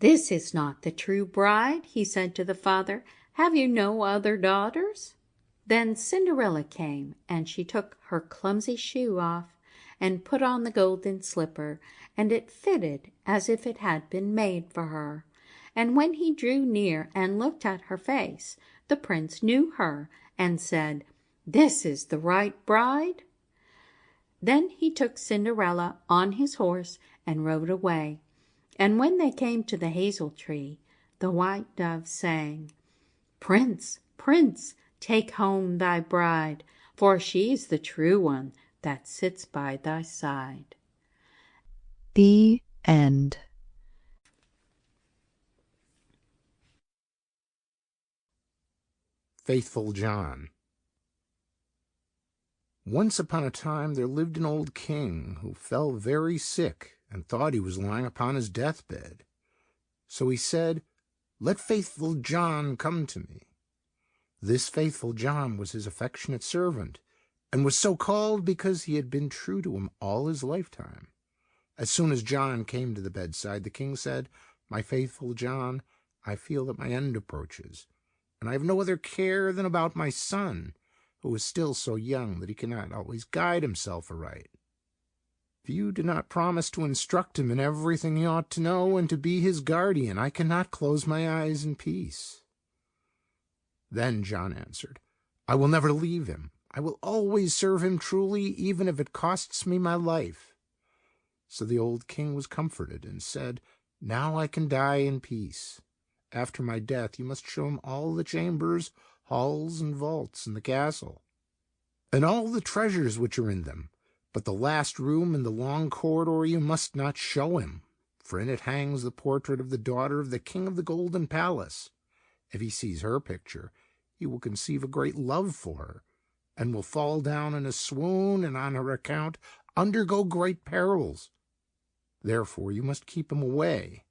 "This is not the true bride," he said to the father. "Have you no other daughters?" Then Cinderella came, and she took her clumsy shoe off and put on the golden slipper, and it fitted as if it had been made for her. And when he drew near and looked at her face, the prince knew her and said, "This is the right bride." Then he took Cinderella on his horse and rode away. And when they came to the hazel tree, the white dove sang, "Prince, prince, take home thy bride, for she's the true one that sits by thy side." The End. Faithful John. Once upon a time there lived an old king who fell very sick and thought he was lying upon his deathbed. So he said, "Let faithful John come to me." This faithful John was his affectionate servant, and was so called because he had been true to him all his lifetime. As soon as John came to the bedside, the king said, "My faithful John, I feel that my end approaches, and I have no other care than about my son, who is still so young that he cannot always guide himself aright. If you do not promise to instruct him in everything he ought to know, and to be his guardian, I cannot close my eyes in peace." Then John answered, "I will never leave him. I will always serve him truly, even if it costs me my life." So the old king was comforted, and said, "Now I can die in peace. After my death you must show him all the chambers, halls, and vaults in the castle, and all the treasures which are in them. But the last room in the long corridor you must not show him, for in it hangs the portrait of the daughter of the king of the golden palace. If he sees her picture, he will conceive a great love for her, and will fall down in a swoon, and on her account undergo great perils. Therefore you must keep him away."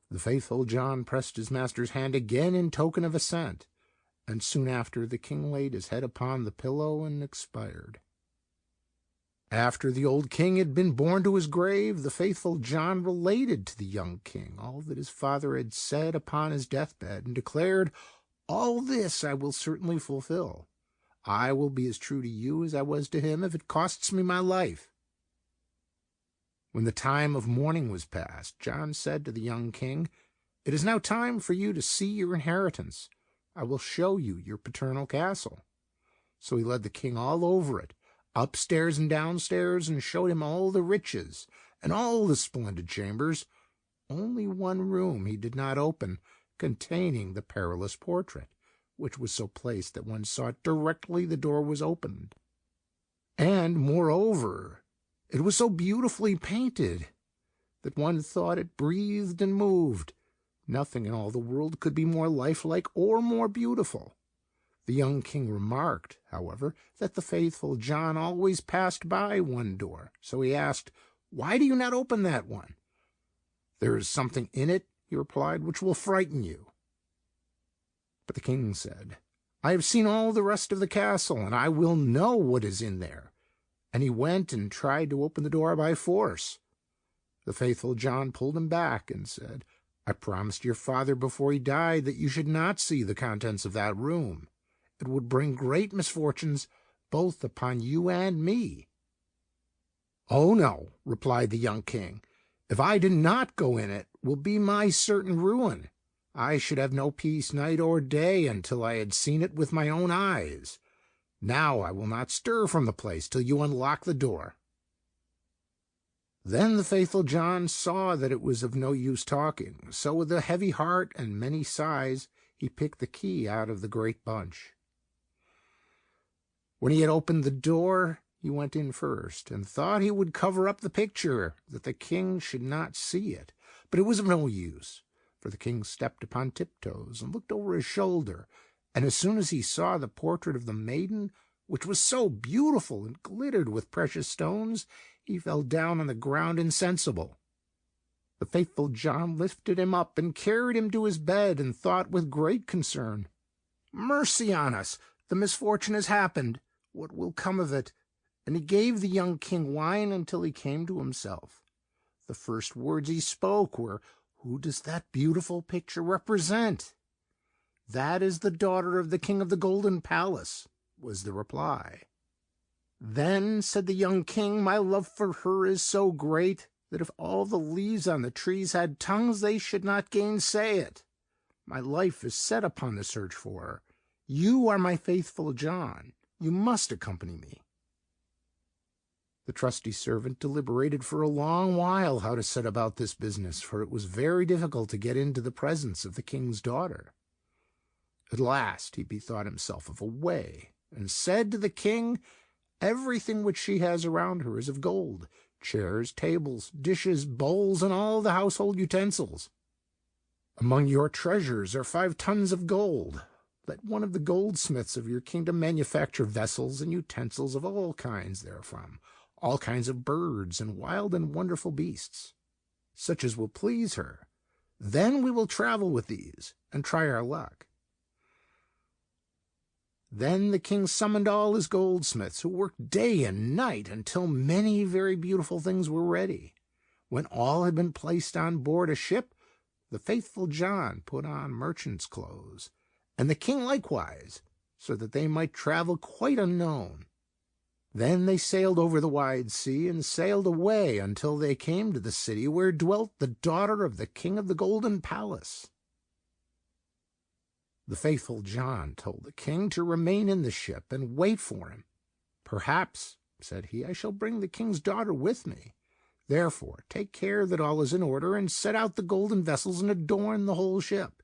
The faithful John pressed his master's hand again in token of assent, and soon after the king laid his head upon the pillow and expired. After the old king had been borne to his grave, the faithful John related to the young king all that his father had said upon his deathbed, and declared, "All this I will certainly fulfill. I will be as true to you as I was to him, if it costs me my life." When the time of mourning was past, John said to the young king, "It is now time for you to see your inheritance. I will show you your paternal castle." So he led the king all over it, upstairs and downstairs, and showed him all the riches and all the splendid chambers. Only one room he did not open, containing the perilous portrait, which was so placed that one saw it directly the door was opened. And, moreover, it was so beautifully painted that one thought it breathed and moved. Nothing in all the world could be more lifelike or more beautiful. The young king remarked, however, that the faithful John always passed by one door, so he asked, "Why do you not open that one?" "There is something in it," he replied, "which will frighten you." But the king said, "I have seen all the rest of the castle, and I will know what is in there." And he went and tried to open the door by force. The faithful John pulled him back and said, "I promised your father before he died that you should not see the contents of that room. It would bring great misfortunes both upon you and me." "Oh, no," replied the young king. "If I did not go in, it will be my certain ruin. I should have no peace night or day until I had seen it with my own eyes. Now I will not stir from the place till you unlock the door." Then the faithful John saw that it was of no use talking, so with a heavy heart and many sighs he picked the key out of the great bunch. When he had opened the door, he went in first, and thought he would cover up the picture, that the king should not see it. But it was of no use, for the king stepped upon tiptoes and looked over his shoulder, and as soon as he saw the portrait of the maiden, which was so beautiful and glittered with precious stones, he fell down on the ground insensible. The faithful John lifted him up and carried him to his bed, and thought with great concern, "Mercy on us! The misfortune has happened. What will come of it?" And he gave the young king wine until he came to himself. The first words he spoke were, "Who does that beautiful picture represent?" "That is the daughter of the king of the Golden Palace," was the reply. "Then," said the young king, "my love for her is so great that if all the leaves on the trees had tongues, they should not gainsay it. My life is set upon the search for her. You are my faithful John. You must accompany me." The trusty servant deliberated for a long while how to set about this business, for it was very difficult to get into the presence of the king's daughter. At last he bethought himself of a way, and said to the king, "Everything which she has around her is of gold, chairs, tables, dishes, bowls, and all the household utensils. Among your treasures are 5 tons of gold. Let one of the goldsmiths of your kingdom manufacture vessels and utensils of all kinds therefrom, all kinds of birds and wild and wonderful beasts, such as will please her. Then we will travel with these and try our luck." Then the king summoned all his goldsmiths, who worked day and night until many very beautiful things were ready. When all had been placed on board a ship, the faithful John put on merchant's clothes, and the king likewise, so that they might travel quite unknown. Then they sailed over the wide sea, and sailed away until they came to the city where dwelt the daughter of the king of the Golden Palace. The faithful John told the king to remain in the ship and wait for him. "Perhaps," said he, "I shall bring the king's daughter with me. Therefore take care that all is in order, and set out the golden vessels and adorn the whole ship."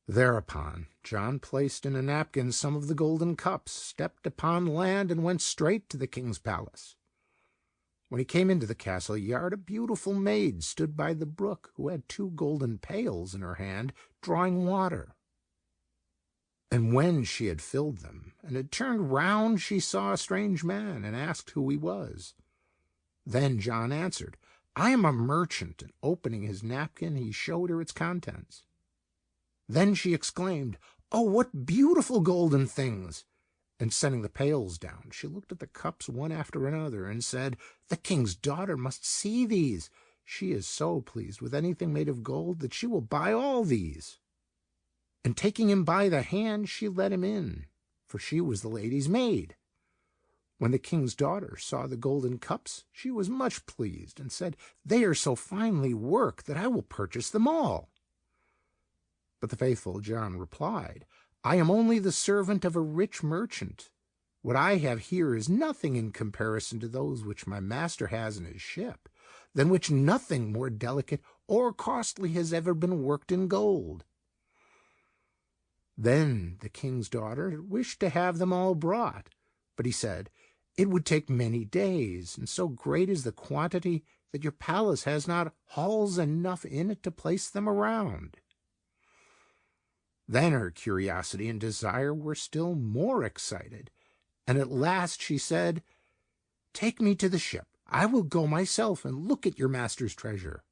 Thereupon John placed in a napkin some of the golden cups, stepped upon land, and went straight to the king's palace. When he came into the castle yard, a beautiful maid stood by the brook, who had 2 golden pails in her hand, drawing water. And when she had filled them, and had turned round, she saw a strange man, and asked who he was. Then John answered, "I am a merchant," and opening his napkin, he showed her its contents. Then she exclaimed, Oh, what beautiful golden things! And setting the pails down, she looked at the cups one after another and said, The king's daughter must see these. She is so pleased with anything made of gold that she will buy all these. And taking him by the hand, she led him in, for she was the lady's maid. When the king's daughter saw the golden cups, she was much pleased, and said, They are so finely worked that I will purchase them all. But the faithful John replied, I am only the servant of a rich merchant. What I have here is nothing in comparison to those which my master has in his ship, than which nothing more delicate or costly has ever been worked in gold. Then the king's daughter wished to have them all brought, but he said, It would take many days, and so great is the quantity that your palace has not halls enough in it to place them around. Then her curiosity and desire were still more excited, and at last she said, Take me to the ship. I will go myself and look at your master's treasure.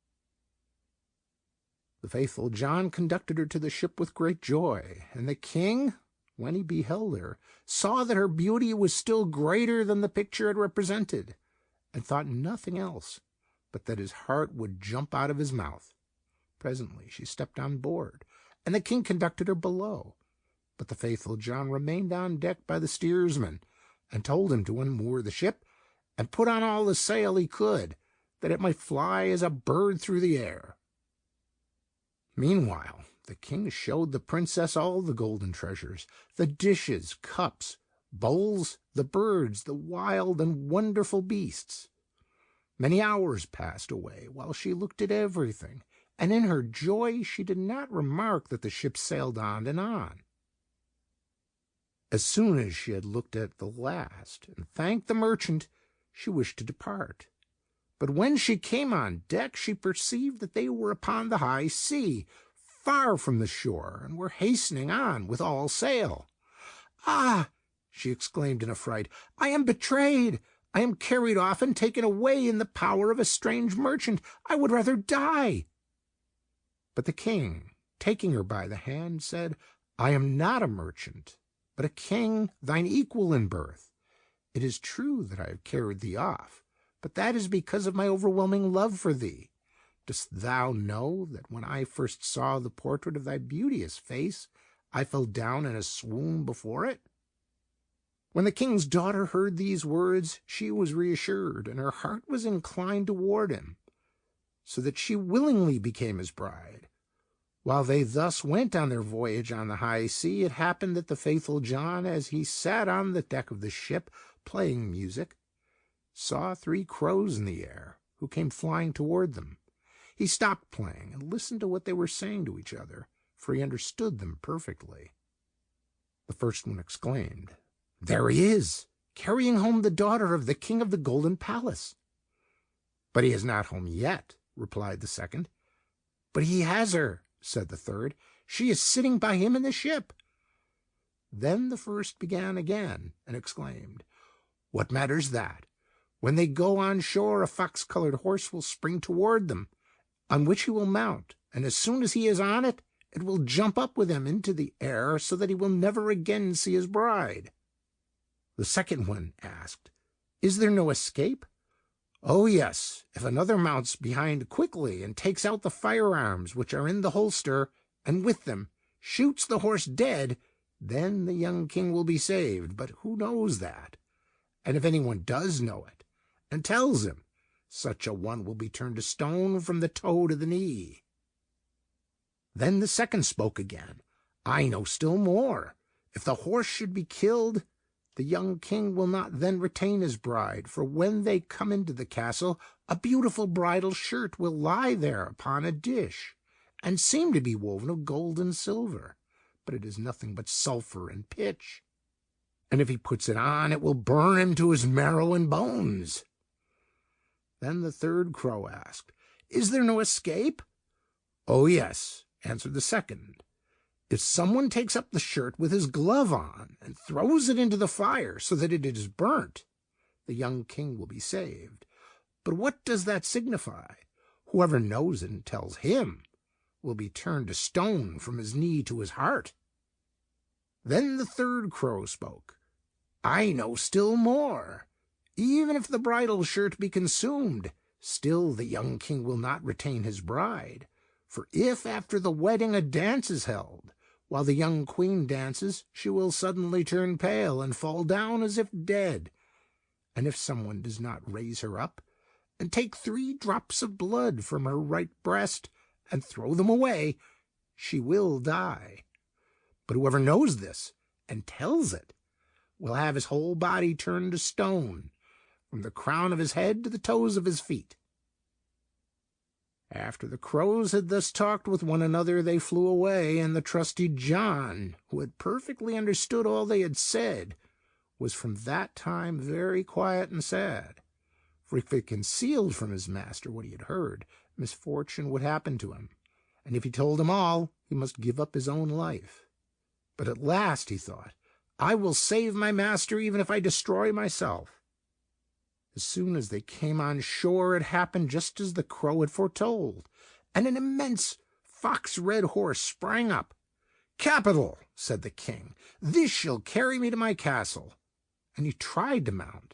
The faithful John conducted her to the ship with great joy, and the king, when he beheld her, saw that her beauty was still greater than the picture had represented, and thought nothing else but that his heart would jump out of his mouth. Presently she stepped on board, and the king conducted her below. But the faithful John remained on deck by the steersman, and told him to unmoor the ship, and put on all the sail he could, that it might fly as a bird through the air. Meanwhile, the king showed the princess all the golden treasures, the dishes, cups, bowls, the birds, the wild and wonderful beasts. Many hours passed away while she looked at everything, and in her joy she did not remark that the ship sailed on and on. As soon as she had looked at the last and thanked the merchant, she wished to depart. But when she came on deck, she perceived that they were upon the high sea, far from the shore, and were hastening on with all sail. Ah! She exclaimed in a fright, I am betrayed! I am carried off and taken away in the power of a strange merchant. I would rather die. But the king, taking her by the hand, said, I am not a merchant, but a king, thine equal in birth. It is true that I have carried thee off, but that is because of my overwhelming love for thee. Dost thou know that when I first saw the portrait of thy beauteous face, I fell down in a swoon before it? When the king's daughter heard these words, she was reassured, and her heart was inclined toward him, so that she willingly became his bride. While they thus went on their voyage on the high sea, it happened that the faithful John, as he sat on the deck of the ship playing music, saw 3 crows in the air, who came flying toward them. He stopped playing and listened to what they were saying to each other, for he understood them perfectly. The first one exclaimed, There he is, carrying home the daughter of the king of the golden palace. But he is not home yet, replied the second. But he has her, said the third. She is sitting by him in the ship. Then the first began again and exclaimed, What matters that? When they go on shore, a fox-colored horse will spring toward them, on which he will mount, and as soon as he is on it, it will jump up with him into the air, so that he will never again see his bride. The second one asked, Is there no escape? Oh, yes, if another mounts behind quickly and takes out the firearms which are in the holster, and with them shoots the horse dead, then the young king will be saved. But who knows that? And if anyone does know it, and tells him, such a one will be turned to stone from the toe to the knee. Then the second spoke again. I know still more. If the horse should be killed, the young king will not then retain his bride, for when they come into the castle, a beautiful bridal shirt will lie there upon a dish, and seem to be woven of gold and silver, but it is nothing but sulphur and pitch. And if he puts it on, it will burn him to his marrow and bones. Then the third crow asked, Is there no escape? Oh, yes, answered the second. If someone takes up the shirt with his glove on and throws it into the fire so that it is burnt, the young king will be saved. But what does that signify? Whoever knows it and tells him will be turned to stone from his knee to his heart. Then the third crow spoke. I know still more. Even if the bridal shirt be consumed, still the young king will not retain his bride. For if after the wedding a dance is held, while the young queen dances, she will suddenly turn pale and fall down as if dead. And if someone does not raise her up, and take 3 drops of blood from her right breast, and throw them away, she will die. But whoever knows this, and tells it, will have his whole body turned to stone, from the crown of his head to the toes of his feet. After the crows had thus talked with one another, they flew away, and the trusty John, who had perfectly understood all they had said, was from that time very quiet and sad. For if he concealed from his master what he had heard, misfortune would happen to him, and if he told him all, he must give up his own life. But at last he thought, I will save my master even if I destroy myself. As soon as they came on shore, it happened just as the crow had foretold, and an immense fox-red horse sprang up. Capital, said the king, this shall carry me to my castle. And he tried to mount,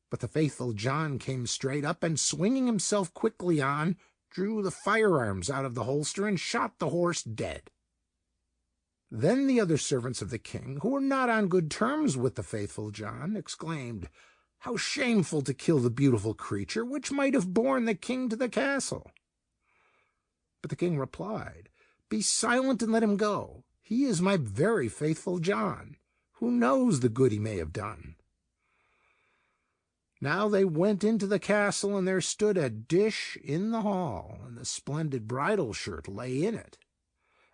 but the faithful John came straight up, and swinging himself quickly on, drew the firearms out of the holster and shot the horse dead. Then the other servants of the king, who were not on good terms with the faithful John, exclaimed, How shameful to kill the beautiful creature which might have borne the king to the castle. But the king replied, Be silent and let him go. He is my very faithful John. Who knows the good he may have done? Now they went into the castle, and there stood a dish in the hall, and the splendid bridal shirt lay in it,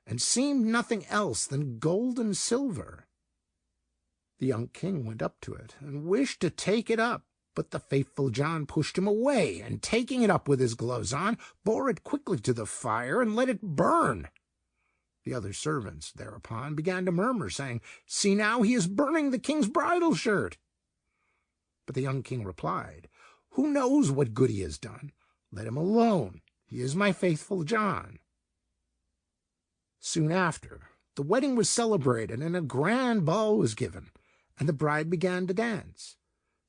and seemed nothing else than gold and silver. The young king went up to it, and wished to take it up, but the faithful John pushed him away, and taking it up with his gloves on, bore it quickly to the fire, and let it burn. The other servants thereupon began to murmur, saying, See now, he is burning the king's bridal shirt. But the young king replied, Who knows what good he has done? Let him alone. He is my faithful John. Soon after, the wedding was celebrated, and a grand ball was given, and the bride began to dance.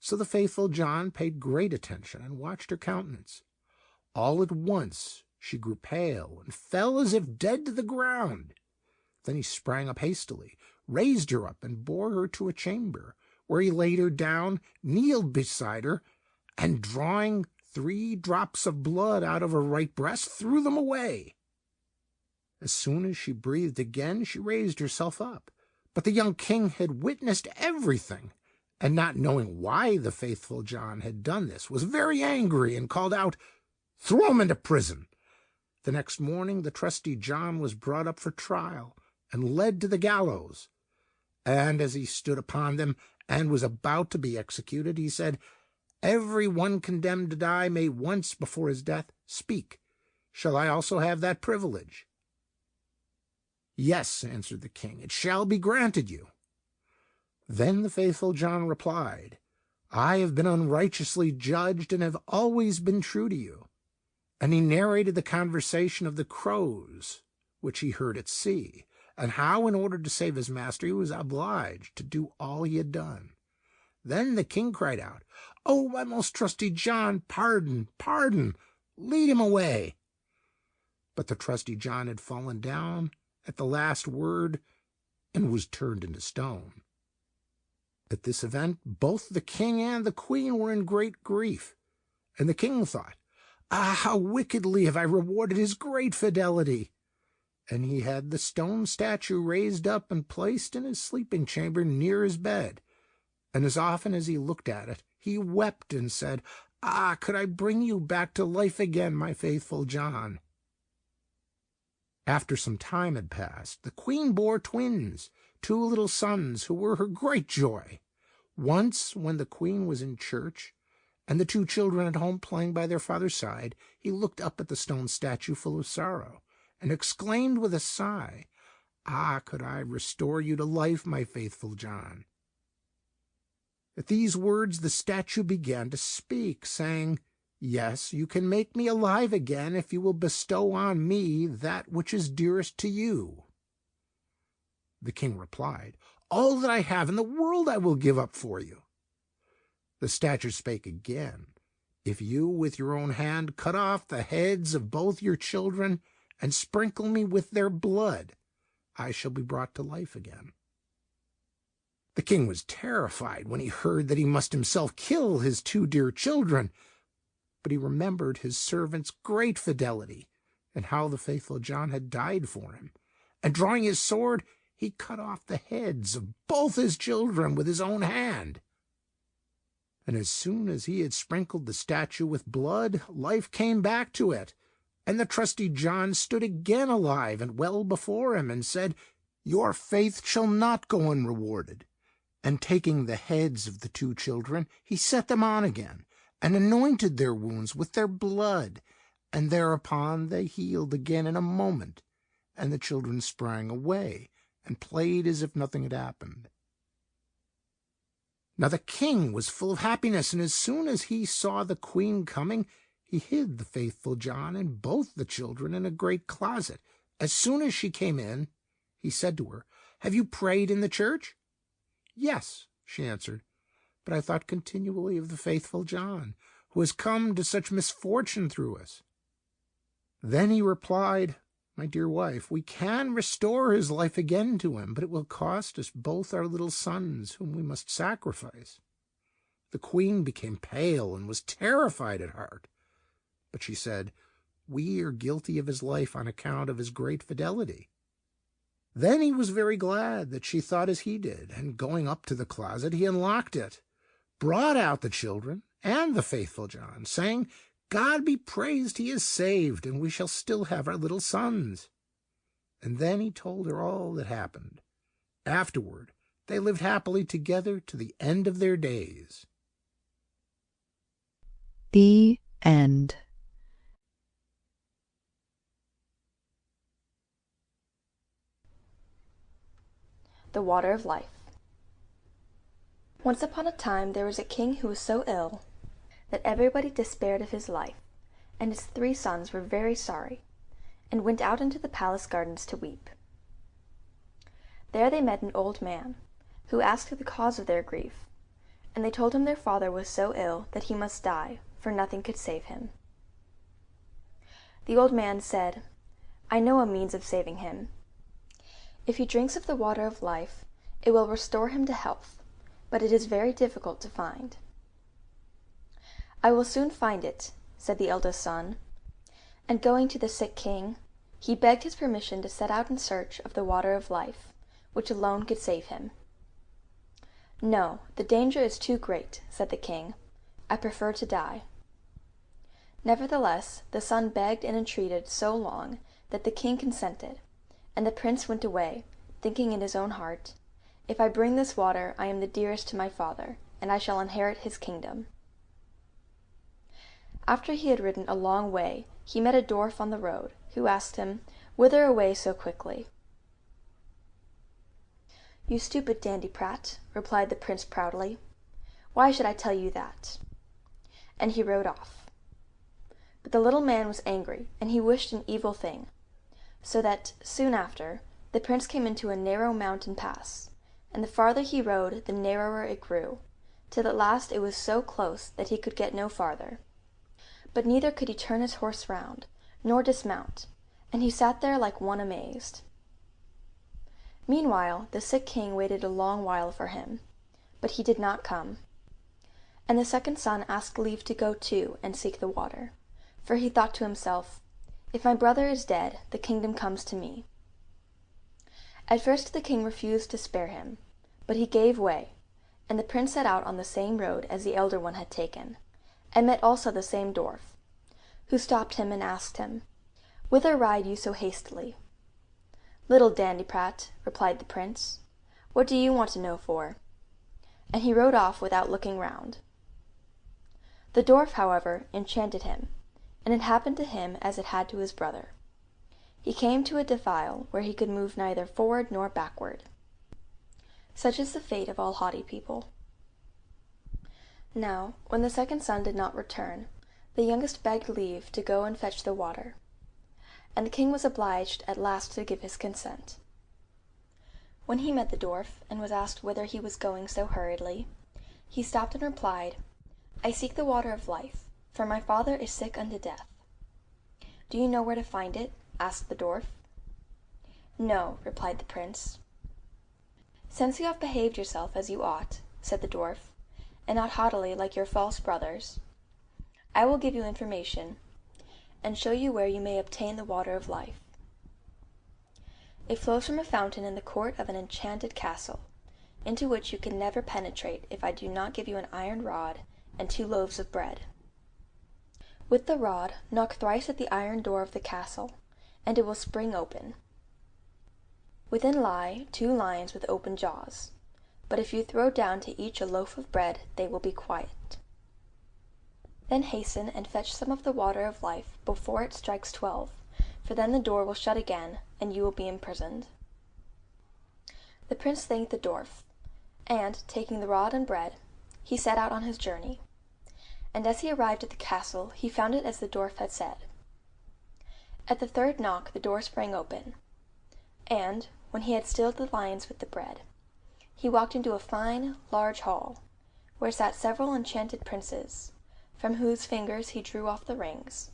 So the faithful John paid great attention and watched her countenance. All at once she grew pale and fell as if dead to the ground. Then he sprang up hastily, raised her up, and bore her to a chamber, where he laid her down, kneeled beside her, and drawing 3 drops of blood out of her right breast, threw them away. As soon as she breathed again, she raised herself up. But the young king had witnessed everything, and not knowing why the faithful John had done this, was very angry, and called out, Throw him into prison. The next morning the trusty John was brought up for trial, and led to the gallows. And as he stood upon them, and was about to be executed, he said, Every one condemned to die may once before his death speak. Shall I also have that privilege? Yes, answered the king, it shall be granted you. Then the faithful John replied, I have been unrighteously judged, and have always been true to you. And he narrated the conversation of the crows, which he heard at sea, and how, in order to save his master, he was obliged to do all he had done. Then the king cried out, Oh, my most trusty John, pardon, pardon, lead him away. But the trusty John had fallen down at the last word, and was turned into stone. At this event, both the king and the queen were in great grief, and the king thought, Ah, how wickedly have I rewarded his great fidelity! And he had the stone statue raised up and placed in his sleeping chamber near his bed. And as often as he looked at it, he wept and said, Ah, could I bring you back to life again, my faithful John? After some time had passed, the queen bore twins, 2 little sons, who were her great joy. Once, when the queen was in church, and the 2 children at home playing by their father's side, he looked up at the stone statue full of sorrow, and exclaimed with a sigh, Ah, could I restore you to life, my faithful John? At these words the statue began to speak, saying, Yes, you can make me alive again if you will bestow on me that which is dearest to you. The king replied, "All that I have in the world I will give up for you." The statue spake again, "If you with your own hand cut off the heads of both your children and sprinkle me with their blood, I shall be brought to life again." The king was terrified when he heard that he must himself kill his 2 dear children, but he remembered his servant's great fidelity and how the faithful John had died for him, and drawing his sword, he cut off the heads of both his children with his own hand. And as soon as he had sprinkled the statue with blood, life came back to it, and the trusty John stood again alive and well before him, and said, "Your faith shall not go unrewarded." And taking the heads of the 2 children, he set them on again, and anointed their wounds with their blood, and thereupon they healed again in a moment, and the children sprang away and played as if nothing had happened. Now the king was full of happiness, and as soon as he saw the queen coming, he hid the faithful John and both the children in a great closet. As soon as she came in, he said to her, "Have you prayed in the church?" "Yes," she answered, "but I thought continually of the faithful John, who has come to such misfortune through us." Then he replied, "My dear wife, we can restore his life again to him, but it will cost us both our little sons, whom we must sacrifice." The queen became pale and was terrified at heart, but she said, "We are guilty of his life on account of his great fidelity." Then he was very glad that she thought as he did, and going up to the closet, he unlocked it, brought out the children and the faithful John, saying, "God be praised, he is saved, and we shall still have our little sons." And then he told her all that happened. Afterward, they lived happily together to the end of their days. The End. The Water of Life. Once upon a time there was a king who was so ill that everybody despaired of his life, and his 3 sons were very sorry, and went out into the palace gardens to weep. There they met an old man, who asked the cause of their grief, and they told him their father was so ill that he must die, for nothing could save him. The old man said, "I know a means of saving him. If he drinks of the water of life, it will restore him to health, but it is very difficult to find." "I will soon find it," said the eldest son, and going to the sick king, he begged his permission to set out in search of the water of life, which alone could save him. "No, the danger is too great," said the king. "I prefer to die." Nevertheless, the son begged and entreated so long that the king consented, and the prince went away, thinking in his own heart, "If I bring this water, I am the dearest to my father, and I shall inherit his kingdom." After he had ridden a long way, he met a dwarf on the road, who asked him, "Whither away so quickly?" "You stupid dandy-prat," replied the prince proudly, "why should I tell you that?" And he rode off. But the little man was angry, and he wished an evil thing, so that, soon after, the prince came into a narrow mountain pass, and the farther he rode the narrower it grew, till at last it was so close that he could get no farther. But neither could he turn his horse round, nor dismount, and he sat there like one amazed. Meanwhile the sick king waited a long while for him, but he did not come. And the second son asked leave to go too and seek the water, for he thought to himself, "If my brother is dead, the kingdom comes to me." At first the king refused to spare him, but he gave way, and the prince set out on the same road as the elder one had taken, and met also the same dwarf, who stopped him and asked him, "Whither ride you so hastily?" "Little dandy-prat," replied the prince, "what do you want to know for?" And he rode off without looking round. The dwarf, however, enchanted him, and it happened to him as it had to his brother. He came to a defile where he could move neither forward nor backward. Such is the fate of all haughty people. Now, when the second son did not return, the youngest begged leave to go and fetch the water, and the king was obliged at last to give his consent. When he met the dwarf, and was asked whither he was going so hurriedly, he stopped and replied, "I seek the water of life, for my father is sick unto death." "Do you know where to find it?" asked the dwarf. "No," replied the prince. "Since you have behaved yourself as you ought," said the dwarf, "and not haughtily like your false brothers, I will give you information, and show you where you may obtain the water of life. It flows from a fountain in the court of an enchanted castle, into which you can never penetrate if I do not give you an iron rod and 2 loaves of bread. With the rod knock thrice at the iron door of the castle, and it will spring open. Within lie 2 lions with open jaws, but if you throw down to each a loaf of bread, they will be quiet. Then hasten and fetch some of the water of life before it strikes 12, for then the door will shut again, and you will be imprisoned." The prince thanked the dwarf, and, taking the rod and bread, he set out on his journey. And as he arrived at the castle, he found it as the dwarf had said. At the 3rd knock the door sprang open, and, when he had stilled the lions with the bread, he walked into a fine, large hall, where sat several enchanted princes, from whose fingers he drew off the rings,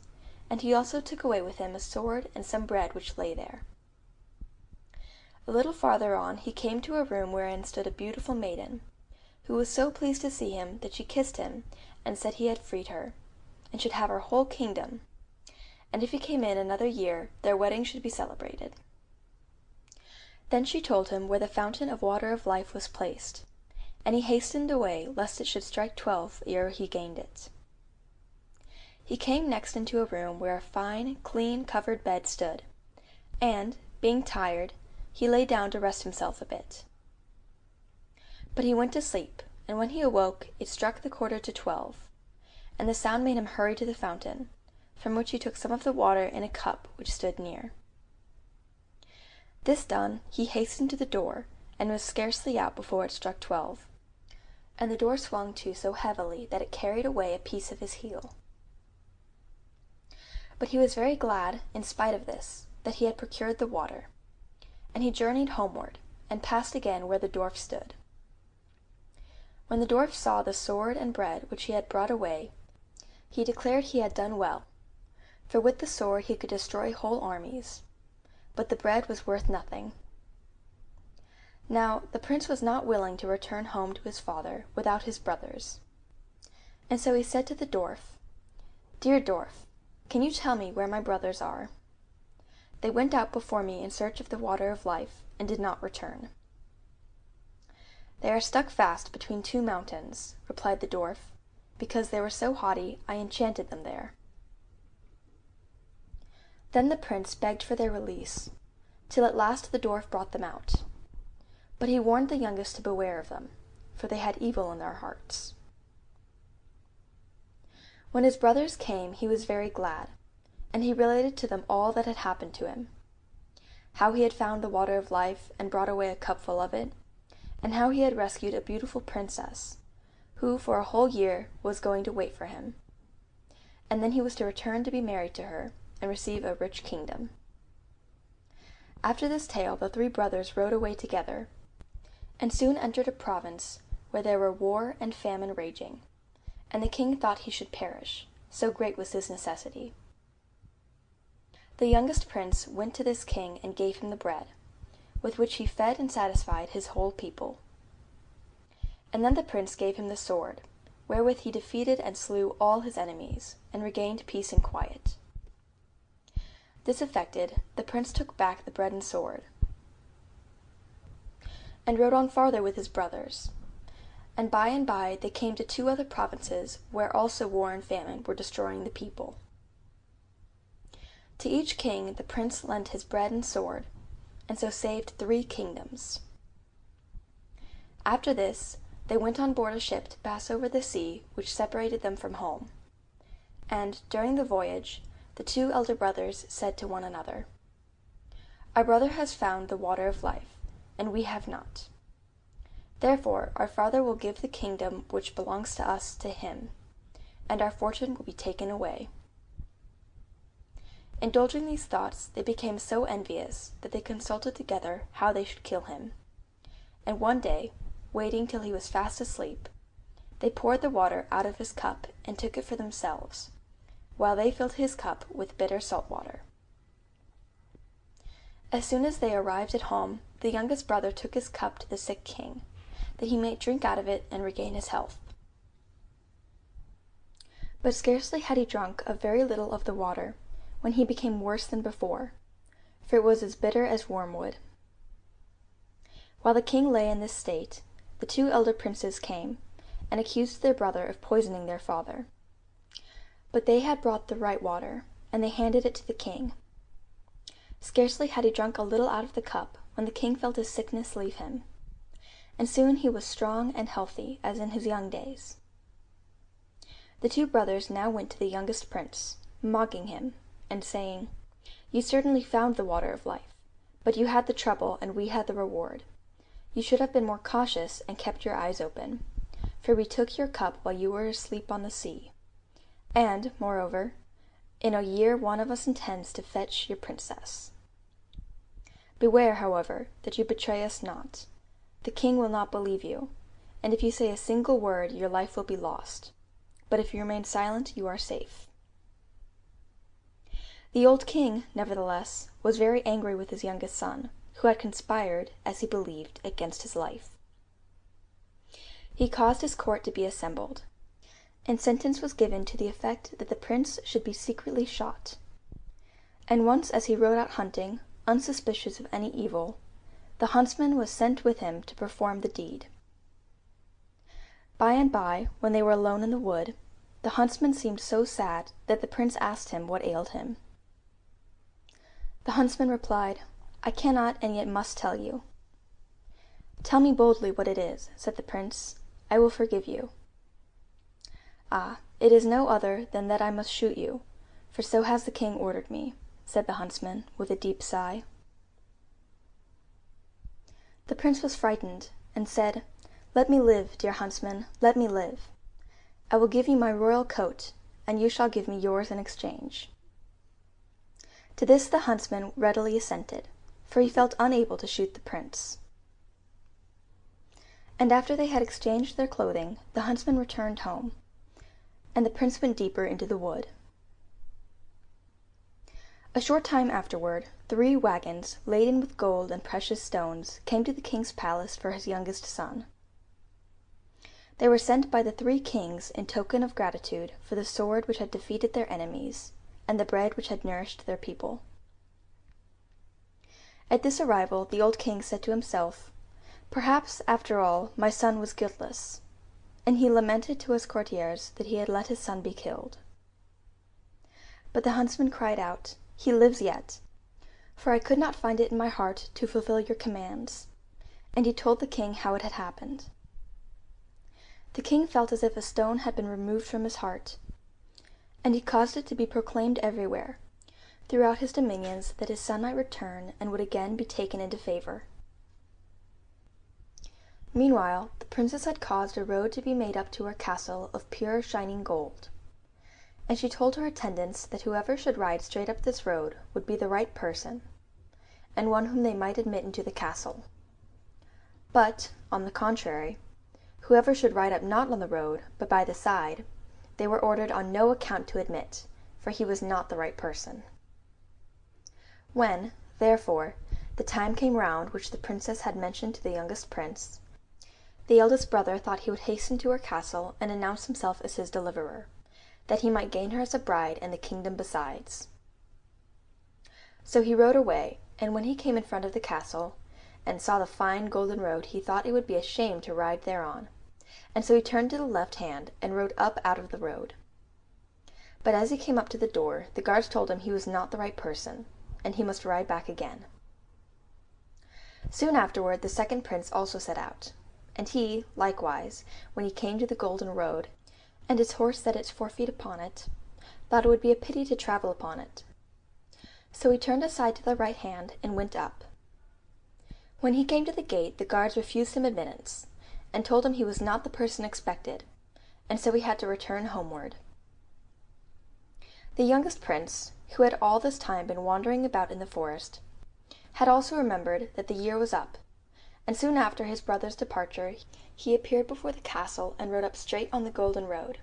and he also took away with him a sword and some bread which lay there. A little farther on he came to a room wherein stood a beautiful maiden, who was so pleased to see him that she kissed him and said he had freed her, and should have her whole kingdom, and if he came in another year their wedding should be celebrated. Then she told him where the fountain of water of life was placed, and he hastened away lest it should strike 12 ere he gained it. He came next into a room where a fine, clean covered bed stood, and, being tired, he lay down to rest himself a bit. But he went to sleep, and when he awoke it struck the quarter to 12, and the sound made him hurry to the fountain, from which he took some of the water in a cup which stood near. This done, he hastened to the door, and was scarcely out before it struck 12, and the door swung to so heavily that it carried away a piece of his heel. But he was very glad, in spite of this, that he had procured the water, and he journeyed homeward, and passed again where the dwarf stood. When the dwarf saw the sword and bread which he had brought away, he declared he had done well, for with the sword he could destroy whole armies, but the bread was worth nothing. Now the prince was not willing to return home to his father without his brothers, and so he said to the dwarf, "Dear dwarf, can you tell me where my brothers are? They went out before me in search of the water of life, and did not return." "They are stuck fast between 2 mountains," replied the dwarf, "because they were so haughty I enchanted them there." Then the prince begged for their release, till at last the dwarf brought them out. But he warned the youngest to beware of them, for they had evil in their hearts. When his brothers came he was very glad, and he related to them all that had happened to him, how he had found the water of life and brought away a cupful of it, and how he had rescued a beautiful princess, who for a whole year was going to wait for him, and then he was to return to be married to her and receive a rich kingdom. After this tale the 3 brothers rode away together, and soon entered a province where there were war and famine raging, and the king thought he should perish, so great was his necessity. The youngest prince went to this king and gave him the bread, with which he fed and satisfied his whole people. And then the prince gave him the sword, wherewith he defeated and slew all his enemies, and regained peace and quiet. This effected, the prince took back the bread and sword, and rode on farther with his brothers, and by they came to 2 other provinces where also war and famine were destroying the people. To each king the prince lent his bread and sword, and so saved 3 kingdoms. After this they went on board a ship to pass over the sea which separated them from home, and during the voyage the 2 elder brothers said to one another, "Our brother has found the water of life, and we have not. Therefore our father will give the kingdom which belongs to us to him, and our fortune will be taken away." Indulging these thoughts, they became so envious that they consulted together how they should kill him, and one day, waiting till he was fast asleep, they poured the water out of his cup and took it for themselves, while they filled his cup with bitter salt water. As soon as they arrived at home, the youngest brother took his cup to the sick king, that he might drink out of it and regain his health. But scarcely had he drunk a very little of the water, when he became worse than before, for it was as bitter as wormwood. While the king lay in this state, the two elder princes came, and accused their brother of poisoning their father. But they had brought the right water, and they handed it to the king. Scarcely had he drunk a little out of the cup, when the king felt his sickness leave him, and soon he was strong and healthy as in his young days. The two brothers now went to the youngest prince, mocking him, and saying, "You certainly found the water of life, but you had the trouble and we had the reward. You should have been more cautious and kept your eyes open, for we took your cup while you were asleep on the sea. And, moreover, in a year one of us intends to fetch your princess. Beware, however, that you betray us not. The king will not believe you, and if you say a single word your life will be lost. But if you remain silent you are safe." The old king, nevertheless, was very angry with his youngest son, who had conspired, as he believed, against his life. He caused his court to be assembled, and sentence was given to the effect that the prince should be secretly shot. And once as he rode out hunting, unsuspicious of any evil, the huntsman was sent with him to perform the deed. By and by, when they were alone in the wood, the huntsman seemed so sad that the prince asked him what ailed him. The huntsman replied, "I cannot and yet must tell you." "Tell me boldly what it is," said the prince. "I will forgive you." "Ah, it is no other than that I must shoot you, for so has the king ordered me," said the huntsman, with a deep sigh. The prince was frightened, and said, "Let me live, dear huntsman, let me live. I will give you my royal coat, and you shall give me yours in exchange." To this the huntsman readily assented, for he felt unable to shoot the prince. And after they had exchanged their clothing, the huntsman returned home, and the prince went deeper into the wood. A short time afterward, 3 wagons, laden with gold and precious stones, came to the king's palace for his youngest son. They were sent by the 3 kings in token of gratitude for the sword which had defeated their enemies, and the bread which had nourished their people. At this arrival the old king said to himself, "Perhaps, after all, my son was guiltless," and he lamented to his courtiers that he had let his son be killed. But the huntsman cried out, "He lives yet, for I could not find it in my heart to fulfill your commands," and he told the king how it had happened. The king felt as if a stone had been removed from his heart, and he caused it to be proclaimed everywhere, throughout his dominions, that his son might return and would again be taken into favor. Meanwhile, the princess had caused a road to be made up to her castle of pure shining gold, and she told her attendants that whoever should ride straight up this road would be the right person, and one whom they might admit into the castle. But, on the contrary, whoever should ride up not on the road, but by the side, they were ordered on no account to admit, for he was not the right person. When, therefore, the time came round which the princess had mentioned to the youngest prince, the eldest brother thought he would hasten to her castle and announce himself as his deliverer, that he might gain her as a bride and the kingdom besides. So he rode away, and when he came in front of the castle, and saw the fine golden road, he thought it would be a shame to ride thereon, and so he turned to the left hand and rode up out of the road. But as he came up to the door, the guards told him he was not the right person, and he must ride back again. Soon afterward the second prince also set out, and he, likewise, when he came to the golden road, and his horse set its 4 feet upon it, thought it would be a pity to travel upon it. So he turned aside to the right hand and went up. When he came to the gate, the guards refused him admittance, and told him he was not the person expected, and so he had to return homeward. The youngest prince, who had all this time been wandering about in the forest, had also remembered that the year was up, And soon after his brother's departure he appeared before the castle and rode up straight on the golden road,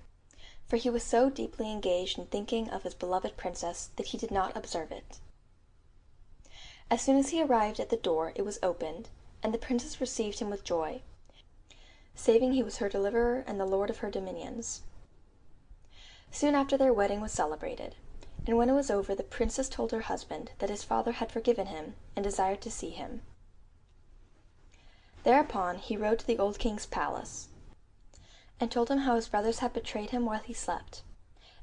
for he was so deeply engaged in thinking of his beloved princess that he did not observe it. As soon as he arrived at the door it was opened, and the princess received him with joy, saving he was her deliverer and the lord of her dominions. Soon after their wedding was celebrated, and when it was over the princess told her husband that his father had forgiven him and desired to see him. Thereupon he rode to the old king's palace, and told him how his brothers had betrayed him while he slept,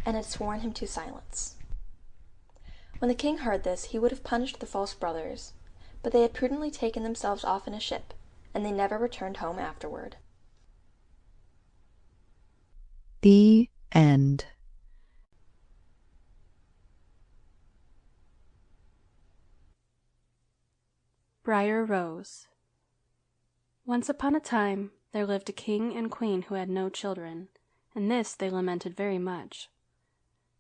and had sworn him to silence. When the king heard this he would have punished the false brothers, but they had prudently taken themselves off in a ship, and they never returned home afterward. The End. Briar Rose. Once upon a time there lived a king and queen who had no children, and this they lamented very much.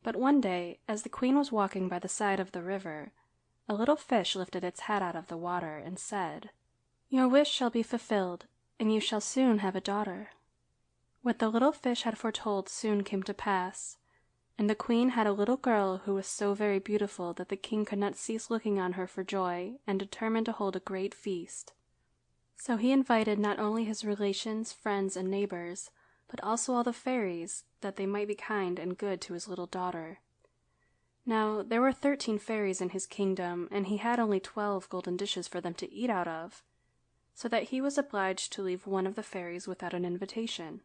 But one day, as the queen was walking by the side of the river, a little fish lifted its head out of the water and said, "Your wish shall be fulfilled, and you shall soon have a daughter." What the little fish had foretold soon came to pass, and the queen had a little girl who was so very beautiful that the king could not cease looking on her for joy, and determined to hold a great feast. So he invited not only his relations, friends, and neighbors, but also all the fairies, that they might be kind and good to his little daughter. Now there were 13 fairies in his kingdom, and he had only 12 golden dishes for them to eat out of, so that he was obliged to leave one of the fairies without an invitation.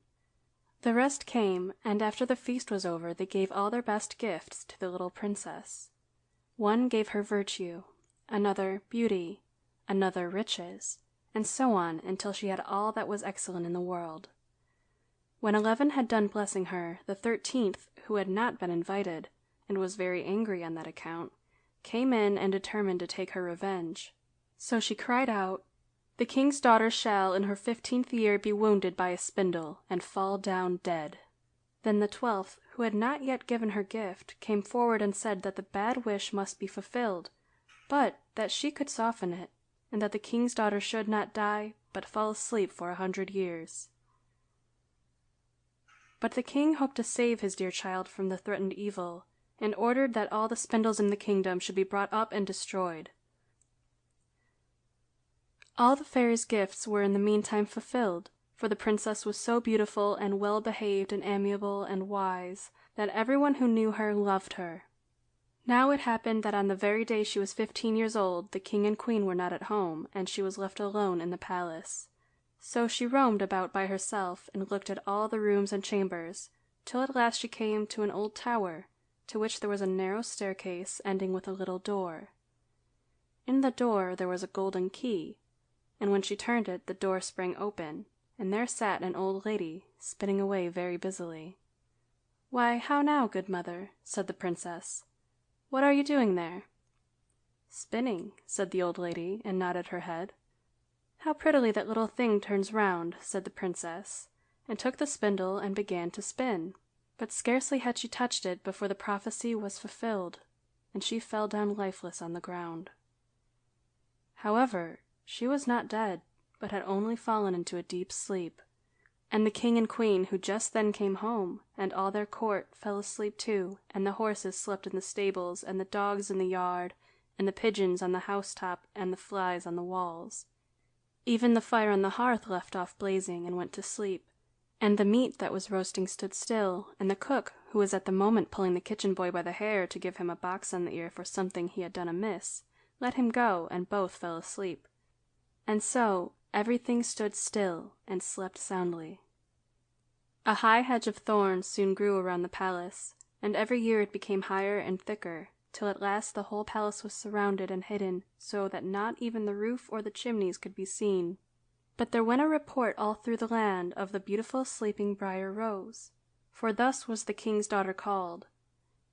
The rest came, and after the feast was over they gave all their best gifts to the little princess. One gave her virtue, another beauty, another riches, and so on until she had all that was excellent in the world. When 11 had done blessing her, the 13th, who had not been invited, and was very angry on that account, came in and determined to take her revenge. So she cried out, "The king's daughter shall in her 15th year be wounded by a spindle, and fall down dead." Then the 12th, who had not yet given her gift, came forward and said that the bad wish must be fulfilled, but that she could soften it, and that the king's daughter should not die, but fall asleep for 100 years. But the king hoped to save his dear child from the threatened evil, and ordered that all the spindles in the kingdom should be brought up and destroyed. All the fairies' gifts were in the meantime fulfilled, for the princess was so beautiful and well behaved and amiable and wise that everyone who knew her loved her. Now it happened that on the very day she was 15 years old the king and queen were not at home, and she was left alone in the palace. So she roamed about by herself and looked at all the rooms and chambers, till at last she came to an old tower, to which there was a narrow staircase ending with a little door. In the door there was a golden key, and when she turned it the door sprang open, and there sat an old lady, spinning away very busily. "Why, how now, good mother?" said the princess. "What are you doing there?" "Spinning," said the old lady, and nodded her head. "How prettily that little thing turns round," said the princess, and took the spindle and began to spin. But scarcely had she touched it before the prophecy was fulfilled, and she fell down lifeless on the ground. However, she was not dead, but had only fallen into a deep sleep, and the king and queen, who just then came home, and all their court, fell asleep too, and the horses slept in the stables, and the dogs in the yard, and the pigeons on the housetop, and the flies on the walls. Even the fire on the hearth left off blazing and went to sleep, and the meat that was roasting stood still, and the cook, who was at the moment pulling the kitchen boy by the hair to give him a box on the ear for something he had done amiss, let him go, and both fell asleep. And so everything stood still and slept soundly. A high hedge of thorns soon grew around the palace, and every year it became higher and thicker, till at last the whole palace was surrounded and hidden, so that not even the roof or the chimneys could be seen. But there went a report all through the land of the beautiful sleeping Briar Rose, for thus was the king's daughter called,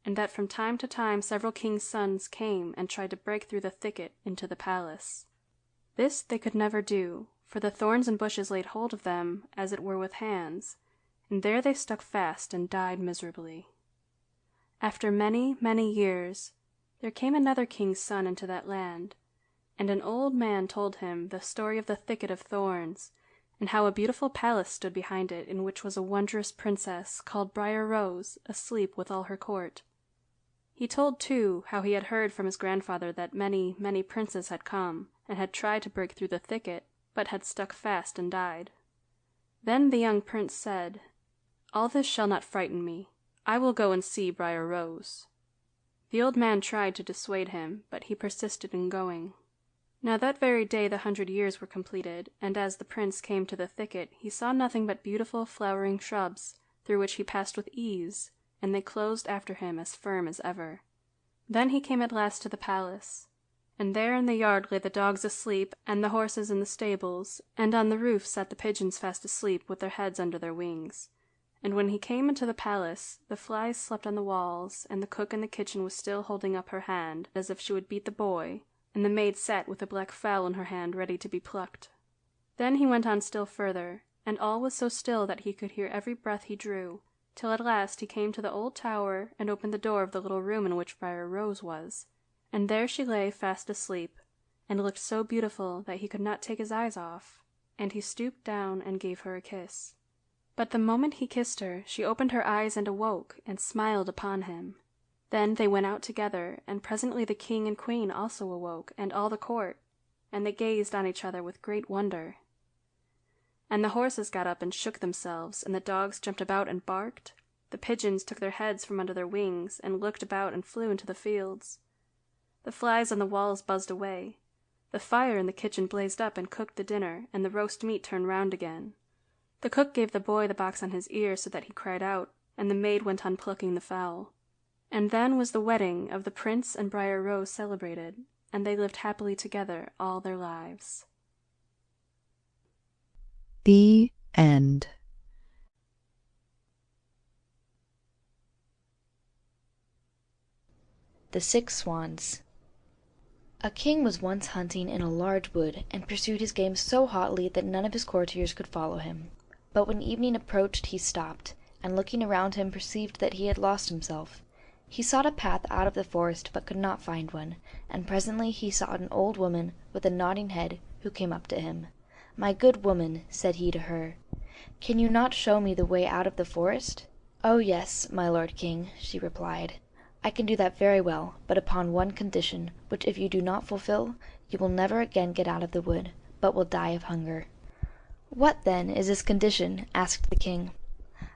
and that from time to time several kings' sons came and tried to break through the thicket into the palace. This they could never do, for the thorns and bushes laid hold of them, as it were with hands, and there they stuck fast and died miserably. After many, many years, there came another king's son into that land, and an old man told him the story of the thicket of thorns, and how a beautiful palace stood behind it, in which was a wondrous princess called Briar Rose, asleep with all her court. He told, too, how he had heard from his grandfather that many, many princes had come, and had tried to break through the thicket, but had stuck fast and died. Then the young prince said, "All this shall not frighten me. I will go and see Briar Rose." The old man tried to dissuade him, but he persisted in going. Now that very day the 100 years were completed, and as the prince came to the thicket he saw nothing but beautiful flowering shrubs, through which he passed with ease, and they closed after him as firm as ever. Then he came at last to the palace, and there in the yard lay the dogs asleep, and the horses in the stables, and on the roof sat the pigeons fast asleep with their heads under their wings. And when he came into the palace, the flies slept on the walls, and the cook in the kitchen was still holding up her hand, as if she would beat the boy, and the maid sat with a black fowl in her hand ready to be plucked. Then he went on still further, and all was so still that he could hear every breath he drew, till at last he came to the old tower and opened the door of the little room in which Briar Rose was, and there she lay fast asleep, and looked so beautiful that he could not take his eyes off, and he stooped down and gave her a kiss. But the moment he kissed her, she opened her eyes and awoke, and smiled upon him. Then they went out together, and presently the king and queen also awoke, and all the court, and they gazed on each other with great wonder. And the horses got up and shook themselves, and the dogs jumped about and barked. The pigeons took their heads from under their wings, and looked about and flew into the fields. The flies on the walls buzzed away. The fire in the kitchen blazed up and cooked the dinner, and the roast meat turned round again. The cook gave the boy the box on his ear so that he cried out, and the maid went on plucking the fowl. And then was the wedding of the prince and Briar Rose celebrated, and they lived happily together all their lives. The End. The 6 Swans. A king was once hunting in a large wood, and pursued his game so hotly that none of his courtiers could follow him. But when evening approached he stopped, and looking around him perceived that he had lost himself. He sought a path out of the forest, but could not find one, and presently he saw an old woman with a nodding head, who came up to him. "My good woman," said he to her, "can you not show me the way out of the forest?" "Oh yes, my lord king," she replied. "I can do that very well, but upon one condition, which if you do not fulfil, you will never again get out of the wood, but will die of hunger." "What, then, is this condition?" asked the king.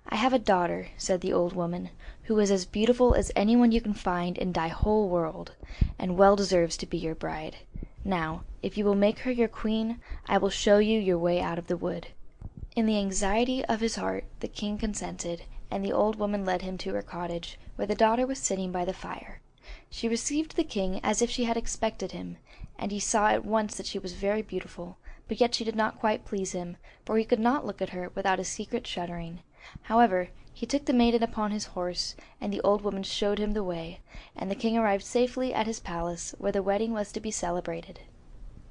"I have a daughter," said the old woman, "who is as beautiful as anyone you can find in thy whole world, and well deserves to be your bride. Now, if you will make her your queen, I will show you your way out of the wood." In the anxiety of his heart the king consented, and the old woman led him to her cottage, where the daughter was sitting by the fire. She received the king as if she had expected him, and he saw at once that she was very beautiful, but yet she did not quite please him, for he could not look at her without a secret shuddering. However, he took the maiden upon his horse, and the old woman showed him the way, and the king arrived safely at his palace, where the wedding was to be celebrated.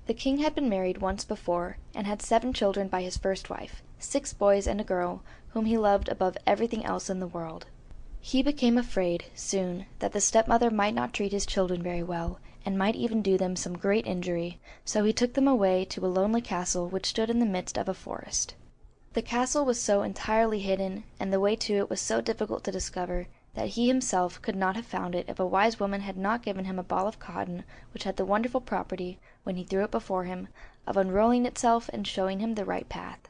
The king had been married once before, and had 7 children by his first wife, 6 boys and a girl, whom he loved above everything else in the world. He became afraid, soon, that the stepmother might not treat his children very well, and might even do them some great injury, so he took them away to a lonely castle which stood in the midst of a forest. The castle was so entirely hidden, and the way to it was so difficult to discover, that he himself could not have found it if a wise woman had not given him a ball of cotton which had the wonderful property, when he threw it before him, of unrolling itself and showing him the right path.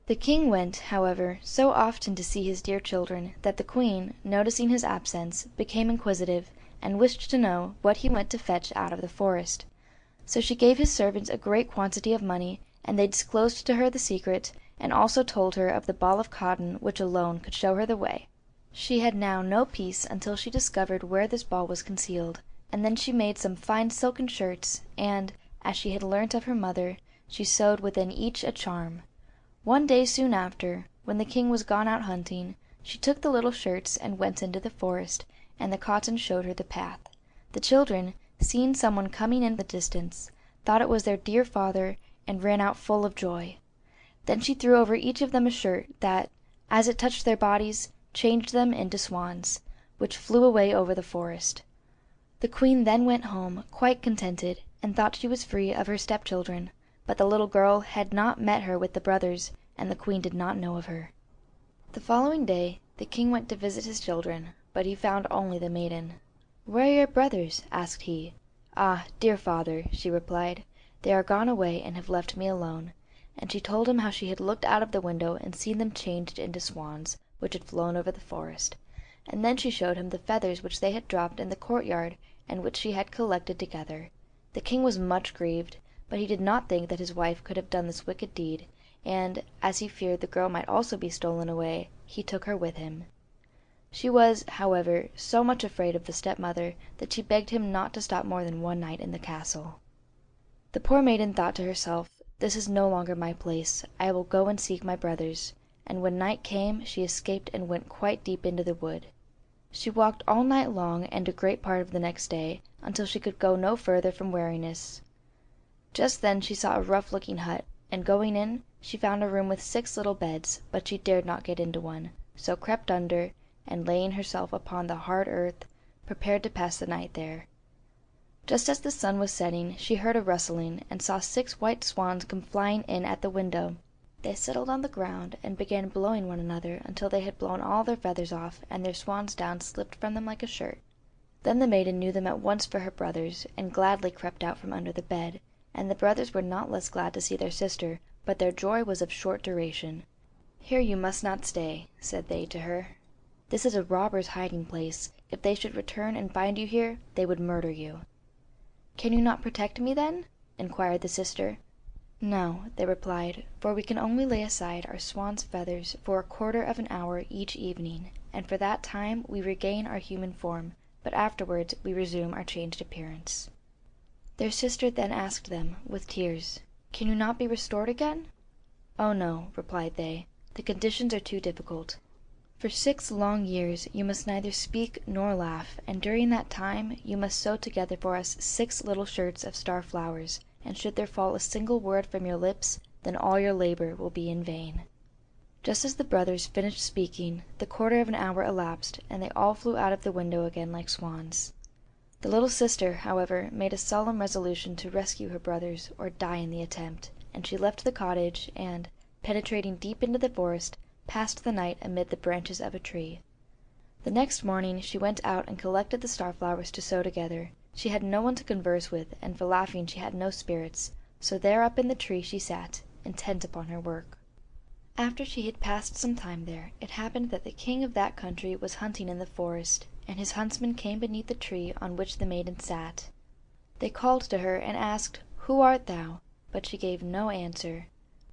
The king went, however, so often to see his dear children, that the queen, noticing his absence, became inquisitive, and wished to know what he went to fetch out of the forest. So she gave his servants a great quantity of money, and they disclosed to her the secret, and also told her of the ball of cotton which alone could show her the way. She had now no peace until she discovered where this ball was concealed, and then she made some fine silken shirts, and, as she had learnt of her mother, she sewed within each a charm. One day soon after, when the king was gone out hunting, she took the little shirts and went into the forest, and the cotton showed her the path. The children, seeing someone coming in the distance, thought it was their dear father, and ran out full of joy. Then she threw over each of them a shirt that, as it touched their bodies, changed them into swans, which flew away over the forest. The queen then went home, quite contented, and thought she was free of her stepchildren, but the little girl had not met her with the brothers, and the queen did not know of her. The following day the king went to visit his children, but he found only the maiden. "Where are your brothers?" asked he. "Ah, dear father," she replied, "they are gone away and have left me alone." And she told him how she had looked out of the window and seen them changed into swans, which had flown over the forest. And then she showed him the feathers which they had dropped in the courtyard, and which she had collected together. The king was much grieved, but he did not think that his wife could have done this wicked deed, and, as he feared the girl might also be stolen away, he took her with him. She was, however, so much afraid of the stepmother that she begged him not to stop more than one night in the castle. The poor maiden thought to herself, "This is no longer my place. I will go and seek my brothers." And when night came she escaped and went quite deep into the wood. She walked all night long and a great part of the next day, until she could go no further from weariness. Just then she saw a rough-looking hut, and going in she found a room with 6 little beds, but she dared not get into one, so crept under, and laying herself upon the hard earth, prepared to pass the night there. Just as the sun was setting she heard a rustling, and saw 6 white swans come flying in at the window. They settled on the ground and began blowing one another until they had blown all their feathers off, and their swan's down slipped from them like a shirt. Then the maiden knew them at once for her brothers, and gladly crept out from under the bed, and the brothers were not less glad to see their sister, but their joy was of short duration. "Here you must not stay," said they to her. "This is a robber's hiding place. If they should return and find you here, they would murder you." "Can you not protect me, then?" inquired the sister. "No," they replied, "for we can only lay aside our swan's feathers for a quarter of an hour each evening, and for that time we regain our human form, but afterwards we resume our changed appearance." Their sister then asked them, with tears, "Can you not be restored again?" "Oh no," replied they, "the conditions are too difficult. For 6 long years you must neither speak nor laugh, and during that time you must sew together for us 6 little shirts of star flowers, and should there fall a single word from your lips, then all your labor will be in vain." Just as the brothers finished speaking, the quarter of an hour elapsed, and they all flew out of the window again like swans. The little sister, however, made a solemn resolution to rescue her brothers, or die in the attempt, and she left the cottage, and, penetrating deep into the forest, passed the night amid the branches of a tree. The next morning she went out and collected the star flowers to sew together. She had no one to converse with, and for laughing she had no spirits, so there up in the tree she sat, intent upon her work. After she had passed some time there, it happened that the king of that country was hunting in the forest, and his huntsmen came beneath the tree on which the maiden sat. They called to her and asked, "Who art thou?" but she gave no answer.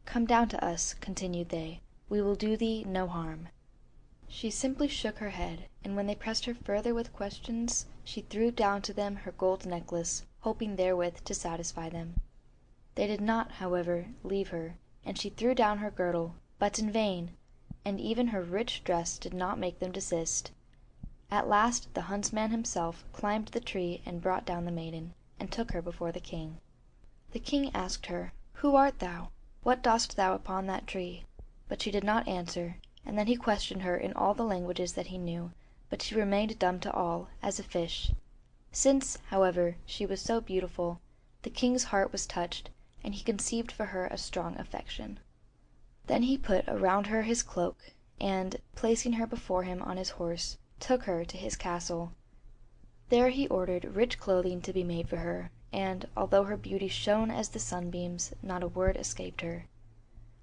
"Come down to us," continued they, "we will do thee no harm." She simply shook her head, and when they pressed her further with questions, she threw down to them her gold necklace, hoping therewith to satisfy them. They did not, however, leave her, and she threw down her girdle, but in vain, and even her rich dress did not make them desist. At last the huntsman himself climbed the tree and brought down the maiden, and took her before the king. The king asked her, "Who art thou? What dost thou upon that tree?" But she did not answer, and then he questioned her in all the languages that he knew, but she remained dumb to all, as a fish. Since, however, she was so beautiful, the king's heart was touched, and he conceived for her a strong affection. Then he put around her his cloak, and, placing her before him on his horse, took her to his castle. There he ordered rich clothing to be made for her, and, although her beauty shone as the sunbeams, not a word escaped her.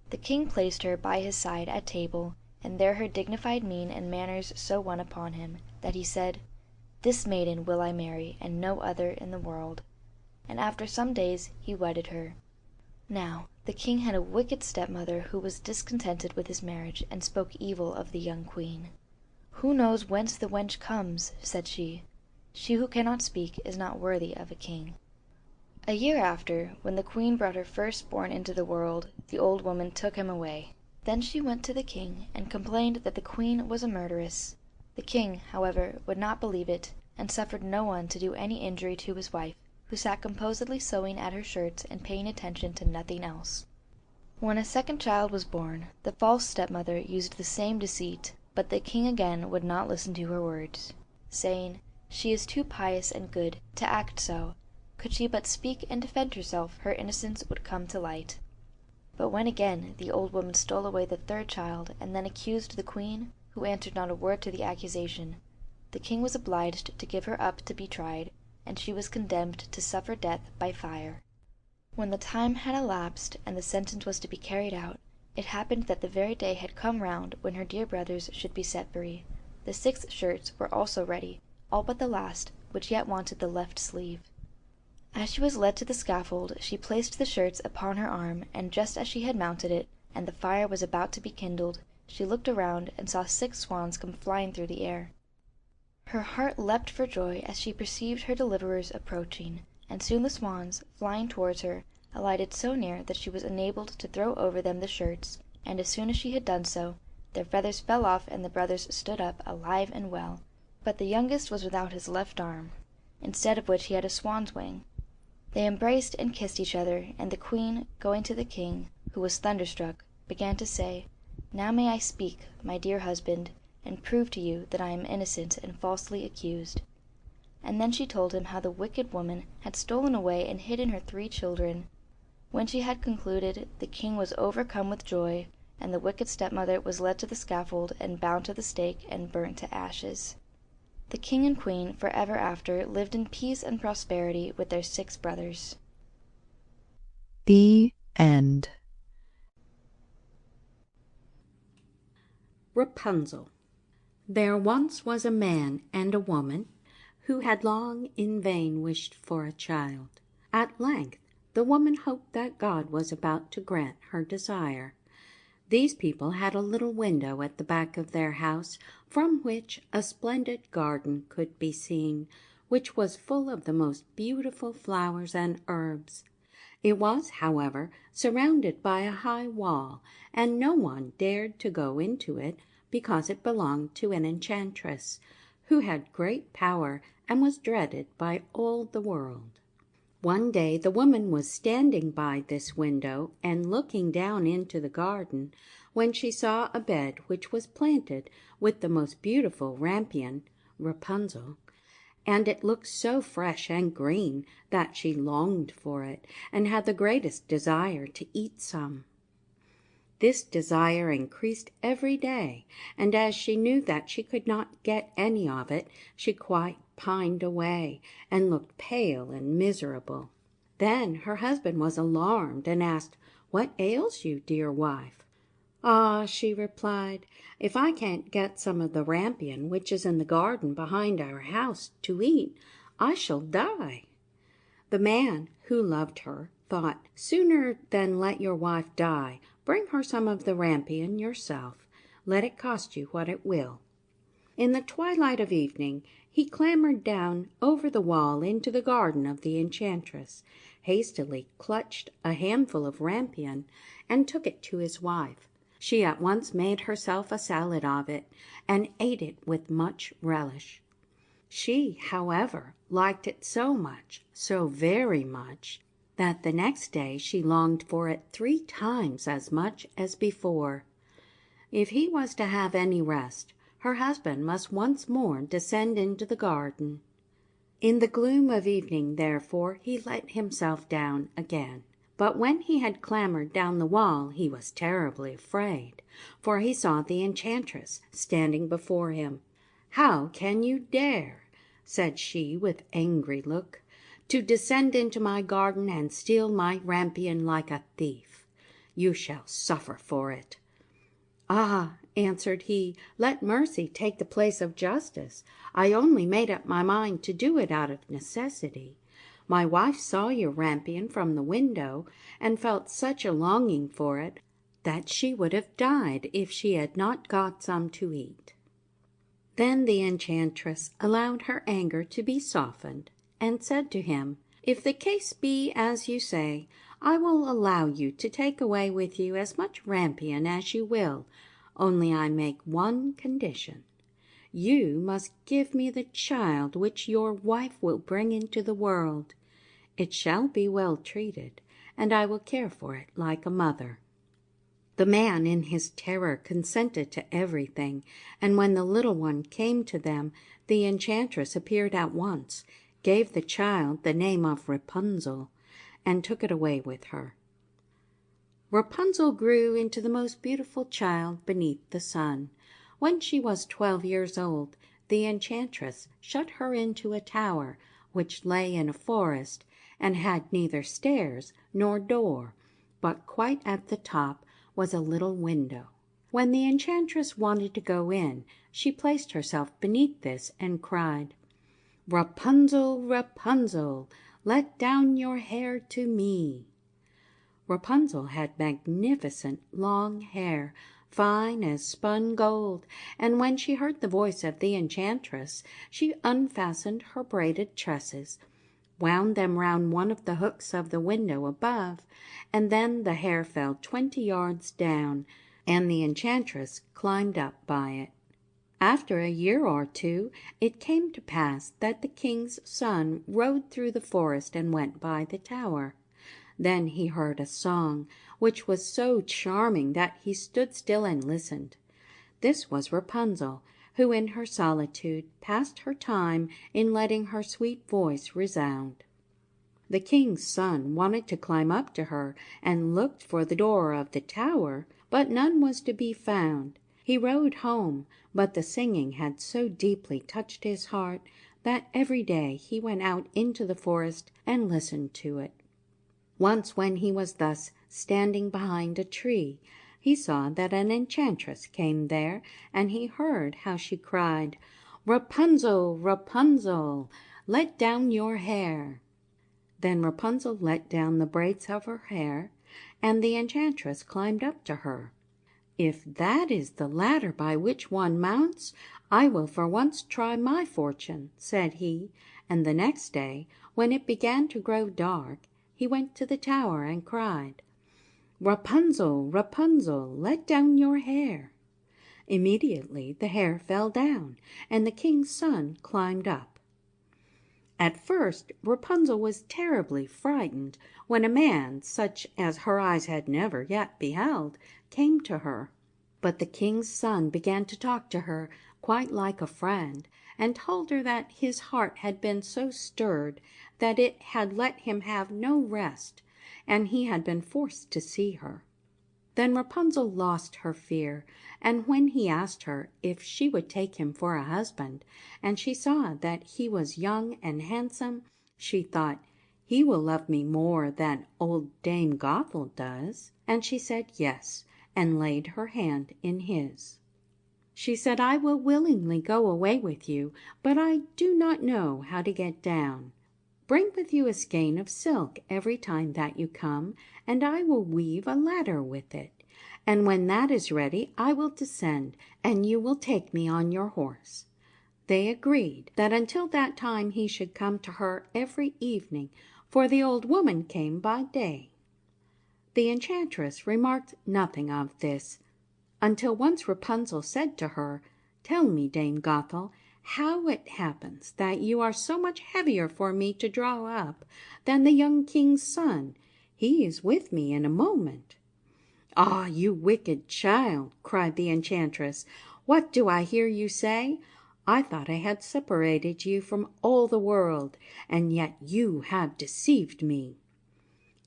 The king placed her by his side at table, and there her dignified mien and manners so won upon him, that he said, "This maiden will I marry, and no other in the world." And after some days he wedded her. Now the king had a wicked stepmother who was discontented with his marriage, and spoke evil of the young queen. "Who knows whence the wench comes?" said she. "She who cannot speak is not worthy of a king." A year after, when the queen brought her firstborn into the world, the old woman took him away. Then she went to the king and complained that the queen was a murderess. The king, however, would not believe it, and suffered no one to do any injury to his wife, who sat composedly sewing at her shirts and paying attention to nothing else. When a second child was born, the false stepmother used the same deceit, but the king again would not listen to her words, saying, "She is too pious and good to act so. Could she but speak and defend herself, her innocence would come to light. But when again the old woman stole away the third child, and then accused the queen, who answered not a word to the accusation, the king was obliged to give her up to be tried, and she was condemned to suffer death by fire. When the time had elapsed, and the sentence was to be carried out, it happened that the very day had come round when her dear brothers should be set free. The 6 shirts were also ready, all but the last, which yet wanted the left sleeve. As she was led to the scaffold, she placed the shirts upon her arm, and just as she had mounted it, and the fire was about to be kindled, she looked around and saw 6 swans come flying through the air. Her heart leapt for joy as she perceived her deliverers approaching, and soon the swans, flying towards her, alighted so near that she was enabled to throw over them the shirts, and as soon as she had done so, their feathers fell off and the brothers stood up alive and well. But the youngest was without his left arm, instead of which he had a swan's wing. They embraced and kissed each other, and the queen, going to the king, who was thunderstruck, began to say, "Now may I speak, my dear husband, and prove to you that I am innocent and falsely accused." And then she told him how the wicked woman had stolen away and hidden her 3 children. When she had concluded, the king was overcome with joy, and the wicked stepmother was led to the scaffold and bound to the stake and burnt to ashes. The king and queen for ever after lived in peace and prosperity with their 6 brothers. The End. Rapunzel. There once was a man and a woman who had long in vain wished for a child. At length the woman hoped that God was about to grant her desire. These people had a little window at the back of their house, from which a splendid garden could be seen, which was full of the most beautiful flowers and herbs. It was, however, surrounded by a high wall, and no one dared to go into it, because it belonged to an enchantress, who had great power and was dreaded by all the world. One day the woman was standing by this window and looking down into the garden, when she saw a bed which was planted with the most beautiful rampion, Rapunzel, and it looked so fresh and green that she longed for it, and had the greatest desire to eat some. This desire increased every day, and as she knew that she could not get any of it, she quite pined away, and looked pale and miserable. Then her husband was alarmed, and asked, "What ails you, dear wife?" "Ah," she replied, "if I can't get some of the rampion which is in the garden behind our house to eat, I shall die." The man, who loved her, thought, "Sooner than let your wife die, bring her some of the rampion yourself, let it cost you what it will." In the twilight of evening he clambered down over the wall into the garden of the enchantress, hastily clutched a handful of rampion, and took it to his wife. She at once made herself a salad of it, and ate it with much relish. She, however, liked it so much, so very much, that the next day she longed for it 3 times as much as before. If he was to have any rest, her husband must once more descend into the garden. In the gloom of evening, therefore, he let himself down again. But when he had clambered down the wall, he was terribly afraid, for he saw the enchantress standing before him. "How can you dare," said she with angry look, "to descend into my garden and steal my rampion like a thief? You shall suffer for it." "Ah," answered he, "let mercy take the place of justice. I only made up my mind to do it out of necessity. My wife saw your rampion from the window, and felt such a longing for it that she would have died if she had not got some to eat." Then the enchantress allowed her anger to be softened, and said to him, "If the case be as you say, I will allow you to take away with you as much rampion as you will, only I make one condition. You must give me the child which your wife will bring into the world. It shall be well treated, and I will care for it like a mother." The man in his terror consented to everything, and when the little one came to them, the enchantress appeared at once, gave the child the name of Rapunzel, and took it away with her. Rapunzel grew into the most beautiful child beneath the sun. When she was 12 years old, the enchantress shut her into a tower which lay in a forest, and had neither stairs nor door, but quite at the top was a little window. When the enchantress wanted to go in, she placed herself beneath this and cried, "Rapunzel, Rapunzel, let down your hair to me." Rapunzel had magnificent long hair, fine as spun gold, and when she heard the voice of the enchantress, she unfastened her braided tresses, wound them round one of the hooks of the window above, and then the hair fell 20 yards down, and the enchantress climbed up by it. After a year or two, it came to pass that the king's son rode through the forest and went by the tower. Then he heard a song, which was so charming that he stood still and listened. This was Rapunzel, who in her solitude passed her time in letting her sweet voice resound. The king's son wanted to climb up to her and looked for the door of the tower, but none was to be found. He rode home, but the singing had so deeply touched his heart that every day he went out into the forest and listened to it. Once when he was thus standing behind a tree, he saw that an enchantress came there, and he heard how she cried, "Rapunzel, Rapunzel, let down your hair." Then Rapunzel let down the braids of her hair, and the enchantress climbed up to her. "If that is the ladder by which one mounts, I will for once try my fortune," said he, and the next day, when it began to grow dark, he went to the tower and cried, "Rapunzel, Rapunzel, let down your hair." Immediately the hair fell down, and the king's son climbed up. At first Rapunzel was terribly frightened when a man, such as her eyes had never yet beheld, came to her. But the king's son began to talk to her quite like a friend, and told her that his heart had been so stirred that it had let him have no rest, and he had been forced to see her. Then Rapunzel lost her fear, and when he asked her if she would take him for a husband, and she saw that he was young and handsome, she thought, "He will love me more than old Dame Gothel does," and she said yes, and laid her hand in his. She said, "I will willingly go away with you, but I do not know how to get down. Bring with you a skein of silk every time that you come, and I will weave a ladder with it. And when that is ready, I will descend, and you will take me on your horse." They agreed that until that time he should come to her every evening, for the old woman came by day. The enchantress remarked nothing of this, until once Rapunzel said to her, "Tell me, Dame Gothel, how it happens that you are so much heavier for me to draw up than the young king's son. He is with me in a moment." "Ah, you wicked child," cried the enchantress, "what do I hear you say? I thought I had separated you from all the world, and yet you have deceived me."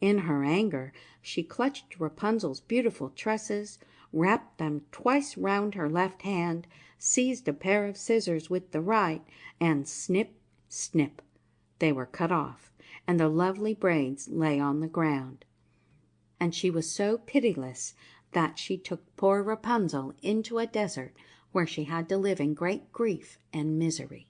In her anger, she clutched Rapunzel's beautiful tresses, wrapped them twice round her left hand, seized a pair of scissors with the right, and snip, snip, they were cut off, and the lovely braids lay on the ground. And she was so pitiless that she took poor Rapunzel into a desert, where she had to live in great grief and misery.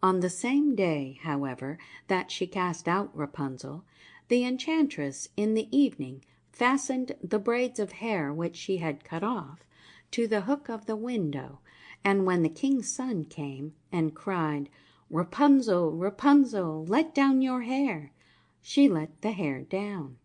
On the same day, however, that she cast out Rapunzel, the enchantress in the evening fastened the braids of hair which she had cut off to the hook of the window, and when the king's son came and cried, "Rapunzel, Rapunzel, let down your hair," she let the hair down.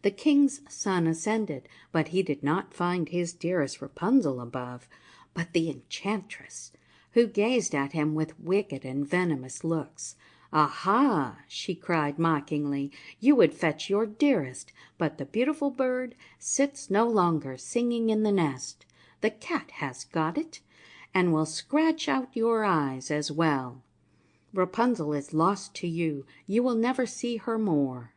The king's son ascended, but he did not find his dearest Rapunzel above, but the enchantress, who gazed at him with wicked and venomous looks. "Aha!" she cried mockingly, "you would fetch your dearest, but the beautiful bird sits no longer singing in the nest. The cat has got it, and will scratch out your eyes as well." Rapunzel is lost to you. You will never see her more."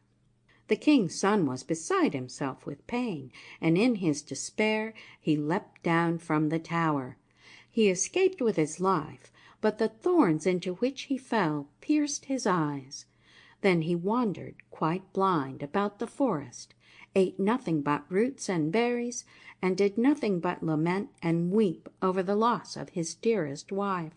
The king's son was beside himself with pain, and in his despair he leapt down from the tower. He escaped with his life, but the thorns into which he fell pierced his eyes. Then he wandered, quite blind, about the forest, ate nothing but roots and berries, and did nothing but lament and weep over the loss of his dearest wife.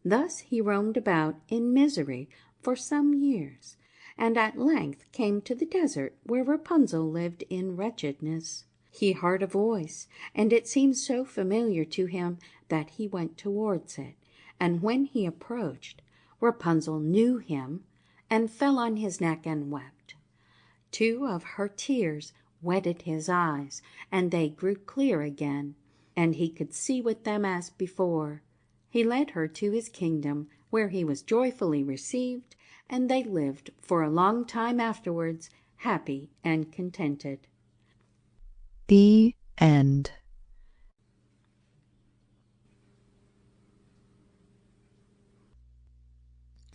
Thus he roamed about in misery for some years, and at length came to the desert where Rapunzel lived in wretchedness. He heard a voice, and it seemed so familiar to him that he went towards it, and when he approached, Rapunzel knew him and fell on his neck and wept. 2 of her tears wetted his eyes, and they grew clear again, and he could see with them as before. He led her to his kingdom, where he was joyfully received, and they lived for a long time afterwards, happy and contented. The End.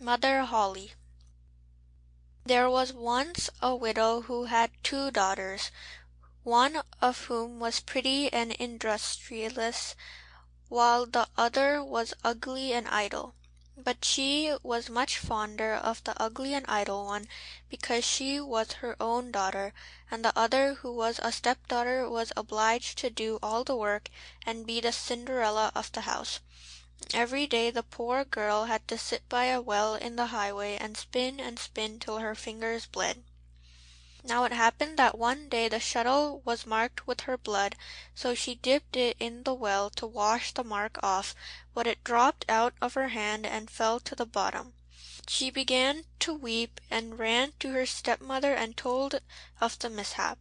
Mother Holly. There was once a widow who had 2 daughters, one of whom was pretty and industrious, while the other was ugly and idle. But she was much fonder of the ugly and idle one, because she was her own daughter, and the other, who was a stepdaughter, was obliged to do all the work and be the Cinderella of the house. Every day the poor girl had to sit by a well in the highway and spin till her fingers bled. Now it happened that one day the shuttle was marked with her blood, so she dipped it in the well to wash the mark off, but it dropped out of her hand and fell to the bottom. She began to weep and ran to her stepmother and told of the mishap.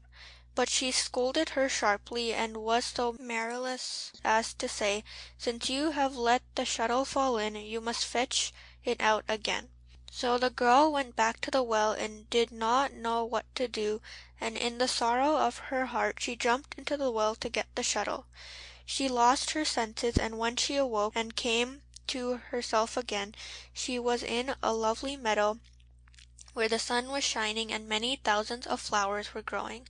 But she scolded her sharply, and was so garrulous as to say, "Since you have let the shuttle fall in, you must fetch it out again." So the girl went back to the well and did not know what to do, and in the sorrow of her heart she jumped into the well to get the shuttle. She lost her senses, and when she awoke and came to herself again, she was in a lovely meadow where the sun was shining and many thousands of flowers were growing.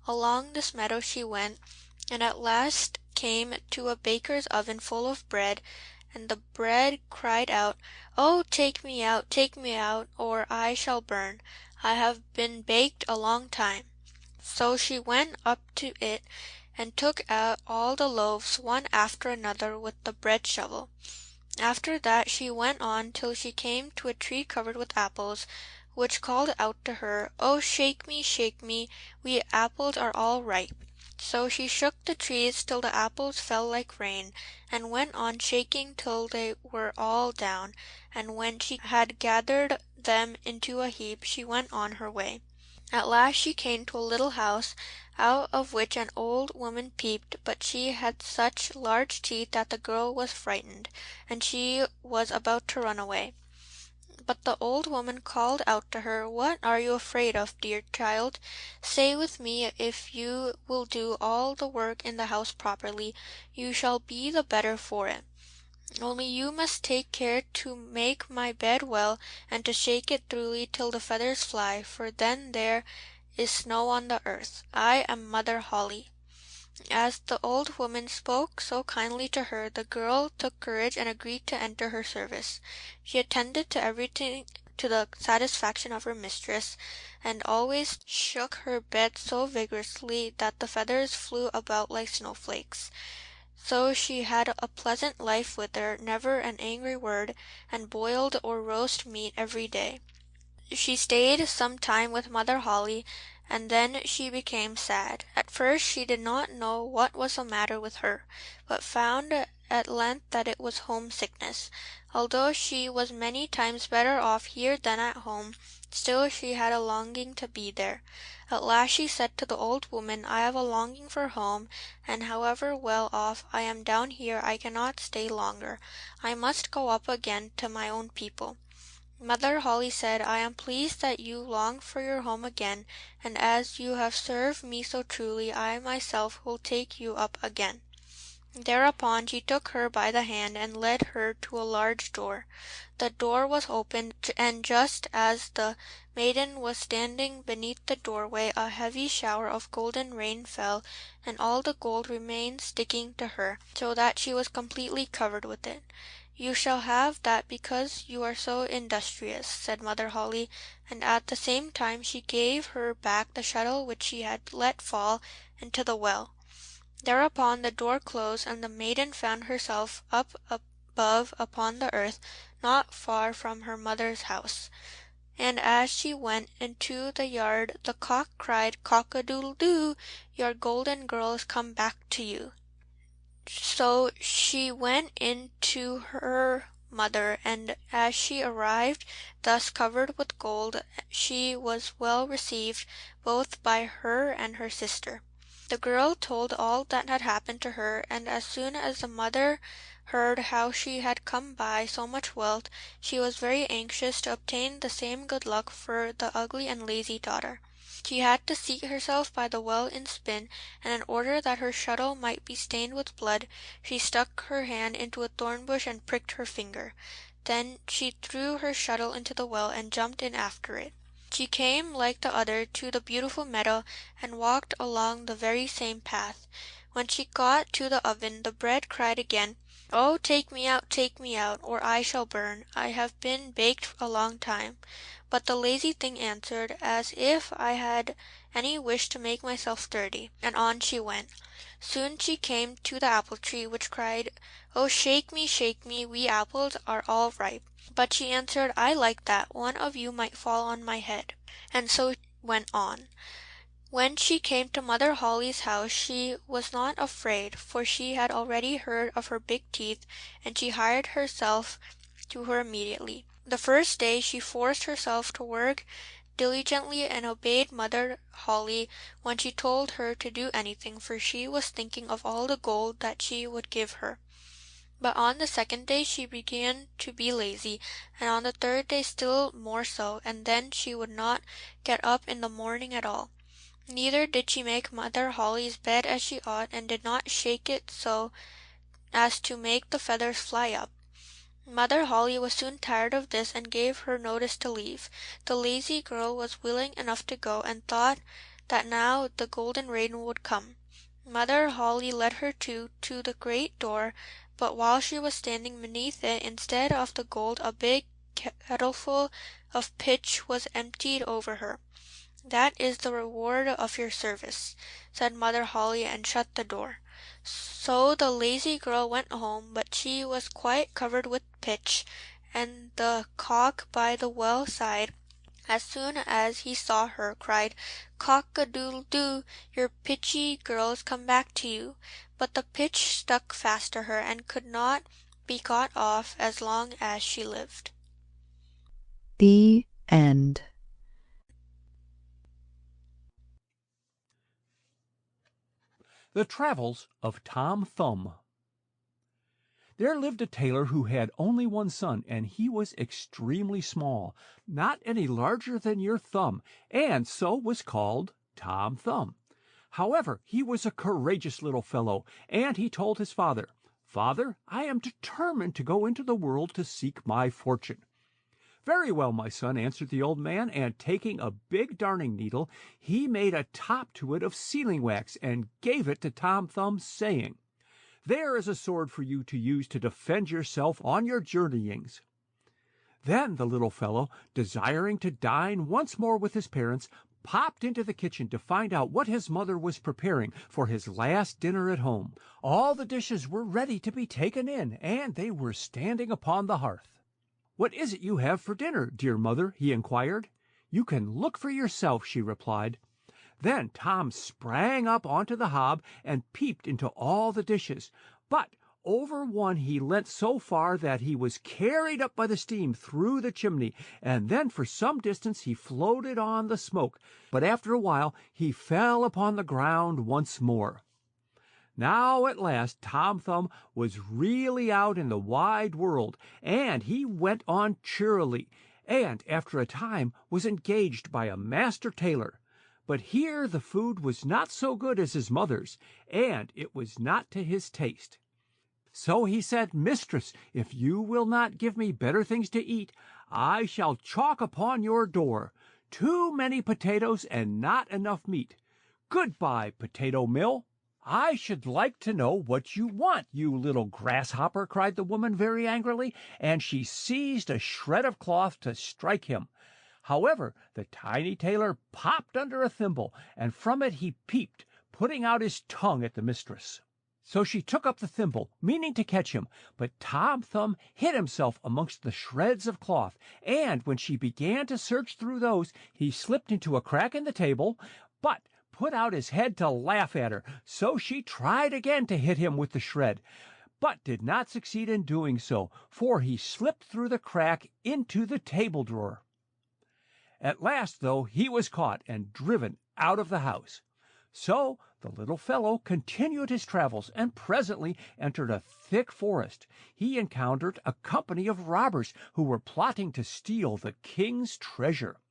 Along this meadow she went, and at last came to a baker's oven full of bread, and the bread cried out, "Oh, take me out, or I shall burn. I have been baked a long time." So she went up to it and took out all the loaves one after another with the bread shovel. After that she went on till she came to a tree covered with apples, which called out to her, "Oh, shake me, we apples are all ripe." So she shook the trees till the apples fell like rain, and went on shaking till they were all down, and when she had gathered them into a heap she went on her way. At last she came to a little house, out of which an old woman peeped, but she had such large teeth that the girl was frightened, and she was about to run away. But the old woman called out to her, "What are you afraid of, dear child? Stay with me. If you will do all the work in the house properly, you shall be the better for it. Only you must take care to make my bed well, and to shake it thoroughly till the feathers fly, for then there is snow on the earth. I am Mother Holly." As the old woman spoke so kindly to her, the girl took courage and agreed to enter her service. She attended to everything to the satisfaction of her mistress, and always shook her bed so vigorously that the feathers flew about like snowflakes. So she had a pleasant life with her, never an angry word, and boiled or roast meat every day. She stayed some time with Mother Holly, and then she became sad. At first she did not know what was the matter with her, but found at length that it was homesickness. Although she was many times better off here than at home, still she had a longing to be there. At last she said to the old woman, "I have a longing for home, and however well off I am down here I cannot stay longer. I must go up again to my own people." Mother Holly said, "I am pleased that you long for your home again, and as you have served me so truly, I myself will take you up again." Thereupon she took her by the hand and led her to a large door. The door was opened, and just as the maiden was standing beneath the doorway a heavy shower of golden rain fell, and all the gold remained sticking to her, so that she was completely covered with it. "You shall have that because you are so industrious," said Mother Holle, and at the same time she gave her back the shuttle which she had let fall into the well. Thereupon the door closed, and the maiden found herself up above upon the earth, not far from her mother's house. And as she went into the yard, the cock cried, "Cock-a-doodle-doo, your golden girl is come back to you." So she went in to her mother, and as she arrived thus covered with gold, she was well received both by her and her sister. The girl told all that had happened to her, and as soon as the mother heard how she had come by so much wealth, she was very anxious to obtain the same good luck for the ugly and lazy daughter. She had to seat herself by the well and spin, and in order that her shuttle might be stained with blood, she stuck her hand into a thorn bush and pricked her finger. Then she threw her shuttle into the well and jumped in after it. She came, like the other, to the beautiful meadow, and walked along the very same path. When she got to the oven, the bread cried again, "Oh, take me out, or I shall burn. I have been baked a long time." But the lazy thing answered, "As if I had any wish to make myself dirty," and on she went. Soon she came to the apple tree, which cried, "Oh, shake me, we apples are all ripe." But she answered, "I like that, one of you might fall on my head," and so went on. When she came to Mother Holle's house she was not afraid, for she had already heard of her big teeth, and she hired herself to her immediately. The first day she forced herself to work diligently and obeyed Mother Holle when she told her to do anything, for she was thinking of all the gold that she would give her. But on the second day she began to be lazy, and on the third day still more so, and then she would not get up in the morning at all. Neither did she make Mother Holle's bed as she ought, and did not shake it so as to make the feathers fly up. Mother Holle was soon tired of this, and gave her notice to leave. The lazy girl was willing enough to go, and thought that now the golden rain would come. Mother Holle led her to the great door, but while she was standing beneath it, instead of the gold, a big kettleful of pitch was emptied over her. "That is the reward of your service," said Mother Holle, and shut the door. So the lazy girl went home, but she was quite covered with pitch, and the cock by the well side, as soon as he saw her, cried, "Cock-a-doodle-doo, your pitchy girl is come back to you." But the pitch stuck fast to her, and could not be got off as long as she lived. The End. The Travels of Tom Thumb. There lived a tailor who had only one son, and he was extremely small, not any larger than your thumb, and so was called Tom Thumb. However, he was a courageous little fellow, and he told his father, "Father, I am determined to go into the world to seek my fortune." "Very well, my son," answered the old man, and taking a big darning needle, he made a top to it of sealing wax, and gave it to Tom Thumb, saying, "There is a sword for you to use to defend yourself on your journeyings." Then the little fellow, desiring to dine once more with his parents, popped into the kitchen to find out what his mother was preparing for his last dinner at home. All the dishes were ready to be taken in, and they were standing upon the hearth. "What is it you have for dinner, dear mother?" he inquired. "You can look for yourself," she replied. Then Tom sprang up onto the hob and peeped into all the dishes, but over one he leant so far that he was carried up by the steam through the chimney, and then for some distance he floated on the smoke, but after a while he fell upon the ground once more. Now at last Tom Thumb was really out in the wide world, and he went on cheerily, and after a time was engaged by a master tailor. But here the food was not so good as his mother's, and it was not to his taste. So he said, "Mistress, if you will not give me better things to eat, I shall chalk upon your door, 'Too many potatoes and not enough meat.' Goodbye, potato mill." "I should like to know what you want, you little grasshopper," cried the woman very angrily, and she seized a shred of cloth to strike him. However, the tiny tailor popped under a thimble, and from it he peeped, putting out his tongue at the mistress. So she took up the thimble, meaning to catch him, but Tom Thumb hid himself amongst the shreds of cloth, and when she began to search through those, he slipped into a crack in the table, but put out his head to laugh at her. So she tried again to hit him with the shred, but did not succeed in doing so, for he slipped through the crack into the table drawer. At last, though, he was caught and driven out of the house. So the little fellow continued his travels, and presently entered a thick forest. He encountered a company of robbers who were plotting to steal the king's treasure.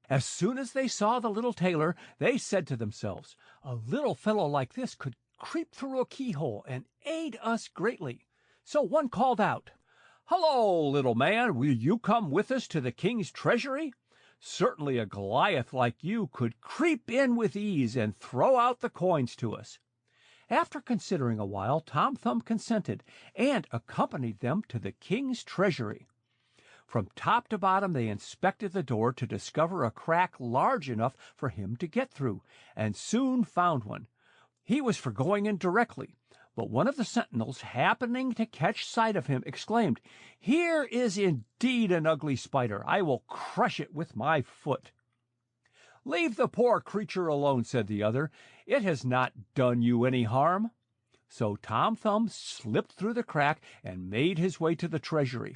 As soon as they saw the little tailor, they said to themselves, "A little fellow like this could creep through a keyhole and aid us greatly." So one called out, "Hello, little man, will you come with us to the king's treasury? Certainly a Goliath like you could creep in with ease and throw out the coins to us." After considering a while, Tom Thumb consented, and accompanied them to the king's treasury. From top to bottom they inspected the door to discover a crack large enough for him to get through, and soon found one. He was for going in directly, but one of the sentinels, happening to catch sight of him, exclaimed, "Here is indeed an ugly spider. I will crush it with my foot." "Leave the poor creature alone," said the other. "It has not done you any harm." So Tom Thumb slipped through the crack and made his way to the treasury.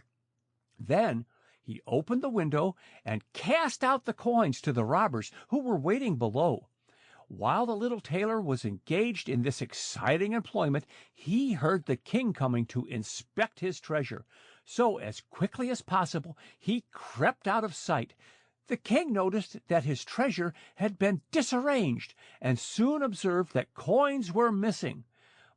Then he opened the window and cast out the coins to the robbers who were waiting below. While the little tailor was engaged in this exciting employment, he heard the king coming to inspect his treasure. So as quickly as possible he crept out of sight. The king noticed that his treasure had been disarranged, and soon observed that coins were missing.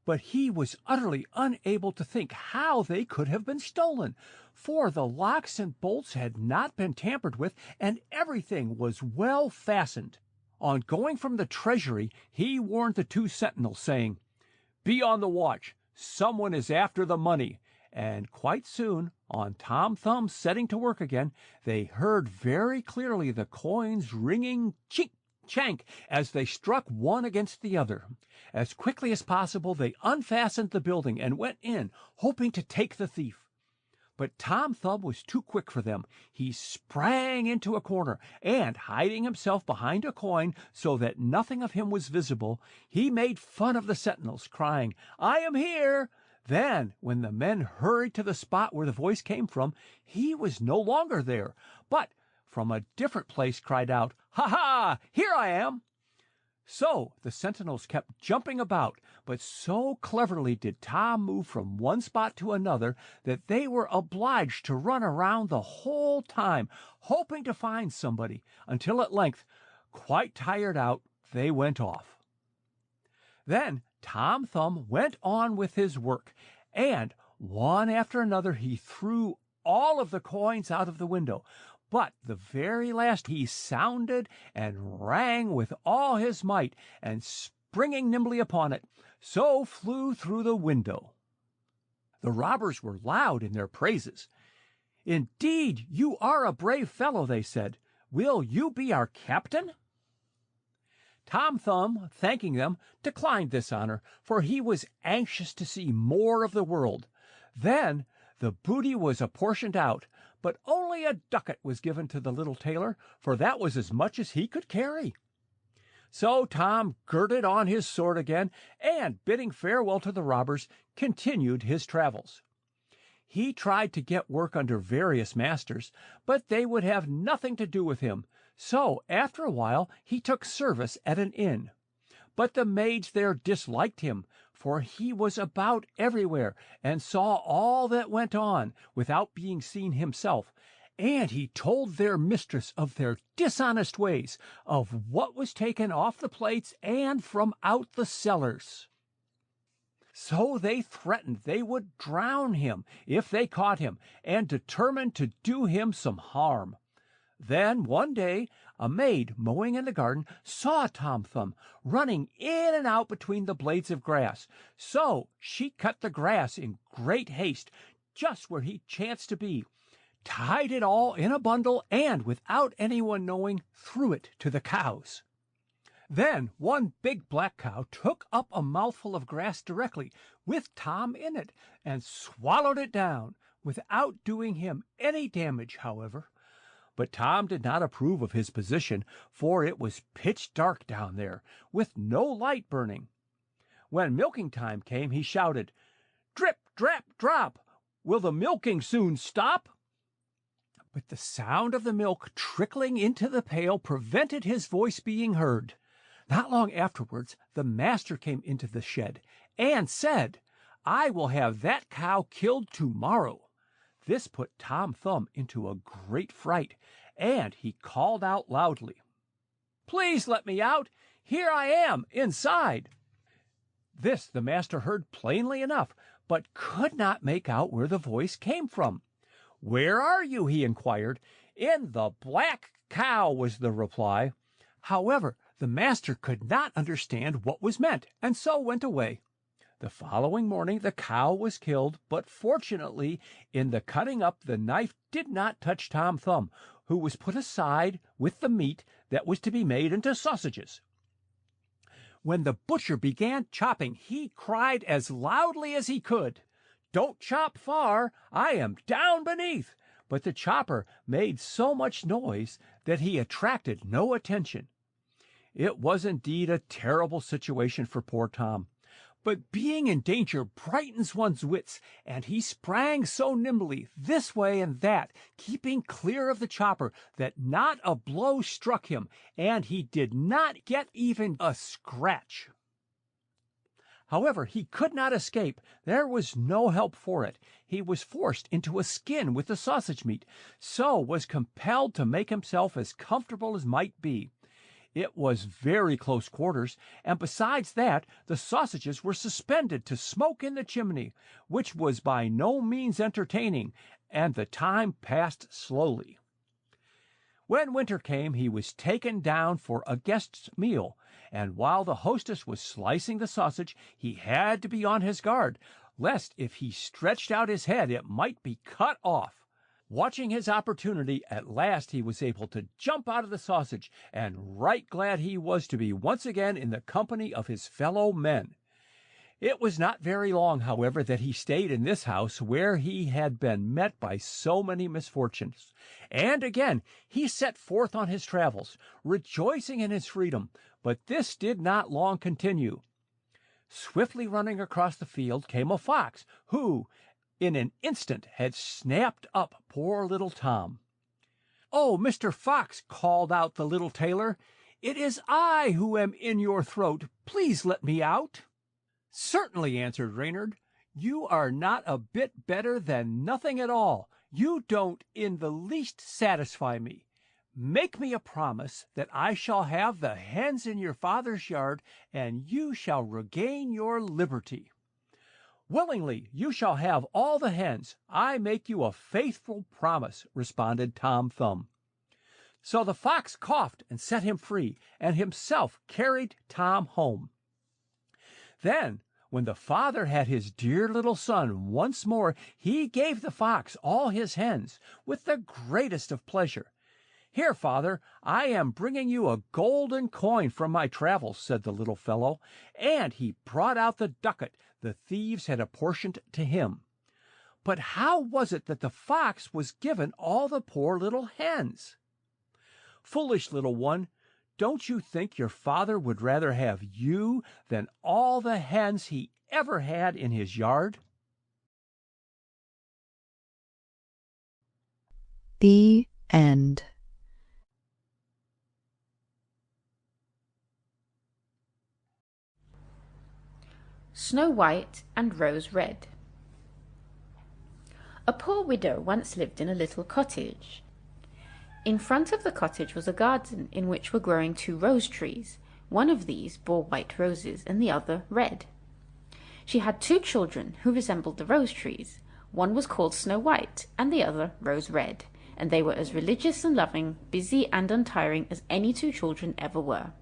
But he was utterly unable to think how they could have been stolen, for the locks and bolts had not been tampered with, and everything was well fastened. On going from the treasury, he warned the two sentinels, saying, "Be on the watch. Someone is after the money." And quite soon, on Tom Thumb setting to work again, they heard very clearly the coins ringing chink, chank as they struck one against the other. As quickly as possible they unfastened the building and went in, hoping to take the thief. But Tom Thumb was too quick for them. He sprang into a corner, and hiding himself behind a coin so that nothing of him was visible, he made fun of the sentinels, crying, "I am here." Then, when the men hurried to the spot where the voice came from, he was no longer there, but from a different place cried out, "Ha ha! Here I am!" So the sentinels kept jumping about, but so cleverly did Tom move from one spot to another that they were obliged to run around the whole time, hoping to find somebody, until at length, quite tired out, they went off. Then Tom Thumb went on with his work, and one after another he threw all of the coins out of the window. But the very last he sounded and rang with all his might, and springing nimbly upon it, so flew through the window. The robbers were loud in their praises. "Indeed, you are a brave fellow," they said. "Will you be our captain?" Tom Thumb, thanking them, declined this honor, for he was anxious to see more of the world. Then the booty was apportioned out, but only a ducat was given to the little tailor, for that was as much as he could carry. So Tom girded on his sword again, and, bidding farewell to the robbers, continued his travels. He tried to get work under various masters, but they would have nothing to do with him, so after a while he took service at an inn. But the maids there disliked him, for he was about everywhere, and saw all that went on, without being seen himself, and he told their mistress of their dishonest ways, of what was taken off the plates and from out the cellars. So they threatened they would drown him if they caught him, and determined to do him some harm. Then one day a maid mowing in the garden saw Tom Thumb running in and out between the blades of grass. So she cut the grass in great haste, just where he chanced to be, tied it all in a bundle, and, without anyone knowing, threw it to the cows. Then one big black cow took up a mouthful of grass directly, with Tom in it, and swallowed it down, without doing him any damage, however. But Tom did not approve of his position, for it was pitch dark down there, with no light burning. When milking time came, he shouted, "Drip, drap, drop! Will the milking soon stop?" But the sound of the milk trickling into the pail prevented his voice being heard. Not long afterwards, the master came into the shed and said, "I will have that cow killed tomorrow." This put Tom Thumb into a great fright, and he called out loudly, "Please let me out! Here I am, inside!" This the master heard plainly enough, but could not make out where the voice came from. "Where are you?" he inquired. "In the black cow," was the reply. However, the master could not understand what was meant, and so went away. The following morning the cow was killed, but fortunately in the cutting up the knife did not touch Tom Thumb, who was put aside with the meat that was to be made into sausages. When the butcher began chopping, he cried as loudly as he could, "Don't chop far, I am down beneath." But the chopper made so much noise that he attracted no attention. It was indeed a terrible situation for poor Tom. But being in danger brightens one's wits, and he sprang so nimbly this way and that, keeping clear of the chopper, that not a blow struck him, and he did not get even a scratch. However, he could not escape. There was no help for it. He was forced into a skin with the sausage meat, so was compelled to make himself as comfortable as might be. It was very close quarters, and besides that, the sausages were suspended to smoke in the chimney, which was by no means entertaining, and the time passed slowly. When winter came, he was taken down for a guest's meal, and while the hostess was slicing the sausage, he had to be on his guard, lest if he stretched out his head it might be cut off. Watching his opportunity, at last he was able to jump out of the sausage, and right glad he was to be once again in the company of his fellow men. It was not very long, however, that he stayed in this house where he had been met by so many misfortunes, and again he set forth on his travels, rejoicing in his freedom, but this did not long continue. Swiftly running across the field came a fox, who in an instant had snapped up poor little Tom. "Oh, Mr. Fox," called out the little tailor, "it is I who am in your throat. Please let me out." "Certainly," answered Reynard. "You are not a bit better than nothing at all. You don't in the least satisfy me. Make me a promise that I shall have the hens in your father's yard, and you shall regain your liberty." "Willingly, you shall have all the hens. I make you a faithful promise," responded Tom Thumb. So the fox coughed and set him free, and himself carried Tom home. Then, when the father had his dear little son once more, he gave the fox all his hens with the greatest of pleasure. "Here, father, I am bringing you a golden coin from my travels," said the little fellow, and he brought out the ducat the thieves had apportioned to him. But how was it that the fox was given all the poor little hens? "Foolish little one, don't you think your father would rather have you than all the hens he ever had in his yard?" The end. Snow White and Rose Red. A poor widow once lived in a little cottage. In front of the cottage was a garden in which were growing 2 rose trees. One of these bore white roses and the other red. She had 2 children who resembled the rose trees. One was called Snow White, and the other Rose Red, and they were as religious and loving, busy and untiring as any 2 children ever were.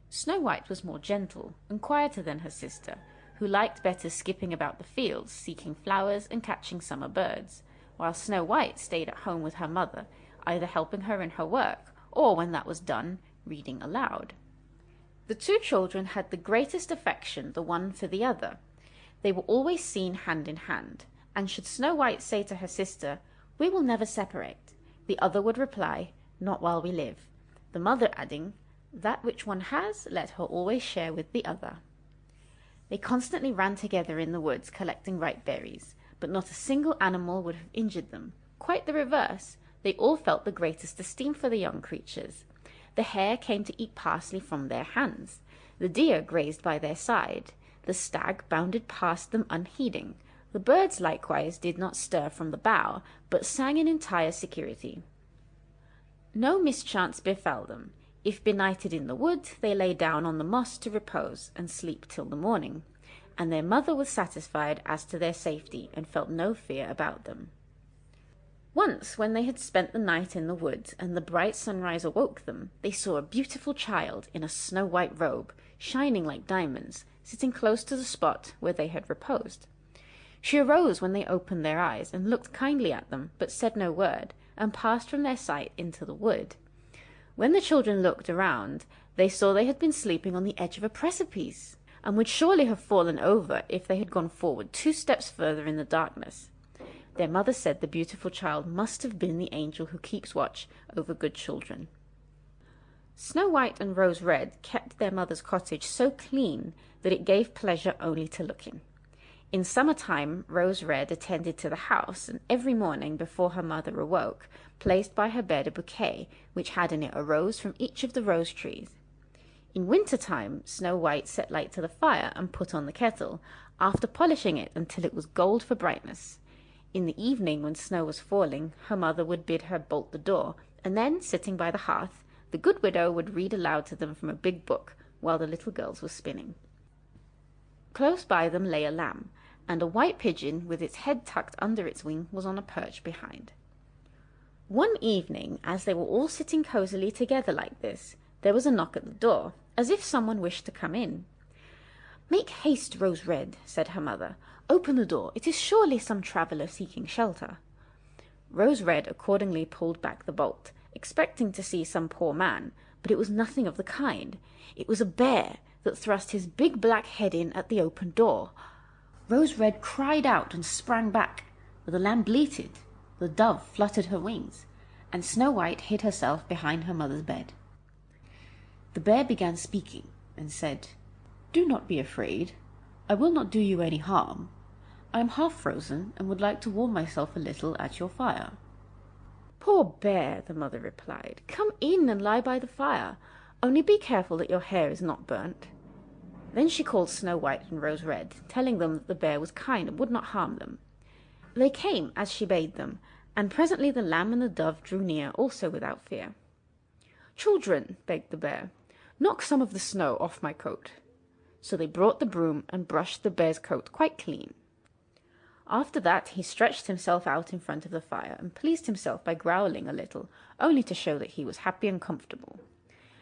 Snow White was more gentle and quieter than her sister, who liked better skipping about the fields, seeking flowers and catching summer birds, while Snow White stayed at home with her mother, either helping her in her work, or, when that was done, reading aloud. The 2 children had the greatest affection the one for the other. They were always seen hand in hand, and should Snow White say to her sister, "We will never separate," the other would reply, "Not while we live," the mother adding, "That which one has, let her always share with the other." They constantly ran together in the woods collecting ripe berries, but not a single animal would have injured them. Quite the reverse, they all felt the greatest esteem for the young creatures. The hare came to eat parsley from their hands. The deer grazed by their side. The stag bounded past them unheeding. The birds likewise did not stir from the bough, but sang in entire security. No mischance befell them. If benighted in the wood, they lay down on the moss to repose and sleep till the morning, and their mother was satisfied as to their safety and felt no fear about them. Once, when they had spent the night in the woods and the bright sunrise awoke them, they saw a beautiful child in a snow-white robe, shining like diamonds, sitting close to the spot where they had reposed. She arose when they opened their eyes and looked kindly at them, but said no word, and passed from their sight into the wood. When the children looked around, they saw they had been sleeping on the edge of a precipice, and would surely have fallen over if they had gone forward 2 steps further in the darkness. Their mother said the beautiful child must have been the angel who keeps watch over good children. Snow White and Rose Red kept their mother's cottage so clean that it gave pleasure only to look in. In summer-time, Rose Red attended to the house, and every morning before her mother awoke, placed by her bed a bouquet, which had in it a rose from each of the rose trees. In winter-time, Snow White set light to the fire and put on the kettle, after polishing it until it was gold for brightness. In the evening, when snow was falling, her mother would bid her bolt the door, and then, sitting by the hearth, the good widow would read aloud to them from a big book, while the little girls were spinning. Close by them lay a lamb, and a white pigeon with its head tucked under its wing was on a perch behind. One evening, as they were all sitting cosily together like this, there was a knock at the door, as if someone wished to come in. "Make haste, Rose Red," said her mother. "Open the door. It is surely some traveller seeking shelter." Rose Red accordingly pulled back the bolt, expecting to see some poor man, but it was nothing of the kind. It was a bear that thrust his big black head in at the open door. Rose Red cried out and sprang back, but the lamb bleated, the dove fluttered her wings, and Snow White hid herself behind her mother's bed. The bear began speaking, and said, "Do not be afraid. I will not do you any harm. I am half frozen, and would like to warm myself a little at your fire." "Poor bear," the mother replied, "come in and lie by the fire. Only be careful that your hair is not burnt." Then she called Snow White and Rose Red, telling them that the bear was kind and would not harm them. They came as she bade them, and presently the lamb and the dove drew near also without fear. "Children," begged the bear, "knock some of the snow off my coat." So they brought the broom and brushed the bear's coat quite clean. After that he stretched himself out in front of the fire and pleased himself by growling a little, only to show that he was happy and comfortable.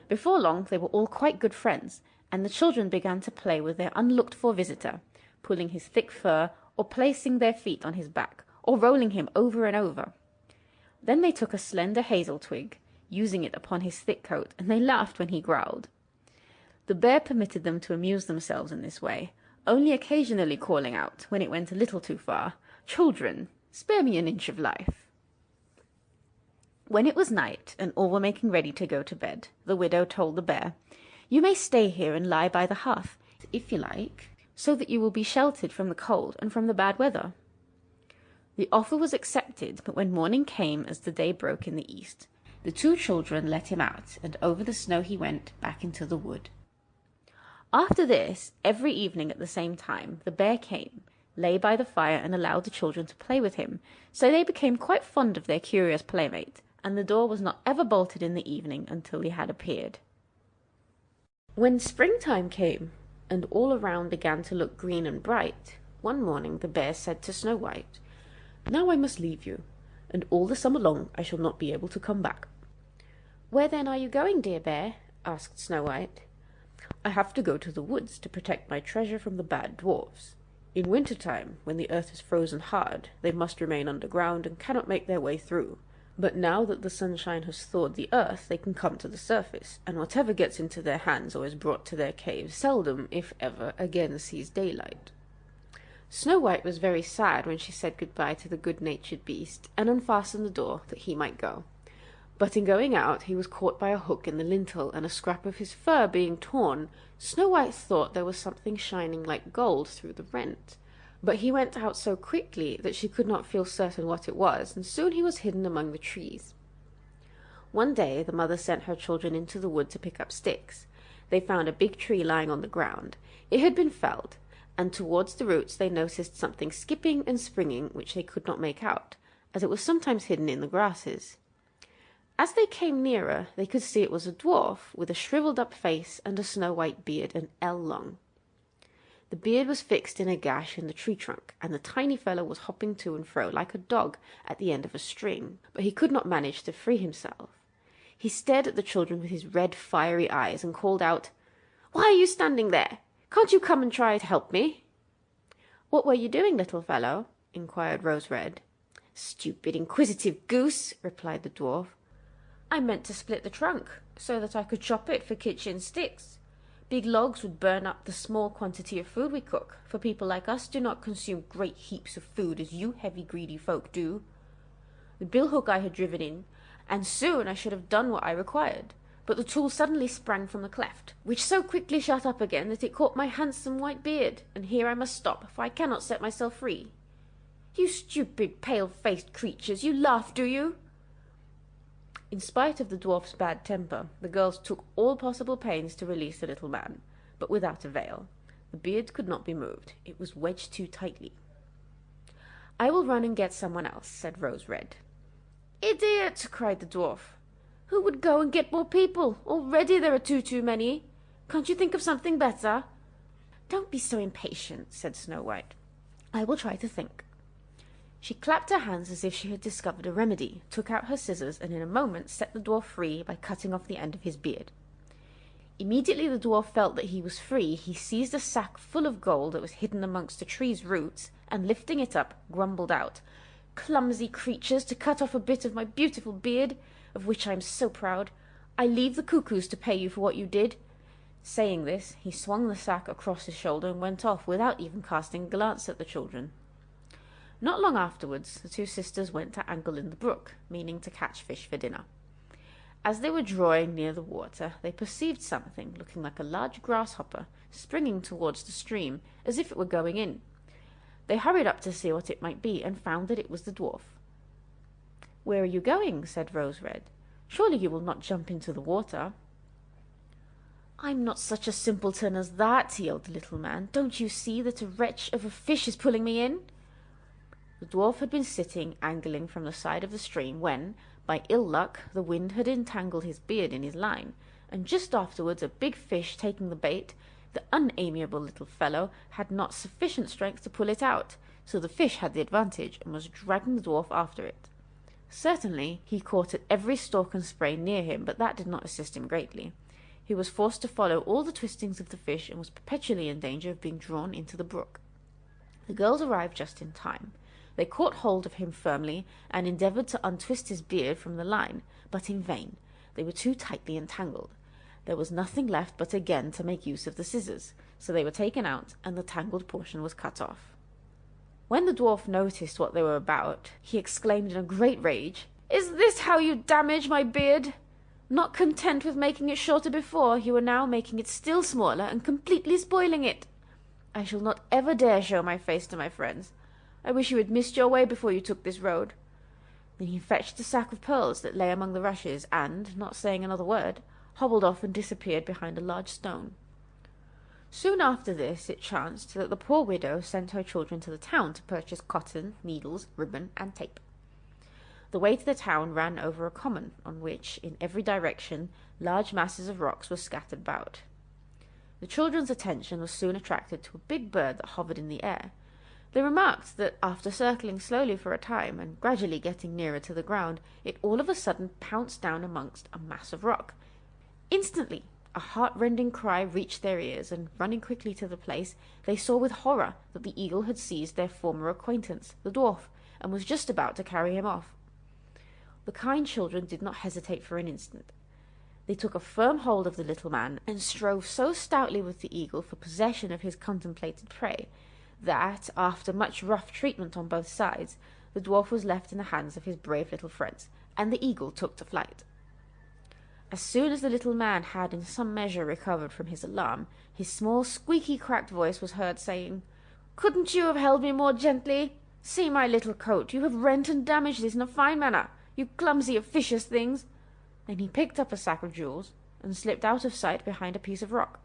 Before long they were all quite good friends, and the children began to play with their unlooked-for visitor, pulling his thick fur, or placing their feet on his back, or rolling him over and over. Then they took a slender hazel twig, using it upon his thick coat, and they laughed when he growled. The bear permitted them to amuse themselves in this way, only occasionally calling out, when it went a little too far, "Children, spare me an inch of life." When it was night, and all were making ready to go to bed, the widow told the bear, "You may stay here and lie by the hearth, if you like, so that you will be sheltered from the cold and from the bad weather." The offer was accepted, but when morning came as the day broke in the east, the 2 children let him out, and over the snow he went back into the wood. After this, every evening at the same time, the bear came, lay by the fire, and allowed the children to play with him, so they became quite fond of their curious playmate, and the door was not ever bolted in the evening until he had appeared. When springtime came, and all around began to look green and bright, one morning the bear said to Snow White, "Now I must leave you, and all the summer long I shall not be able to come back." "Where then are you going, dear bear?" asked Snow White. "I have to go to the woods to protect my treasure from the bad dwarfs. In winter time, when the earth is frozen hard, they must remain underground and cannot make their way through. But now that the sunshine has thawed the earth, they can come to the surface, and whatever gets into their hands or is brought to their caves seldom, if ever, again sees daylight." Snow White was very sad when she said goodbye to the good-natured beast, and unfastened the door that he might go. But in going out he was caught by a hook in the lintel, and a scrap of his fur being torn, Snow White thought there was something shining like gold through the rent. But he went out so quickly that she could not feel certain what it was, and soon he was hidden among the trees. One day the mother sent her children into the wood to pick up sticks. They found a big tree lying on the ground. It had been felled, and towards the roots they noticed something skipping and springing which they could not make out, as it was sometimes hidden in the grasses. As they came nearer, they could see it was a dwarf with a shriveled-up face and a snow-white beard an ell long. The beard was fixed in a gash in the tree trunk, and the tiny fellow was hopping to and fro like a dog at the end of a string, but he could not manage to free himself. He stared at the children with his red, fiery eyes, and called out, "Why are you standing there? Can't you come and try to help me?" "What were you doing, little fellow?" inquired Rose Red. "Stupid, inquisitive goose," replied the dwarf. "I meant to split the trunk, so that I could chop it for kitchen sticks. Big logs would burn up the small quantity of food we cook, for people like us do not consume great heaps of food as you heavy greedy folk do. The billhook I had driven in, and soon I should have done what I required, but the tool suddenly sprang from the cleft, which so quickly shut up again that it caught my handsome white beard, and here I must stop, for I cannot set myself free. You stupid pale-faced creatures, you laugh, do you?" In spite of the dwarf's bad temper, the girls took all possible pains to release the little man, but without avail. The beard could not be moved. It was wedged too tightly. "I will run and get someone else," said Rose Red. "Idiot!" cried the dwarf. "Who would go and get more people? Already there are too many. Can't you think of something better?" "Don't be so impatient," said Snow White. "I will try to think." She clapped her hands as if she had discovered a remedy, took out her scissors, and in a moment set the dwarf free by cutting off the end of his beard. Immediately the dwarf felt that he was free, he seized a sack full of gold that was hidden amongst the tree's roots, and lifting it up, grumbled out, "Clumsy creatures, to cut off a bit of my beautiful beard, of which I am so proud. I leave the cuckoos to pay you for what you did." Saying this, he swung the sack across his shoulder and went off without even casting a glance at the children. Not long afterwards, the two sisters went to angle in the brook, meaning to catch fish for dinner. As they were drawing near the water, they perceived something looking like a large grasshopper springing towards the stream, as if it were going in. They hurried up to see what it might be, and found that it was the dwarf. "Where are you going?" said Rose Red. "Surely you will not jump into the water?" "I'm not such a simpleton as that," yelled the little man. "Don't you see that a wretch of a fish is pulling me in?" The dwarf had been sitting angling from the side of the stream when, by ill luck, the wind had entangled his beard in his line, and just afterwards a big fish taking the bait, the unamiable little fellow had not sufficient strength to pull it out, so the fish had the advantage and was dragging the dwarf after it. Certainly he caught at every stalk and spray near him, but that did not assist him greatly. He was forced to follow all the twistings of the fish, and was perpetually in danger of being drawn into the brook. The girls arrived just in time. They caught hold of him firmly, and endeavoured to untwist his beard from the line, but in vain. They were too tightly entangled. There was nothing left but again to make use of the scissors, so they were taken out, and the tangled portion was cut off. When the dwarf noticed what they were about, he exclaimed in a great rage, "Is this how you damage my beard? Not content with making it shorter before, you are now making it still smaller and completely spoiling it. I shall not ever dare show my face to my friends. I wish you had missed your way before you took this road." Then he fetched a sack of pearls that lay among the rushes, and, not saying another word, hobbled off and disappeared behind a large stone. Soon after this it chanced that the poor widow sent her children to the town to purchase cotton, needles, ribbon, and tape. The way to the town ran over a common, on which, in every direction, large masses of rocks were scattered about. The children's attention was soon attracted to a big bird that hovered in the air. They remarked that after circling slowly for a time and gradually getting nearer to the ground, it all of a sudden pounced down amongst a mass of rock. Instantly, a heart-rending cry reached their ears, and running quickly to the place, they saw with horror that the eagle had seized their former acquaintance, the dwarf, and was just about to carry him off. The kind children did not hesitate for an instant. They took a firm hold of the little man and strove so stoutly with the eagle for possession of his contemplated prey that, after much rough treatment on both sides, the dwarf was left in the hands of his brave little friends, and the eagle took to flight. As soon as the little man had in some measure recovered from his alarm, his small, squeaky, cracked voice was heard saying, "Couldn't you have held me more gently? See my little coat, you have rent and damaged it in a fine manner, you clumsy, officious things." Then he picked up a sack of jewels, and slipped out of sight behind a piece of rock.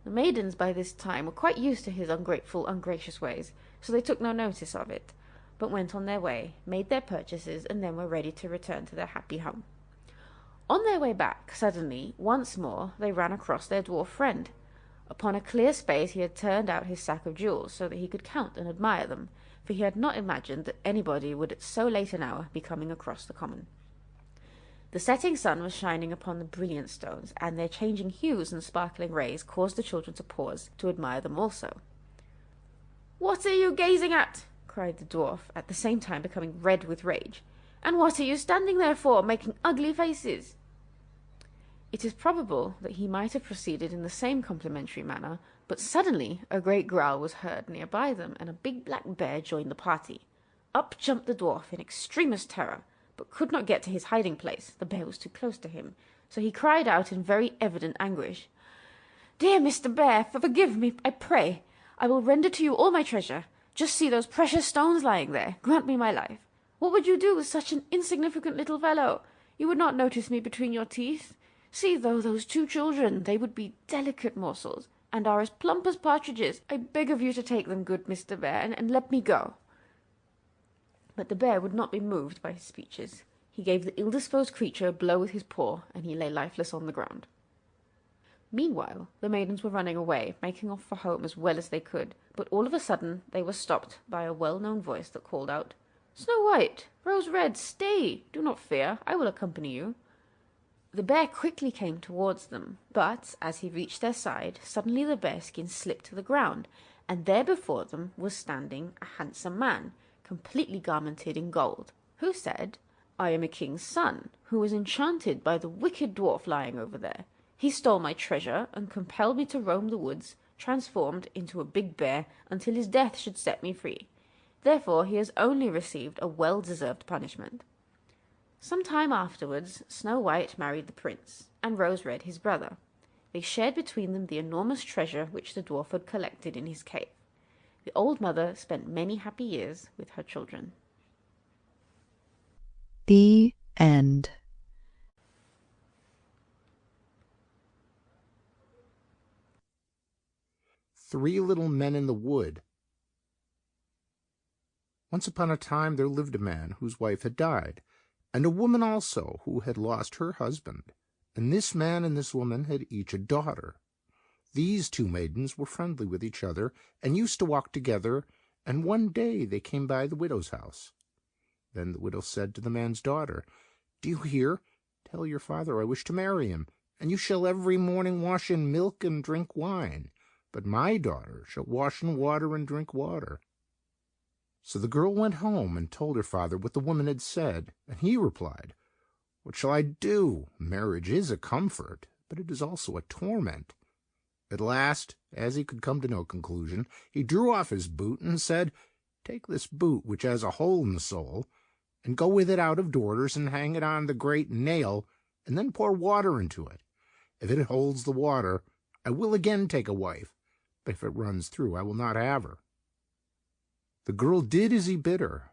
The maidens by this time were quite used to his ungrateful, ungracious ways, so they took no notice of it, but went on their way, made their purchases, and then were ready to return to their happy home. On their way back, suddenly, once more, they ran across their dwarf friend. Upon a clear space he had turned out his sack of jewels, so that he could count and admire them, for he had not imagined that anybody would at so late an hour be coming across the common. The setting sun was shining upon the brilliant stones, and their changing hues and sparkling rays caused the children to pause to admire them also. "What are you gazing at?" cried the dwarf, at the same time becoming red with rage. "And what are you standing there for, making ugly faces?" It is probable that he might have proceeded in the same complimentary manner, but suddenly a great growl was heard near by them, and a big black bear joined the party. Up jumped the dwarf in extremest terror, but could not get to his hiding place. The bear was too close to him, so he cried out in very evident anguish, "Dear Mr. Bear, forgive me, I pray. I will render to you all my treasure. Just see those precious stones lying there. Grant me my life. What would you do with such an insignificant little fellow? You would not notice me between your teeth. See, though, those two children, they would be delicate morsels, and are as plump as partridges. I beg of you to take them, good Mr. Bear, and let me go." But the bear would not be moved by his speeches. He gave the ill-disposed creature a blow with his paw, and he lay lifeless on the ground. Meanwhile, the maidens were running away, making off for home as well as they could, but all of a sudden they were stopped by a well-known voice that called out, "Snow White, Rose Red, stay! Do not fear, I will accompany you." The bear quickly came towards them, but, as he reached their side, suddenly the bearskin slipped to the ground, and there before them was standing a handsome man, completely garmented in gold, who said, "I am a king's son, who was enchanted by the wicked dwarf lying over there. He stole my treasure, and compelled me to roam the woods, transformed into a big bear, until his death should set me free. Therefore he has only received a well-deserved punishment." Some time afterwards, Snow White married the prince, and Rose Red his brother. They shared between them the enormous treasure which the dwarf had collected in his cave. The old mother spent many happy years with her children. The End. Three Little Men in the Wood. Once upon a time there lived a man whose wife had died, and a woman also who had lost her husband, and this man and this woman had each a daughter. These two maidens were friendly with each other, and used to walk together, and one day they came by the widow's house. Then the widow said to the man's daughter, "Do you hear? Tell your father I wish to marry him, and you shall every morning wash in milk and drink wine, but my daughter shall wash in water and drink water." So the girl went home and told her father what the woman had said, and he replied, "What shall I do? Marriage is a comfort, but it is also a torment." At last, as he could come to no conclusion, he drew off his boot and said, "Take this boot, which has a hole in the sole, and go with it out of doors and hang it on the great nail, and then pour water into it. If it holds the water, I will again take a wife, but if it runs through, I will not have her." The girl did as he bid her,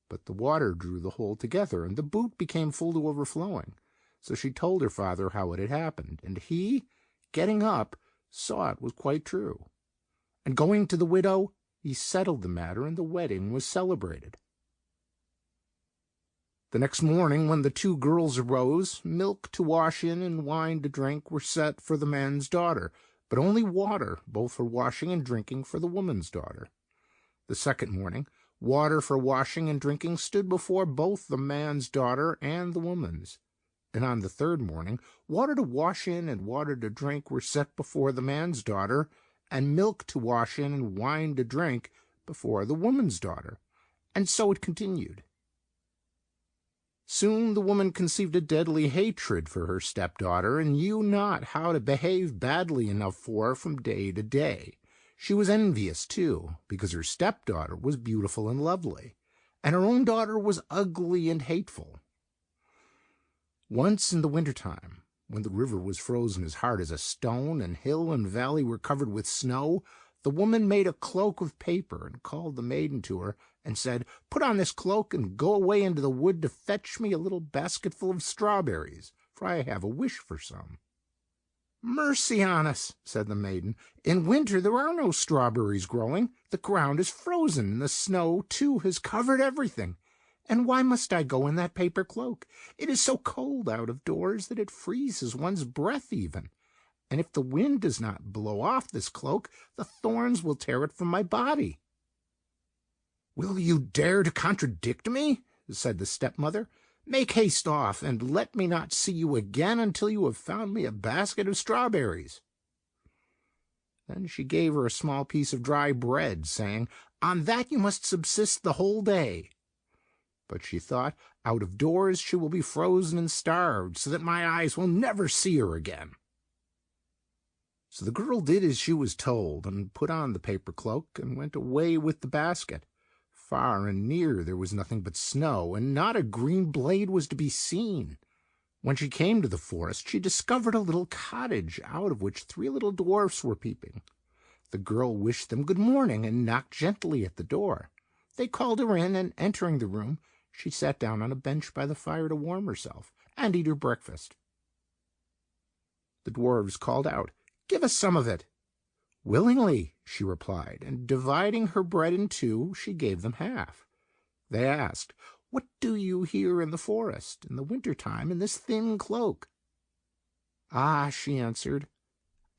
but the water drew the hole together, and the boot became full to overflowing. So she told her father how it had happened, and he, getting up, saw it was quite true. And going to the widow, he settled the matter, and the wedding was celebrated. The next morning, when the two girls arose, milk to wash in and wine to drink were set for the man's daughter, but only water, both for washing and drinking, for the woman's daughter. The second morning, water for washing and drinking stood before both the man's daughter and the woman's. And on the third morning, water to wash in and water to drink were set before the man's daughter, and milk to wash in and wine to drink before the woman's daughter. And so it continued. Soon the woman conceived a deadly hatred for her stepdaughter, and knew not how to behave badly enough for her from day to day. She was envious, too, because her stepdaughter was beautiful and lovely, and her own daughter was ugly and hateful. Once in the winter-time, when the river was frozen as hard as a stone, and hill and valley were covered with snow, the woman made a cloak of paper and called the maiden to her and said, "Put on this cloak and go away into the wood to fetch me a little basketful of strawberries, for I have a wish for some." "Mercy on us," said the maiden. "In winter there are no strawberries growing. The ground is frozen, and the snow, too, has covered everything. And why must I go in that paper cloak? It is so cold out of doors that it freezes one's breath even. And if the wind does not blow off this cloak, the thorns will tear it from my body." "Will you dare to contradict me?" said the stepmother. "Make haste off, and let me not see you again until you have found me a basket of strawberries." Then she gave her a small piece of dry bread, saying, "On that you must subsist the whole day." But she thought, "Out of doors she will be frozen and starved, so that my eyes will never see her again." So the girl did as she was told, and put on the paper cloak, and went away with the basket. Far and near there was nothing but snow, and not a green blade was to be seen. When she came to the forest, she discovered a little cottage, out of which 3 little dwarfs were peeping. The girl wished them good morning, and knocked gently at the door. They called her in, and entering the room, she sat down on a bench by the fire to warm herself and eat her breakfast. The dwarfs called out, "Give us some of it." "Willingly," she replied, and dividing her bread in 2, she gave them half. They asked, "What do you here in the forest, in the winter-time, in this thin cloak?" "Ah," she answered,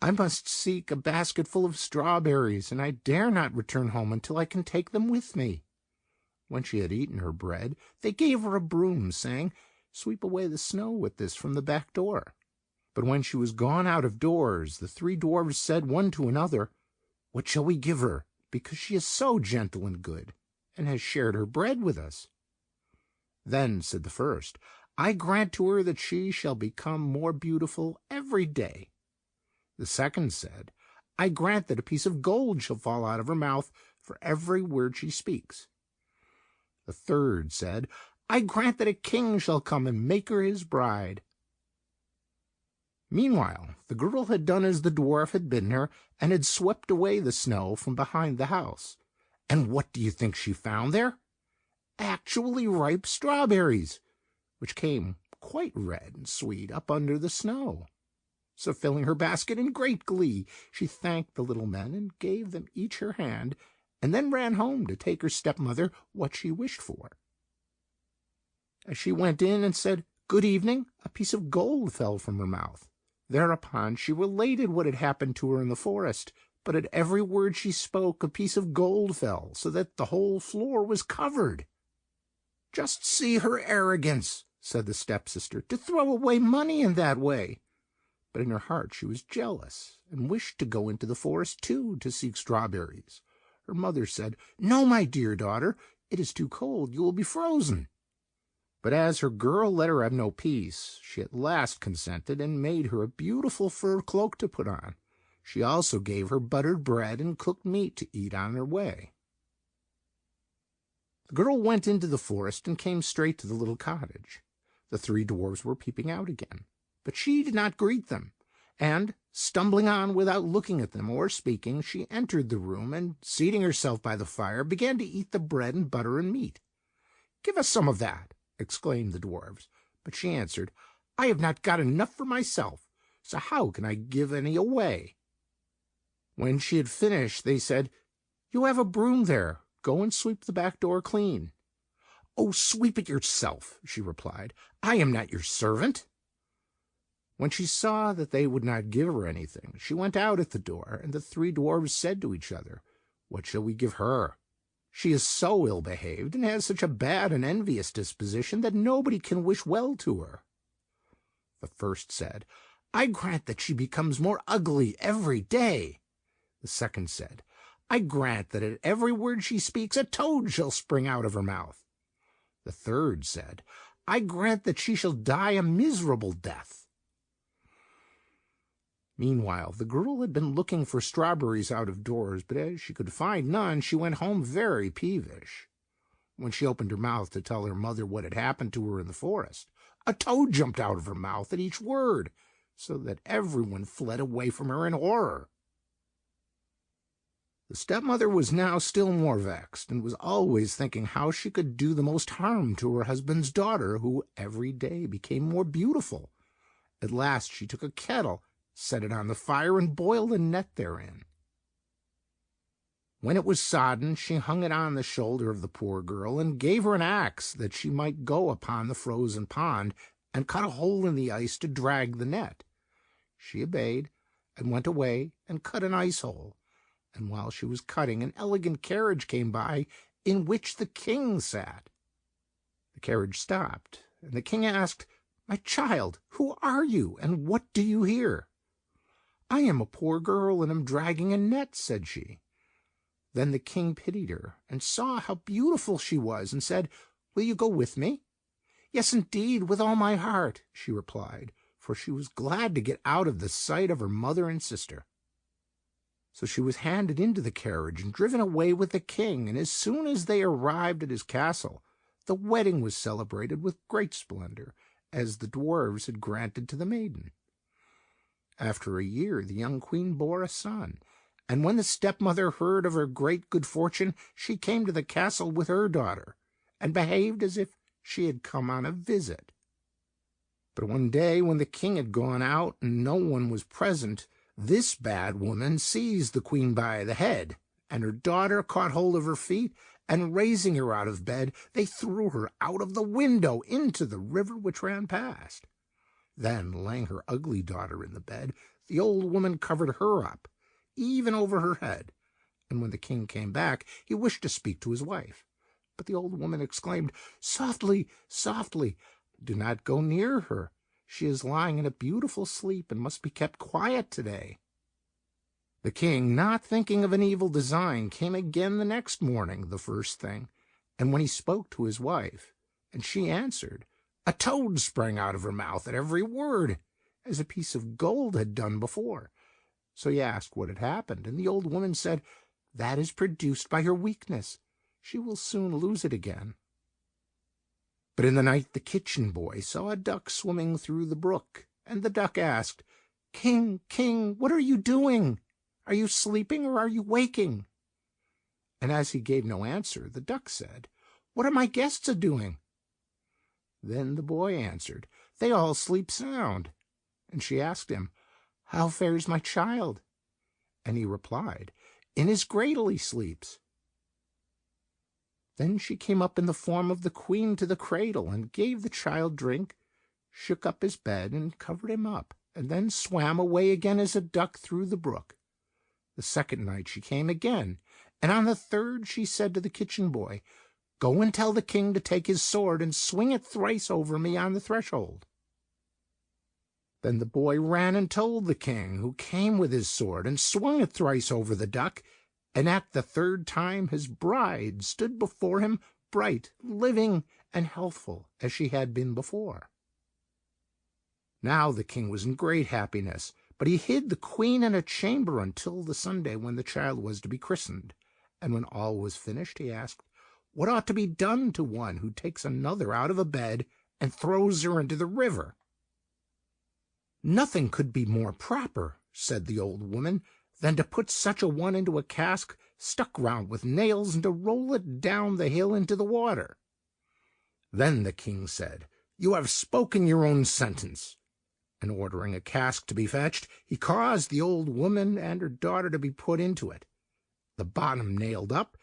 "I must seek a basketful of strawberries, and I dare not return home until I can take them with me." When she had eaten her bread, they gave her a broom, saying, "Sweep away the snow with this from the back door." But when she was gone out of doors, the 3 dwarfs said one to another, "What shall we give her, because she is so gentle and good, and has shared her bread with us?" Then said the first, "I grant to her that she shall become more beautiful every day." The second said, "I grant that a piece of gold shall fall out of her mouth for every word she speaks." The third said, "I grant that a king shall come and make her his bride." Meanwhile, the girl had done as the dwarf had bidden her, and had swept away the snow from behind the house. And what do you think she found there? Actually ripe strawberries, which came quite red and sweet up under the snow. So filling her basket in great glee, she thanked the little men and gave them each her hand, and then ran home to take her stepmother what she wished for. As she went in and said, "Good evening," a piece of gold fell from her mouth. Thereupon she related what had happened to her in the forest, but at every word she spoke a piece of gold fell, so that the whole floor was covered. "Just see her arrogance," said the stepsister, "to throw away money in that way." But in her heart she was jealous, and wished to go into the forest too, to seek strawberries. Her mother said, "No, my dear daughter, it is too cold, you will be frozen." But as her girl let her have no peace, she at last consented, and made her a beautiful fur cloak to put on. She also gave her buttered bread and cooked meat to eat on her way. The girl went into the forest and came straight to the little cottage. The 3 dwarfs were peeping out again, but she did not greet them, and, stumbling on without looking at them or speaking, she entered the room, and, seating herself by the fire, began to eat the bread and butter and meat. "Give us some of that," exclaimed the dwarfs, but she answered, "I have not got enough for myself, so how can I give any away?" When she had finished, they said, "You have a broom there. Go and sweep the back door clean." "Oh, sweep it yourself," she replied. "I am not your servant." When she saw that they would not give her anything, she went out at the door, and the three dwarfs said to each other, "What shall we give her? She is so ill-behaved, and has such a bad and envious disposition, that nobody can wish well to her." The first said, "I grant that she becomes more ugly every day." The second said, "I grant that at every word she speaks a toad shall spring out of her mouth." The third said, "I grant that she shall die a miserable death." Meanwhile, the girl had been looking for strawberries out of doors, but as she could find none, she went home very peevish. When she opened her mouth to tell her mother what had happened to her in the forest, a toad jumped out of her mouth at each word, so that everyone fled away from her in horror. The stepmother was now still more vexed, and was always thinking how she could do the most harm to her husband's daughter, who every day became more beautiful. At last she took a kettle, set it on the fire, and boiled a net therein. When it was sodden, she hung it on the shoulder of the poor girl, and gave her an axe, that she might go upon the frozen pond, and cut a hole in the ice to drag the net. She obeyed, and went away and cut an ice hole, and while she was cutting, an elegant carriage came by, in which the king sat. The carriage stopped, and the king asked, "My child, who are you, and what do you here?" "I am a poor girl, and am dragging a net," said she. Then the king pitied her, and saw how beautiful she was, and said, "Will you go with me?" "Yes, indeed, with all my heart," she replied, for she was glad to get out of the sight of her mother and sister. So she was handed into the carriage and driven away with the king, and as soon as they arrived at his castle, the wedding was celebrated with great splendor, as the dwarfs had granted to the maiden. After a year, the young queen bore a son, and when the stepmother heard of her great good fortune, she came to the castle with her daughter, and behaved as if she had come on a visit. But one day, when the king had gone out and no one was present, this bad woman seized the queen by the head, and her daughter caught hold of her feet, and raising her out of bed, they threw her out of the window into the river which ran past. Then, laying her ugly daughter in the bed, the old woman covered her up, even over her head, and when the king came back, he wished to speak to his wife. But the old woman exclaimed, "Softly, softly! Do not go near her. She is lying in a beautiful sleep, and must be kept quiet today." The king, not thinking of an evil design, came again the next morning, the first thing, and when he spoke to his wife, and she answered, a toad sprang out of her mouth at every word, as a piece of gold had done before. So he asked what had happened, and the old woman said, "That is produced by her weakness. She will soon lose it again." But in the night the kitchen boy saw a duck swimming through the brook, and the duck asked, "King, king, what are you doing? Are you sleeping, or are you waking?" And as he gave no answer, the duck said, "What are my guests a-doing?" Then the boy answered, "They all sleep sound." And she asked him, "How fares my child?" And he replied, "In his cradle he sleeps." Then she came up in the form of the queen to the cradle, and gave the child drink, shook up his bed, and covered him up, and then swam away again as a duck through the brook. The second night she came again, and on the third she said to the kitchen boy, "Go and tell the king to take his sword and swing it thrice over me on the threshold." Then the boy ran and told the king, who came with his sword and swung it thrice over the duck, and at the third time his bride stood before him, bright, living, and healthful as she had been before. Now the king was in great happiness, but he hid the queen in a chamber until the Sunday when the child was to be christened, and when all was finished he asked, what ought to be done to one who takes another out of a bed and throws her into the river? "Nothing could be more proper," said the old woman, "than to put such a one into a cask stuck round with nails, and to roll it down the hill into the water." Then the king said, "You have spoken your own sentence." And ordering a cask to be fetched, he caused the old woman and her daughter to be put into it, the bottom nailed up.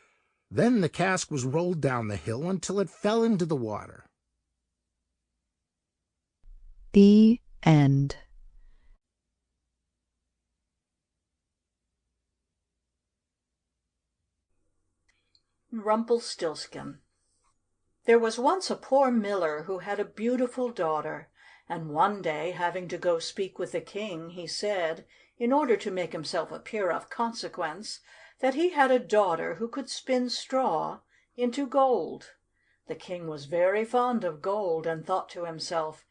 Then the cask was rolled down the hill until it fell into the water. The End. Rumpelstiltskin. There was once a poor miller who had a beautiful daughter, and one day, having to go speak with the king, he said, in order to make himself appear of consequence, that he had a daughter who could spin straw into gold. The king was very fond of gold, and thought to himself,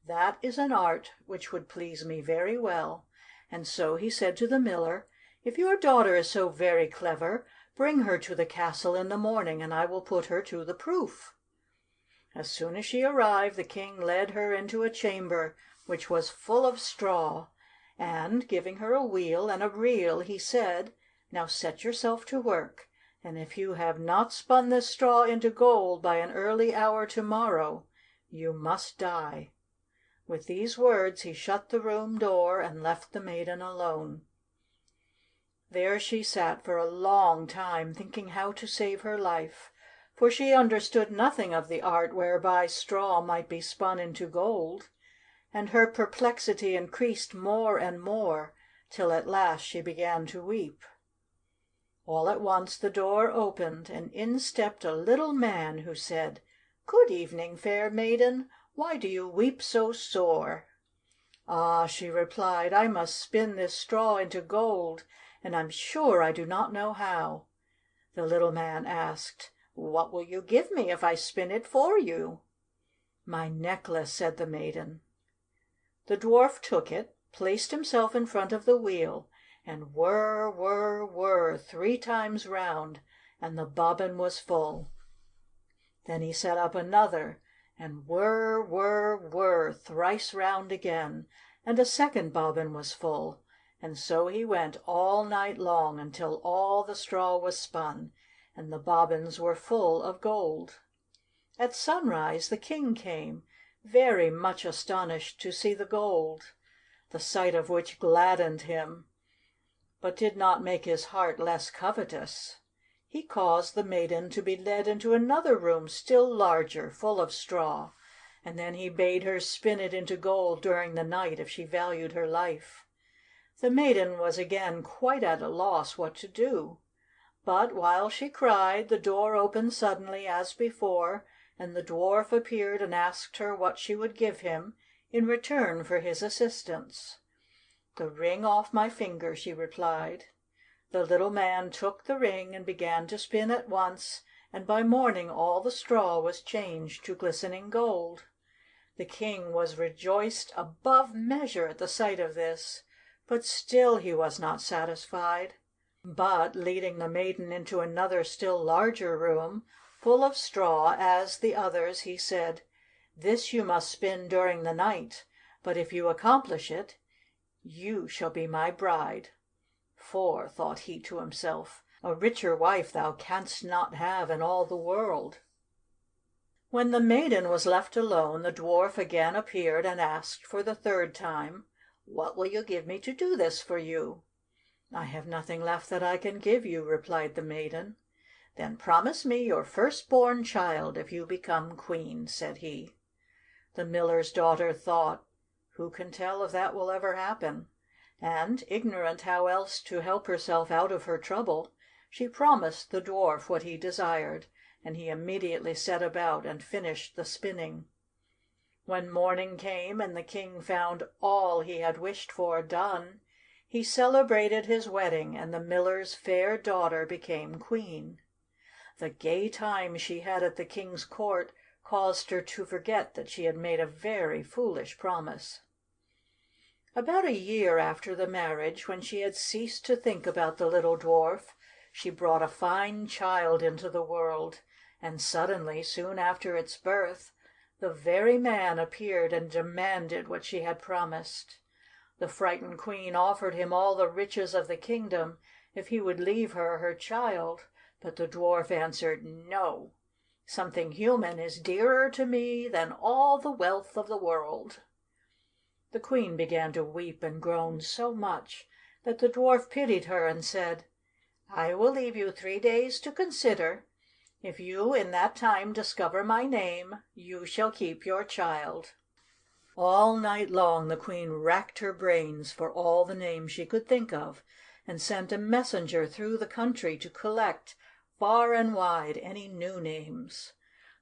"That is an art which would please me very well," and so he said to the miller, "If your daughter is so very clever, bring her to the castle in the morning, and I will put her to the proof." As soon as she arrived, the king led her into a chamber which was full of straw, and, giving her a wheel and a reel, he said, "Now set yourself to work, and if you have not spun this straw into gold by an early hour to morrow, you must die." With these words he shut the room door and left the maiden alone. There she sat for a long time, thinking how to save her life, for she understood nothing of the art whereby straw might be spun into gold, and her perplexity increased more and more, till at last she began to weep. All at once the door opened, and in stepped a little man, who said, "Good evening, fair maiden. Why do you weep so sore?" "Ah," she replied, "I must spin this straw into gold, and I'm sure I do not know how." The little man asked, "What will you give me if I spin it for you?" "My necklace," said the maiden. The dwarf took it, placed himself in front of the wheel, and whir, whir, whir 3 times round, and the bobbin was full. Then he set up another, and whir, whir, whir thrice round again, and a second bobbin was full, and so he went all night long until all the straw was spun, and the bobbins were full of gold. At sunrise the king came, very much astonished to see the gold, the sight of which gladdened him, but did not make his heart less covetous. He caused the maiden to be led into another room still larger, full of straw, and then he bade her spin it into gold during the night if she valued her life. The maiden was again quite at a loss what to do, but while she cried, the door opened suddenly as before, and the dwarf appeared and asked her what she would give him in return for his assistance. "The ring off my finger," she replied. The little man took the ring and began to spin at once, and by morning all the straw was changed to glistening gold. The king was rejoiced above measure at the sight of this, but still he was not satisfied. But, leading the maiden into another still larger room, full of straw as the others, he said, "This you must spin during the night, but if you accomplish it, you shall be my bride. For," thought he to himself, "a richer wife thou canst not have in all the world." When the maiden was left alone, the dwarf again appeared and asked for the 3rd time, "What will you give me to do this for you?" "I have nothing left that I can give you," replied the maiden. "Then promise me your first-born child if you become queen," said he. The miller's daughter thought, "Who can tell if that will ever happen?" And, ignorant how else to help herself out of her trouble, she promised the dwarf what he desired, and he immediately set about and finished the spinning. When morning came and the king found all he had wished for done, he celebrated his wedding, and the miller's fair daughter became queen. The gay time she had at the king's court caused her to forget that she had made a very foolish promise. About a year after the marriage, when she had ceased to think about the little dwarf, she brought a fine child into the world, and suddenly, soon after its birth, the very man appeared and demanded what she had promised. The frightened queen offered him all the riches of the kingdom if he would leave her child, but the dwarf answered, "No, something human is dearer to me than all the wealth of the world." The queen began to weep and groan so much that the dwarf pitied her and said, "I will leave you 3 days to consider. If you in that time discover my name, you shall keep your child." All night long the queen racked her brains for all the names she could think of, and sent a messenger through the country to collect far and wide any new names.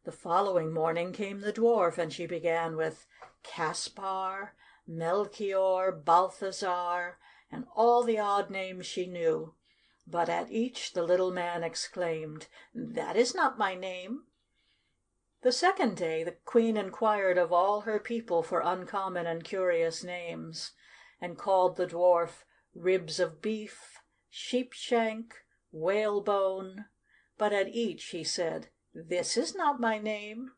The following morning came the dwarf, and she began with Caspar, Melchior, Balthazar, and all the odd names she knew. But at each the little man exclaimed, "That is not my name." The second day the Queen inquired of all her people for uncommon and curious names, and called the dwarf Ribs of Beef, Sheepshank, Whalebone, but at each he said, "This is not my name."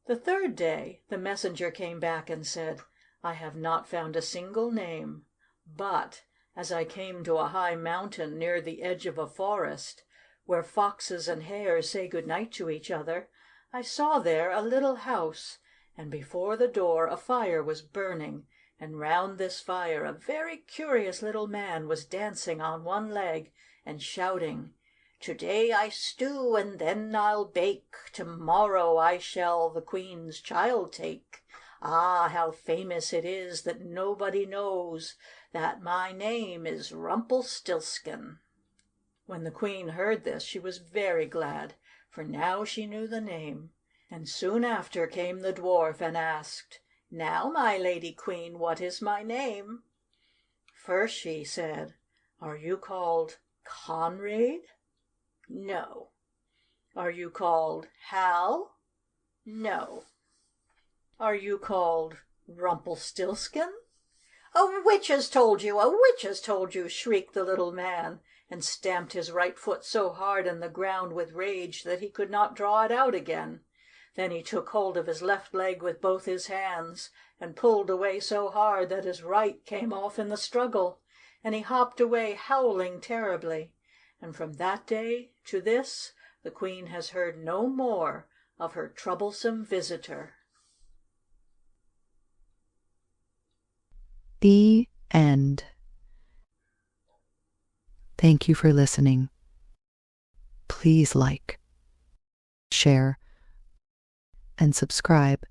The third day the messenger came back and said, "I have not found a single name, but as I came to a high mountain near the edge of a forest, where foxes and hares say good night to each other, I saw there a little house, and before the door a fire was burning, and round this fire a very curious little man was dancing on one leg and shouting, 'Today I stew and then I'll bake, tomorrow I shall the Queen's child take. Ah, how famous it is that nobody knows that my name is Rumpelstiltskin.'" When the Queen heard this she was very glad, for now she knew the name, and soon after came the dwarf and asked, "Now, my lady Queen, what is my name?" First she said, "Are you called Conrad?" "No." "Are you called Hal?" "No." "Are you called Rumpelstiltskin?" "A witch has told you! A witch has told you!" shrieked the little man, and stamped his right foot so hard in the ground with rage that he could not draw it out again. Then he took hold of his left leg with both his hands, and pulled away so hard that his right came off in the struggle, and he hopped away howling terribly. And from that day to this the Queen has heard no more of her troublesome visitor. The end. Thank you for listening. Please like, share, and subscribe